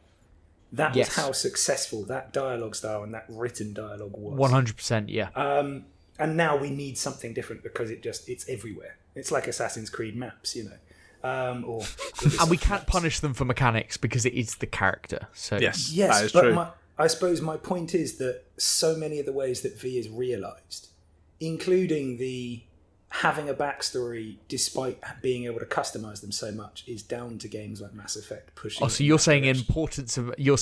That Yes. was how successful that dialogue style and that written dialogue was. 100%, yeah. And now we need something different because it's everywhere. It's like Assassin's Creed maps, or And we can't punish them for mechanics because it is the character. So Yes, that yes, is but true. I suppose my point is that so many of the ways that V is realised, including the having a backstory despite being able to customise them so much, is down to games like Mass Effect pushing. Oh, so you're saying importance of you're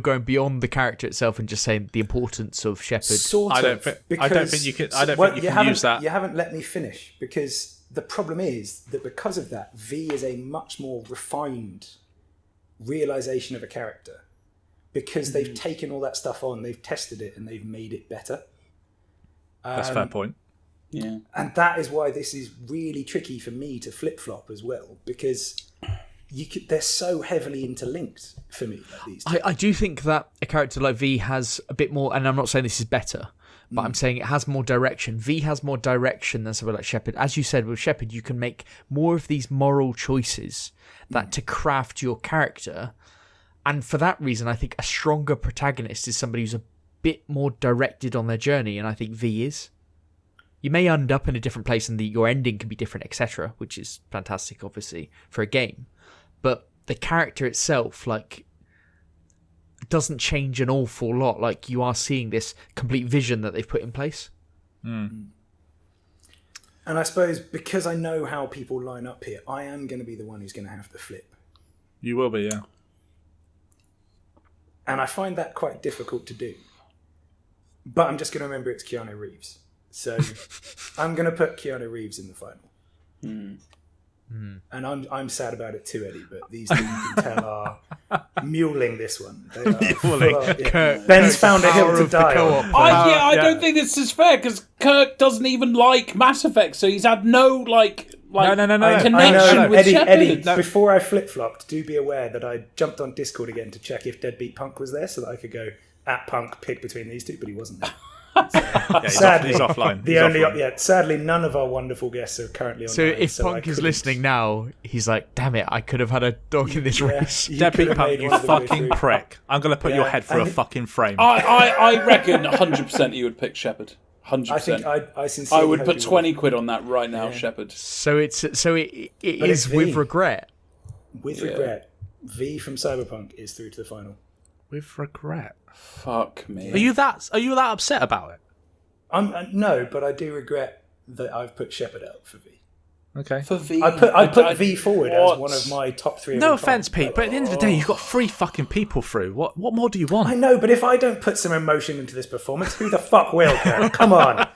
going beyond the character itself and just saying the importance of Shepard. Sort I of, don't think you can. I don't well, think you can use that. You haven't let me finish because the problem is that because of that, V is a much more refined realization of a character, because they've taken all that stuff on, they've tested it, and they've made it better. That's a fair point. Yeah. And that is why this is really tricky for me to flip-flop as well, because they're so heavily interlinked for me. Like these two. I do think that a character like V has a bit more, and I'm not saying this is better, but I'm saying it has more direction. V has more direction than somebody like Shepard. As you said, with Shepard, you can make more of these moral choices that to craft your character. And for that reason, I think a stronger protagonist is somebody who's a bit more directed on their journey, and I think V is. You may end up in a different place and your ending can be different, etc., which is fantastic, obviously, for a game. But the character itself, like, doesn't change an awful lot. Like, you are seeing this complete vision that they've put in place. And I suppose because I know how people line up here, I am going to be the one who's going to have to flip. You will be, yeah. And I find that quite difficult to do. But I'm just going to remember it's Keanu Reeves. So I'm going to put Keanu Reeves in the final. And I'm sad about it too, Eddie, but these two, you can tell, are muling this one. They are Ben's found a hill to die on. I don't think this is fair, because Kirk doesn't even like Mass Effect, so he's had no connection with Shepard. Eddie, before I flip-flopped, do be aware that I jumped on Discord again to check if Deadbeat Punk was there, so that I could go at Punk, pick between these two, but he wasn't there. Sadly, he's offline. Sadly, none of our wonderful guests are currently on. So if Punk is listening now, he's like, "Damn it! I could have had a dog in this race." Deadbeat Punk, you fucking prick! I'm going to put your head through a fucking frame. I reckon 100% you would pick Shepard. 100%. I think I sincerely. I would put 20 quid on that right now, Shepard. So it is with regret. With regret, V from Cyberpunk is through to the final. With regret. Fuck me. Are you that upset about it? No, but I do regret that I've put Shepard out for V. Okay. For V, I put V forward as one of my top 3. No offense, Pete, but at the end of the day, you've got 3 fucking people through. What more do you want? I know, but if I don't put some emotion into this performance, who the fuck will? Come on,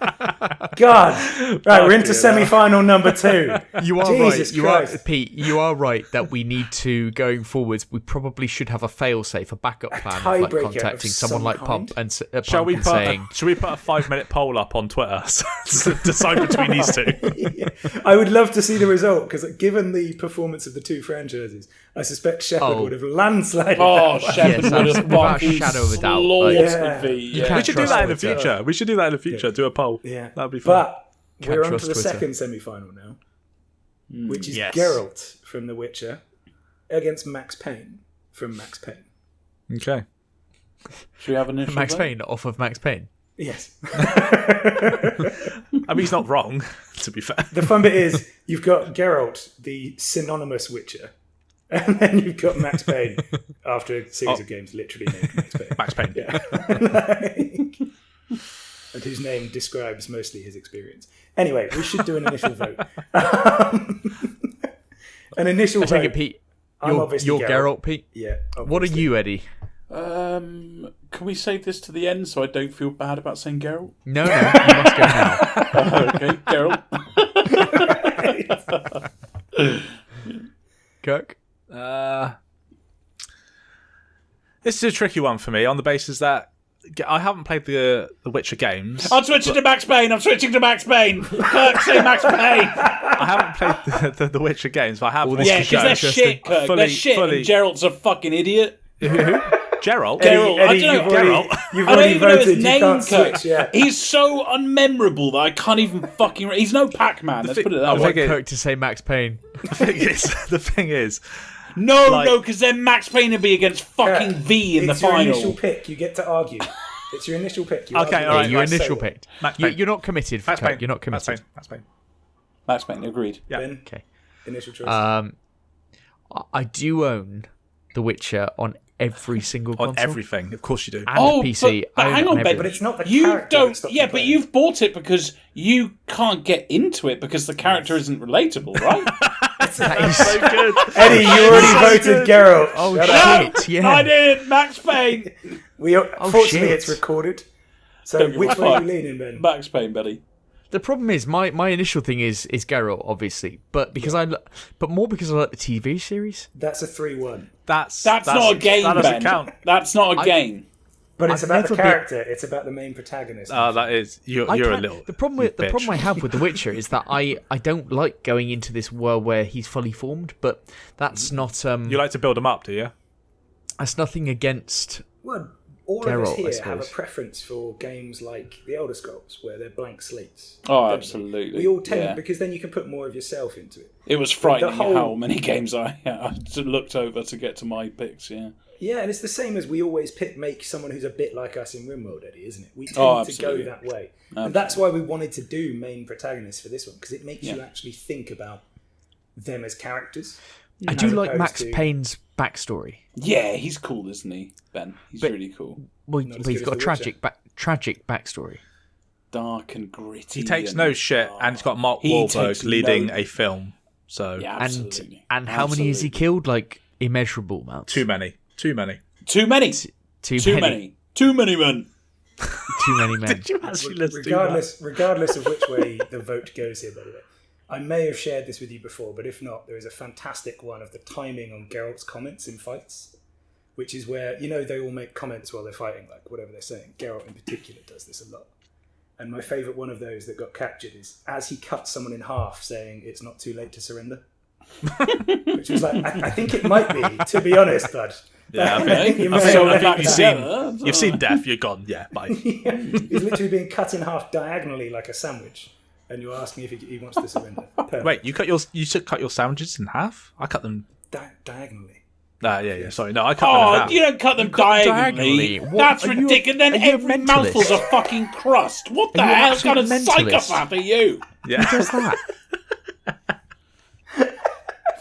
God! Right, we're into semi-final number 2. You are Jesus Christ. Pete. You are right that we need to, going forwards, we probably should have a fail-safe, a backup plan, of like contacting someone like Pump and Shall we put a 5-minute poll up on Twitter to decide between these two? I would love to see the result, because given the performance of the two franchises, I suspect Shepard would have landslided. Shepard would have without a shadow of a doubt. We should do that in the future. We should do that in the future. Do a poll. Yeah, that'd be fun. But we're on to the second semi-final now, which is Geralt from The Witcher against Max Payne from Max Payne. Okay. Should we have an initial Max Payne off of Max Payne? Yes. I mean, he's not wrong, to be fair. The fun bit is you've got Geralt, the synonymous Witcher, and then you've got Max Payne after a series of games literally named Max Payne. Max Payne. Yeah. And whose name describes mostly his experience. Anyway, we should do an initial vote. An initial I vote. take it, Pete. You're Geralt, Pete? Yeah. Obviously. What are you, Eddie? Can we save this to the end so I don't feel bad about saying Geralt? No, you must go now. Okay, Geralt. Kirk? This is a tricky one for me on the basis that I haven't played the Witcher games. I'm switching to Max Payne. Kirk, say Max Payne. I haven't played the Witcher games, but I have. Yeah, because they're shit, Kirk. They're shit, and Geralt's a fucking idiot. Geralt? Geralt. Eddie, I don't know. You've I don't already even know voted. his name, You can't Kirk. switch. Yeah. He's so unmemorable that I can't even fucking... He's no Pac-Man, let's put it that I way. want Kirk to say Max Payne. The thing is... No, because then Max Payne would be against fucking V in the final. It's your initial pick. You get to argue. It's your initial pick. Okay, all right. Your initial pick. Max Payne. You're not committed, Max Kirk. Payne. You're not committed. Max Payne, agreed. Yeah. Ben, Okay. initial choice. I do own The Witcher on every single console. On everything. Of course you do. And PC. But hang on, Ben. But it's not the you character don't. that stops Yeah, you but playing. you've bought it because you can't get into it because the character isn't relatable, right? That is so good. Eddie, you already voted Geralt. Oh, Shut shit. Yeah. I did. Max Payne. Fortunately, shit. it's recorded. So Don't give which a way are fuck. you leaning, Ben? Max Payne, buddy. The problem is my initial thing is Geralt, obviously, but more because I like the TV series. That's a 3-1. That's not a game. That doesn't count. That's not a game. But it's about the character. It's about the main protagonist. Oh, that is. You're a little. The problem I have with The Witcher is that I don't like going into this world where he's fully formed. But that's not. You like to build him up, do you? That's nothing against. Well, all Geralt, of us here have a preference for games like The Elder Scrolls, where they're blank slates. Oh, absolutely. We all tend because then you can put more of yourself into it. It was frightening how many games I looked over to get to my picks. Yeah. Yeah, and it's the same as we always make someone who's a bit like us in RimWorld, Eddie, isn't it? We tend to go that way. Absolutely. And that's why we wanted to do main protagonists for this one, because it makes you actually think about them as characters. I do like Max Payne's backstory. Yeah, he's cool, isn't he, Ben? He's really cool. Well, he's got a tragic backstory. Dark and gritty. He takes no shit, and he's got Mark Wahlberg leading a film. So yeah, absolutely. And how many has he killed? Like, immeasurable amounts. Too many. Too many men. Too many men. Did you actually listen regardless of which way the vote goes here, by the way. I may have shared this with you before, but if not, there is a fantastic one of the timing on Geralt's comments in fights, which is where, they all make comments while they're fighting, like whatever they're saying. Geralt in particular does this a lot. And my favourite one of those that got captured is as he cuts someone in half saying, "It's not too late to surrender." Which was like, I think it might be, to be honest, bud. Yeah, you've seen death, you're gone. Yeah, bye. Yeah, he's literally being cut in half diagonally like a sandwich. And you're asking if he wants to surrender. Perfect. Wait, you cut your sandwiches in half? I cut them diagonally. Yeah. Sorry, no, I cut them in half. You don't cut them diagonally. That's ridiculous. Then every mouthful's a fucking crust. What the hell kind of psychopath are you? Yeah, who does that?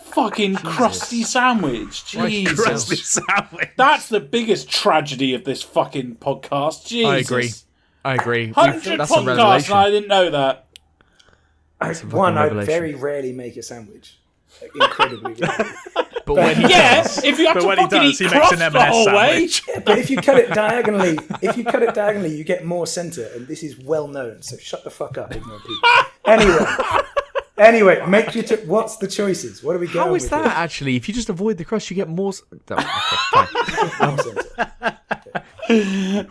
Fucking crusty sandwich. Jesus. Crusty sandwich. That's the biggest tragedy of this fucking podcast. Jesus. I agree. 100 podcasts and I didn't know that. I very rarely make a sandwich. Like, incredibly rarely. But when he does, if you have to fucking eat crust the whole way. Yeah, but if you cut it diagonally, you get more centre, and this is well known. So shut the fuck up, ignorant people. Anyway, make your what's the choices? What are we going with? How is that here? Actually? If you just avoid the crust, you get more. Okay,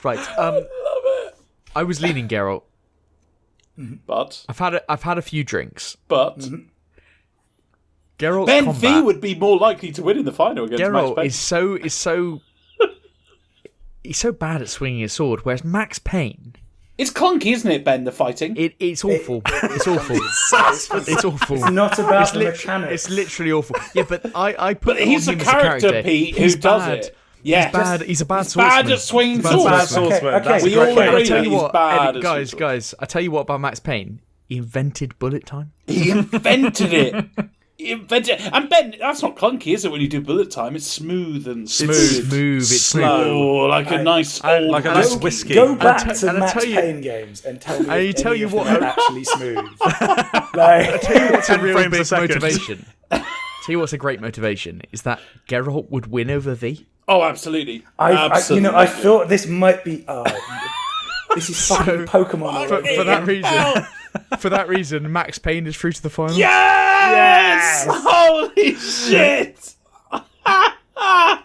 right. I was leaning Geralt. But I've had a few drinks. But Geralt's Ben combat, V would be more likely to win in the final against Geralt Max Payne. He's so bad at swinging his sword, whereas Max Payne. It's clunky, isn't it, Ben? The fighting. It's awful. It's awful. It's awful. It's not about the mechanics. It's literally awful. Yeah, but I put. But he's on him a character, Pete, who does it. Yeah, he's a bad swordsman. Bad at swinging swords. Okay. We all agree that he's bad at guys. I tell you what about Max Payne. He invented bullet time. He invented it. And Ben, that's not clunky, is it? When you do bullet time, it's smooth and smooth. It's slow, like a nice whiskey. Go back to Max Payne games and tell me. If any of them are actually smooth. I tell you what's a real big motivation. Tell you what's a great motivation is that Geralt would win over V. Oh, absolutely. Absolutely. I thought this might be. This is fucking Pokemon. For that reason, Max Payne is through to the final. Yes! Holy shit! That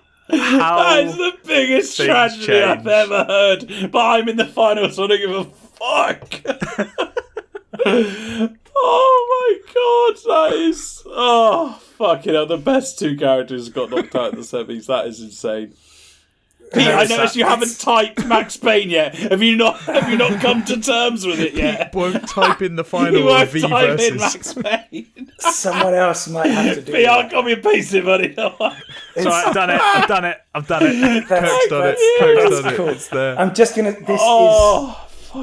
is the biggest tragedy I've ever heard. But I'm in the final, so I don't give a fuck. Oh my god, that is... Oh, fucking hell. The best two characters got knocked out in the semis. That is insane. Pete, I noticed you haven't typed Max Payne yet. Have you not come to terms with it yet? Pete won't type in the final he won't V type versus in Max Payne. Someone else might have to do it. Pete, I'll copy and paste it, buddy. Sorry, I've done it. Coach done it. Cool. It's there. I'm just gonna.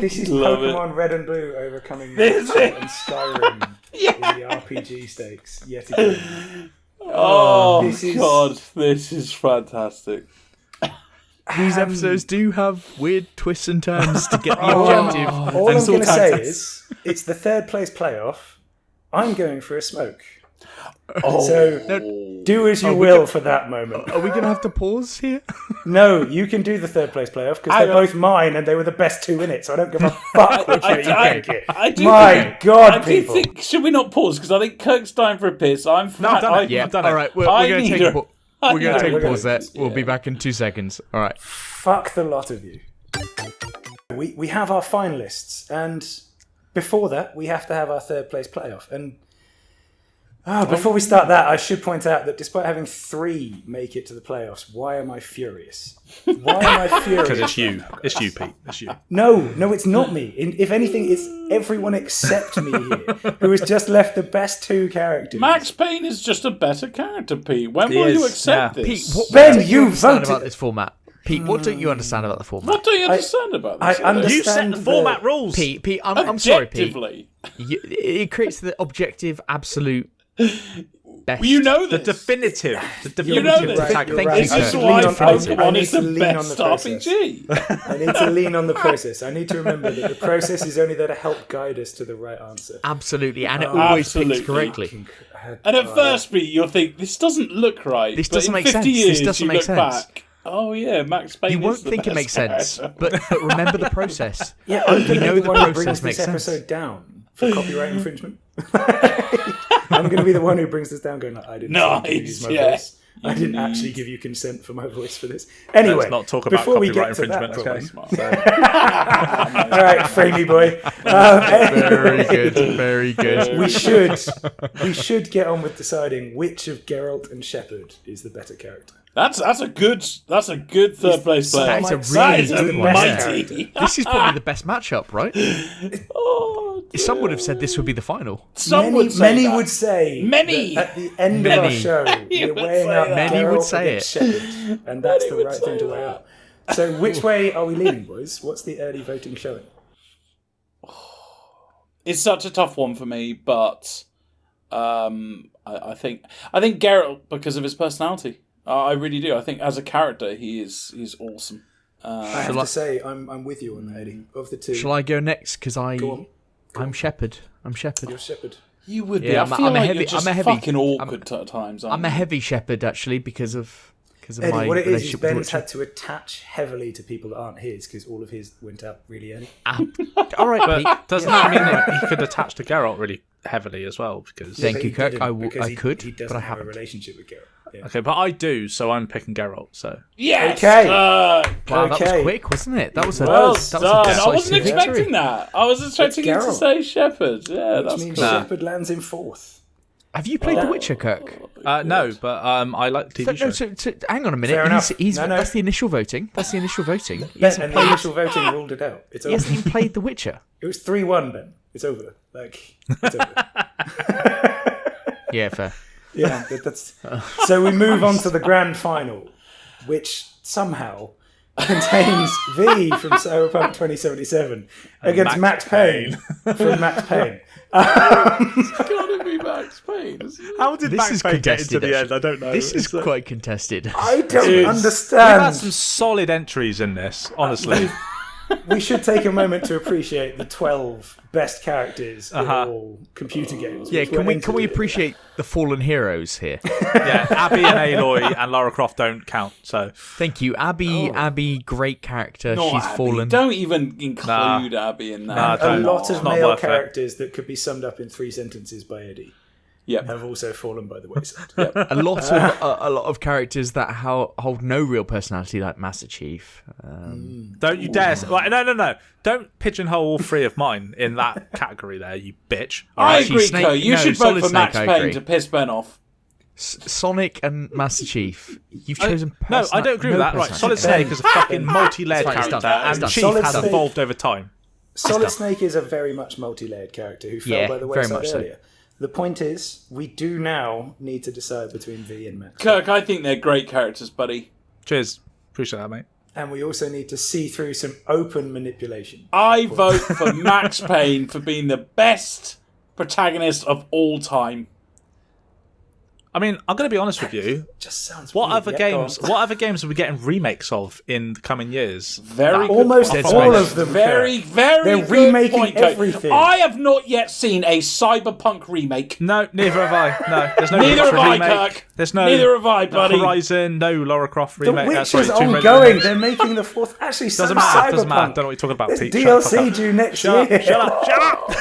This is Pokemon Red and Blue overcoming and Skyrim in the RPG stakes yet again. This is fantastic. These episodes do have weird twists and turns to get the objective. All I'm going to say is, it's the third place playoff. I'm going for a smoke. So do as you will for that moment. Are we going to have to pause here? No, you can do the third place playoff because they're both mine and they were the best two in it, so I don't give a fuck which way you think it. My God, people. Should we not pause? Because I think Kirk's dying for a piss. I've done it. All right, we're going to take a pause there. We'll be back in 2 seconds. All right. Fuck the lot of you. We have our finalists, and before that, we have to have our third place playoff. And before we start that, I should point out that despite having 3 make it to the playoffs, why am I furious? Why am I furious? Because it's you. It's you, Pete. It's you. No, it's not me. If anything, it's everyone except me here, who has just left the best 2 characters. Max Payne is just a better character, Pete. When will you accept this? Pete, what Ben, don't you understand voted about this format? Pete, what don't you understand about the format? What don't you understand about this? I understand You set the format rules. Pete, I'm sorry, Pete. Objectively. It creates the objective, absolute best. You know The this. definitive. You know this. Thank you, This is sir. why I Pokemon need is to the lean on best the process. RPG. I need to lean on the process. I need to remember that the process is only there to help guide us to the right answer. Absolutely, and it always Absolutely. picks correctly. And at first, Pete, you'll think, this doesn't look right. This But doesn't in make 50 sense. Years, This doesn't you make look sense. Back, oh, yeah, Max Payne You is won't the think it best makes sense, character. but remember the process. Yeah, I'm going to know be the the one who process brings makes this sense. episode down for copyright infringement. I'm going to be the one who brings this down going, I didn't actually use my voice. I didn't actually give you consent for my voice for this. Anyway, Let's not talk about before we copyright get to that, infringement, okay? okay? All right, framey boy. Very good, very good. We should get on with deciding which of Geralt and Shepard is the better character. That's a good third place player. That is a That really is good one. mighty. This is probably the best matchup, right? Oh, dear. Some would have said this would be the final. Some would say Many that. would say Many. that at the end of our Many. show, Many we're would weighing say up that. Many would Geralt say against Shepard, and that's the Many right would thing to say weigh that. up. So which way are we leaning, boys? What's the early voting showing? It's such a tough one for me, but I think Geralt because of his personality. I really do. I think as a character, he's awesome. I have to say, I'm with you on that, Eddie. Of the two, Shall I go next? Because Go on. I'm Shepard. I'm Shepard. You're Shepard. You would be. Yeah, I feel I'm a like heavy- you're just I'm a heavy- fucking awkward at times. I'm a heavy Shepherd actually because of Eddie, my what it is relationship with Ben's Witcher. had to attach heavily to people that aren't his because all of his went out really early. All right, Pete. But doesn't that mean that he could attach to Geralt really heavily as well? Because Thank But you, he Kirk. didn't, I because could, he but doesn't I have a haven't. relationship with Geralt. Yeah. okay, but I do, so I'm picking Geralt. So Yes. Okay. Wow, that was Okay. quick, wasn't it? That was a Well that done. was a I wasn't decisive expecting victory. that. I was expecting you to Geralt. say Shepherd. Yeah, Which that's means cool. Shepard lands in fourth. Have you played The Witcher, Kirk? no, but I like TV No, shows. so hang on a minute. Fair enough. He's No. That's the initial voting. That's the initial voting. He Ben, hasn't and the played. initial voting ruled it out. It's He over. hasn't even played The Witcher. It was 3-1, Ben. It's over. It's over. Yeah, fair. Yeah, that's. So we move on to the grand final, which somehow contains V from Cyberpunk 2077 against Max Payne from Max Payne. It's gotta be Max Payne. Isn't it? How did This Max is Payne get into contested. the end? I don't know. This is It's, quite contested. I don't We've We've had understand. some solid entries in this, honestly. We should take a moment to appreciate the 12 best characters in all computer games. Yeah, which can were we entered. appreciate the fallen heroes here? Yeah, Abby and Aloy and Lara Croft don't count. So Thank you, Abby. Abby, great character. Not She's Abby. fallen. Don't even include Abby in that. Nah, A don't. lot of It's not male worth it. characters that could be summed up in 3 sentences by Eddie Yep. have also fallen by the wayside. a lot of characters that hold no real personality, like Master Chief. don't you dare. Right, no. Don't pigeonhole all 3 of mine in that category there, you bitch. I Alright, agree, Snake- Ko. You no, should vote Solid for Max Snake, I agree. Payne to piss Ben off. Sonic and Master Chief. You've chosen. No, I don't agree with that. Right, Solid personality. Snake is a fucking multi-layered It's fine, it's character, done. It's and done. Chief Solid has Snake- evolved over time. Solid Snake is a very much multi-layered character who fell Yeah, by the very wayside much so. earlier. The point is, we do now need to decide between V and Max. Kirk, I think they're great characters, buddy. Cheers. Appreciate that, mate. And we also need to see through some open manipulation. I vote for Max Payne for being the best protagonist of all time. I mean, I'm going to be honest with you. Just sounds What weird. other games? What other games are we getting remakes of in the coming years? Very good almost point. all of them. Very, very They're good remaking point, Coke. everything. I have not yet seen a Cyberpunk remake. No, neither have I. No, there's no Neither Witcher have I, remake. Kirk. There's no Neither have I, buddy. Horizon. No Lara Croft The remake. Witcher's Tomb Raider ongoing. remake. They're making the fourth. Actually, Doesn't so matter. Cyberpunk. Doesn't matter. Don't know what you're talking about, There's Pete. DLC due next year. Shut up!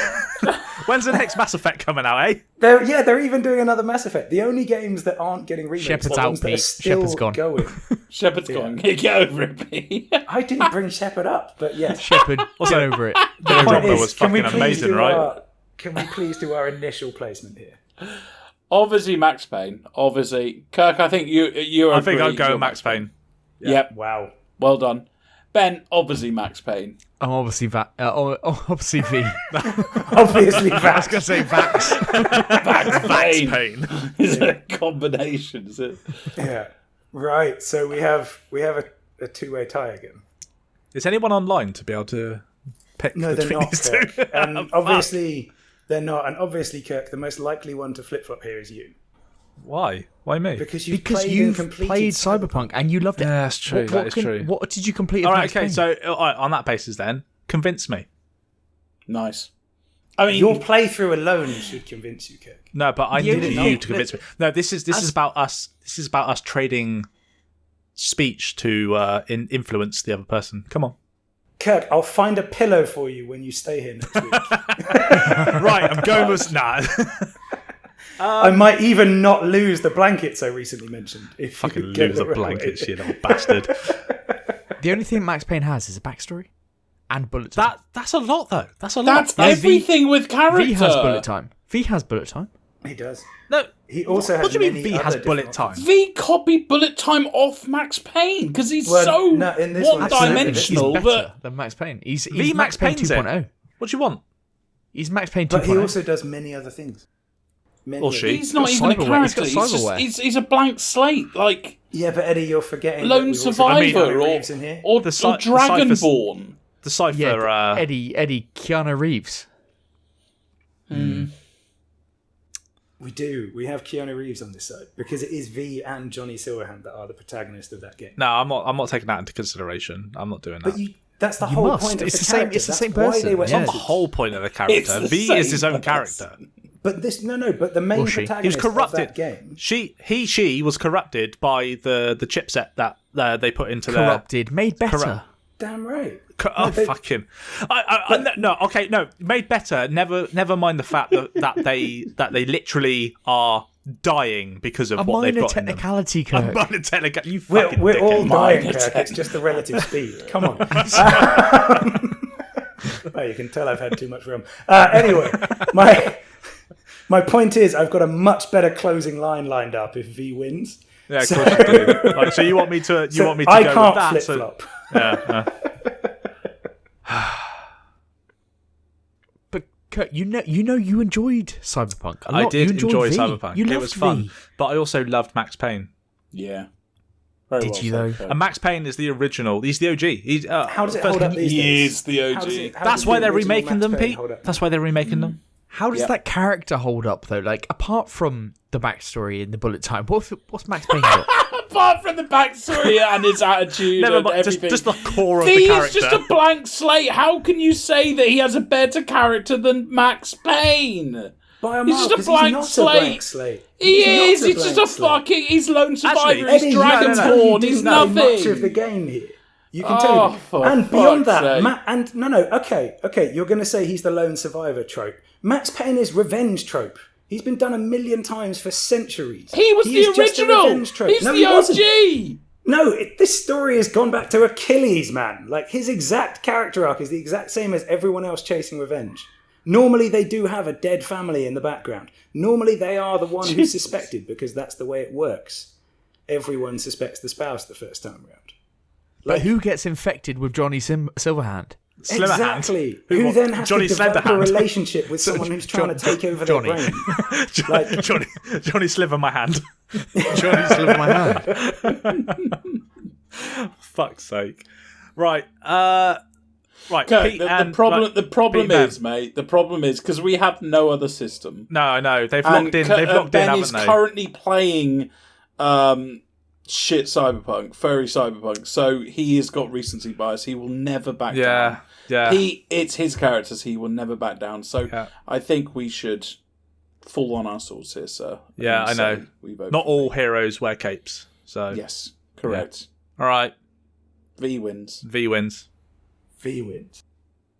When's the next Mass Effect coming out, eh? They're even doing another Mass Effect. The only games that aren't getting remakes Shepard's are out, ones that are Pete. still Shepard's gone. going. Shepard's gone. Get over it, Pete. I didn't bring Shepard up, but yes. Shepard, get over it. The Andromeda was fucking amazing, right? Can we please do our initial placement here? Obviously, Max Payne. Obviously, Kirk. I think you. I think I'd go Max Payne. Yep. Wow. Well done, Ben. Obviously, Max Payne. I'm obviously obviously V. Obviously, I was going to say Vax. Max Payne. Is a combination, is it? Yeah. Right. So we have a two-way tie again. Is anyone online to be able to pick No, they're between not. these Kirk. two? And obviously, they're not. And obviously, Kirk, the most likely one to flip-flop here is you. Why? Why me? Because you've played Cyberpunk and you loved it. Yeah, that's true. That is true. What did you complete? All right, okay. So on that basis, then convince me. Nice. I mean, your playthrough alone should convince you, Kirk. No, but I need no, you to convince me. No, this is about us. This is about us trading speech to influence the other person. Come on. Kirk, I'll find a pillow for you when you stay here next week. Right, I'm going with I might even not lose the blankets I recently mentioned. If fucking you get lose the it right blankets, away. you little bastard. The only thing Max Payne has is a backstory and bullet time. That's a lot, though. That's a lot. that's everything with character. V has bullet time. V has bullet time. He does. No, He also has. what do you mean many V has other bullet different time? V copied bullet time off Max Payne because he's so no, in this one, one-dimensional He's that better than Max Payne. He's V Max Payne Payne's it. 2.0. What do you want? He's Max Payne 2.0. But he also does many other things. Many Or other she. things. he's not He's even a got character. cyberware. He's, He's got just, cyberware. he's a blank slate, like Yeah, but Eddie, you're forgetting. Lone that we also Survivor have Reeves in here. or The Cy- Dragonborn. The Cypher. Yeah, Eddie, Keanu Reeves. We do. We have Keanu Reeves on this side because it is V and Johnny Silverhand that are the protagonists of that game. No, I'm not taking that into consideration. I'm not doing that. But that's the whole must. point of It's the the same- character. it's the That's same why person. they were Yeah. Not the edited. whole point of the It's character. the V same is his own person. character. But this but the main Was she? protagonist He was corrupted. of that game. She was corrupted by the chipset that they put into Corrupted, made better. Corrupt. Damn right. Fuck him. No. Made better. Never mind the fact that they literally are dying because of A what they've minor got in them. technicality, Kirk. A minor technicality. You We're fucking all dickhead. dying, Kirk. It's just the relative speed. Come on. Oh, you can tell I've had too much rum. Anyway, my point is I've got a much better closing line lined up if V wins. Yeah, of course you do. Like, so you want me to? I go can't with that? flip flop. Yeah. But Kurt, you enjoyed Cyberpunk a lot. I did You enjoyed enjoy V. Cyberpunk. You It loved was fun, V. but I also loved Max Payne. Yeah. Very Did well you, said, though? Kirk. And Max Payne is the original. He's the OG. He's, How does it first- hold up these He days? is the How OG. does it- how That's does why the they're original remaking Max them, Payne Pete. hold up? That's why they're remaking them. How does Yeah. that character hold up though? Like apart from the backstory in the bullet time, what's Max Payne got? Apart from the backstory and his attitude Never and mind, everything. just the core of V the is character. just a blank slate. How can you say that he has a better character than Max Payne? By a He's mile, just a 'cause blank not slate. A blank slate. He is. not He's just blank a slate. fucking. He's Lone Survivor. Actually, he's Eddie, you can tell you Dragonborn. do He's know nothing. much of the game here. You can Oh, tell for and beyond fuck's that, sake. and no, okay, you're going to say he's the lone survivor trope. Max Payne is revenge trope. He's been done a million times for centuries. He was He the is just a original. revenge trope. He's No, the he wasn't. OG. No, this story has gone back to Achilles, man. Like, his exact character arc is the exact same as everyone else chasing revenge. Normally, they do have a dead family in the background. Normally, they are the one who's suspected because that's the way it works. Everyone suspects the spouse the first time around. But who gets infected with Johnny Silverhand? Exactly. Who then has Johnny to develop a Slenderhand. relationship with someone who's trying to take over Johnny. their brain? Johnny Sliver my hand. Johnny Silverhand. Fuck's sake. Right. Right, Okay, Pete the problem Pete is, mate. The problem is because we have no other system. No, I know they've locked in. Ben haven't is they? currently playing shit cyberpunk, furry cyberpunk. So he has got recency bias. He will never back down. Yeah. It's his characters. He will never back down. So I think we should fall on our swords here, sir. Yeah, I know. Not all heroes wear capes. So yes, correct. Yeah. All right. V wins. V wins. V wins.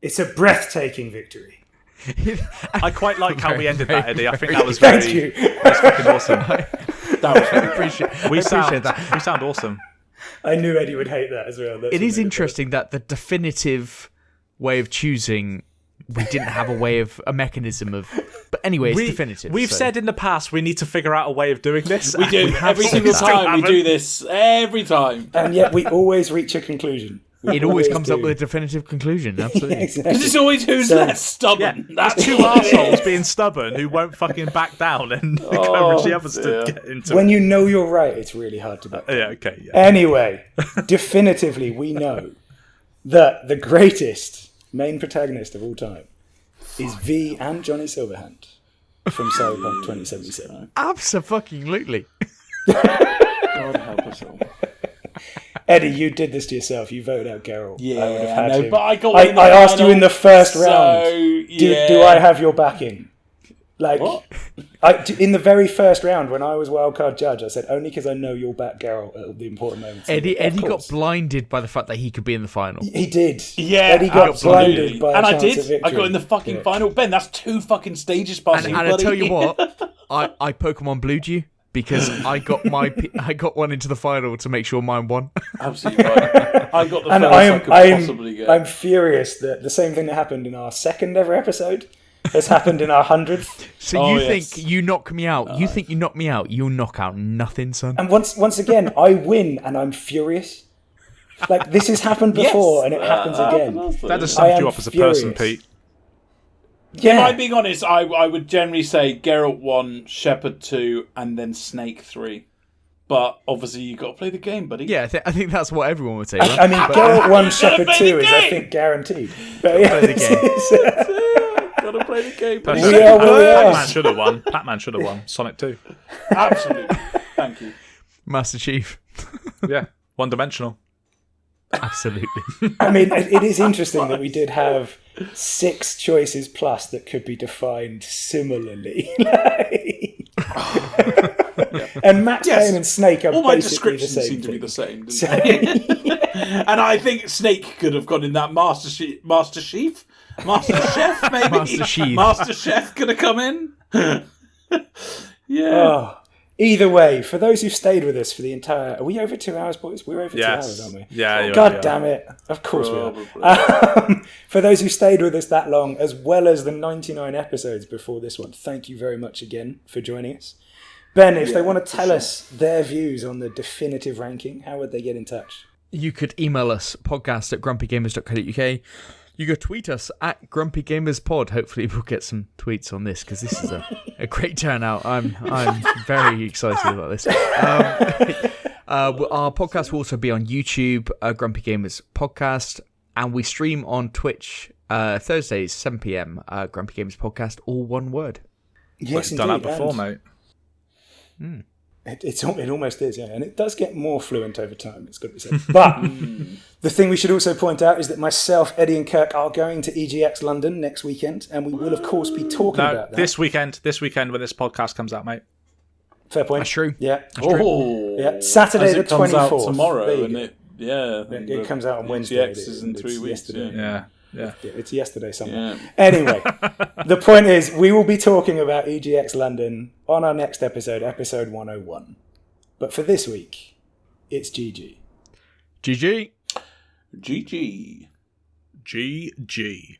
It's a breathtaking victory. I quite like how we ended that, Eddie. I think that was very. Thank you. That's fucking awesome. That was We sound awesome. I knew Eddie would hate that as well. It is interesting that the definitive way of choosing, we didn't have a mechanism of. But anyway, it's definitive. We've said in the past we need to figure out a way of doing this. We do. Every single time we do this. Every time. And yet we always reach a conclusion. It always comes up with a definitive conclusion, absolutely. Because it's always who's less stubborn. Yeah, that's two arseholes being stubborn who won't fucking back down and encourage the others to get into When it. you know you're right, it's really hard to back down. Yeah, okay. Yeah. Anyway, definitively we know that the greatest main protagonist of all time is V and Johnny Silverhand from Cyberpunk 2077. Absolutely. God help us all. Eddie, you did this to yourself. You voted out Geralt. Yeah, I would have had him. but I asked you in the first round. Yeah. Do I have your backing? Like, What? In the very first round, when I was wildcard judge, I said only because I know you'll back Geralt at the important moments. Eddie got blinded by the fact that he could be in the final. He did. Yeah, Eddie got blinded by and a I chance did. of victory. I got in the fucking final. Ben, that's 2 fucking stages past And you, I buddy. tell you what, I Pokemon Blued you because I got one into the final to make sure mine won. Absolutely right. I got the And first I could possibly get. I'm furious that the same thing that happened in our second ever episode has happened in our 100th. So think you knock me out. You think you knock me out. You'll knock out nothing, son. And once again, I win and I'm furious. Like, this has happened before and it happens again. That just sums you up as a person, Pete. Yeah. If I'm being honest, I would generally say Geralt 1, Shepard 2, and then Snake 3. But obviously you've got to play the game, buddy. Yeah, I think that's what everyone would say. Right? I mean, Geralt 1, Shepard 2 is, I think, guaranteed. But yeah, play the game. Gotta play the game. Pac-Man should have won. Pac-Man should have won. Sonic 2. Absolutely. Thank you. Master Chief. Yeah, one-dimensional. Absolutely. I mean, it is interesting that we did have 6 choices plus that could be defined similarly. And Max Payne and Snake are all my basically the descriptions same seem to be thing. the same, didn't they? And I think Snake could have gone in that Master Chef, maybe. Master Chef could have come in. Yeah. Oh. Either way, for those who stayed with us for the entire... Are we over 2 hours, boys? We're over 2 hours, aren't we? Yeah. God damn it. Of course we are. For those who stayed with us that long, as well as the 99 episodes before this one, thank you very much again for joining us. Ben, if they want to tell us their views on the definitive ranking, how would they get in touch? You could email us, podcast@grumpygamers.co.uk. You could tweet us at grumpygamerspod. Hopefully we'll get some tweets on this because this is a great turnout. I'm very excited about this. Our podcast will also be on YouTube, Grumpy Gamers Podcast, and we stream on Twitch Thursdays, 7 p.m. Grumpy Gamers Podcast, all one word. Yes, We've done that before, mate. It almost is, yeah. And it does get more fluent over time, it's got to be said. But the thing we should also point out is that myself, Eddie and Kirk are going to EGX London next weekend, and we will, of course, be talking about that. This weekend when this podcast comes out, mate. Fair point. That's true. Yeah. Oh. Yeah. Saturday the 24th. Tomorrow, and it comes out on Wednesday. EGX is in 3 weeks. Yesterday. Yeah. It's yesterday somewhere. Yeah. Anyway, the point is, we will be talking about EGX London on our next episode, episode 101. But for this week, it's GG. GG. GG. GG.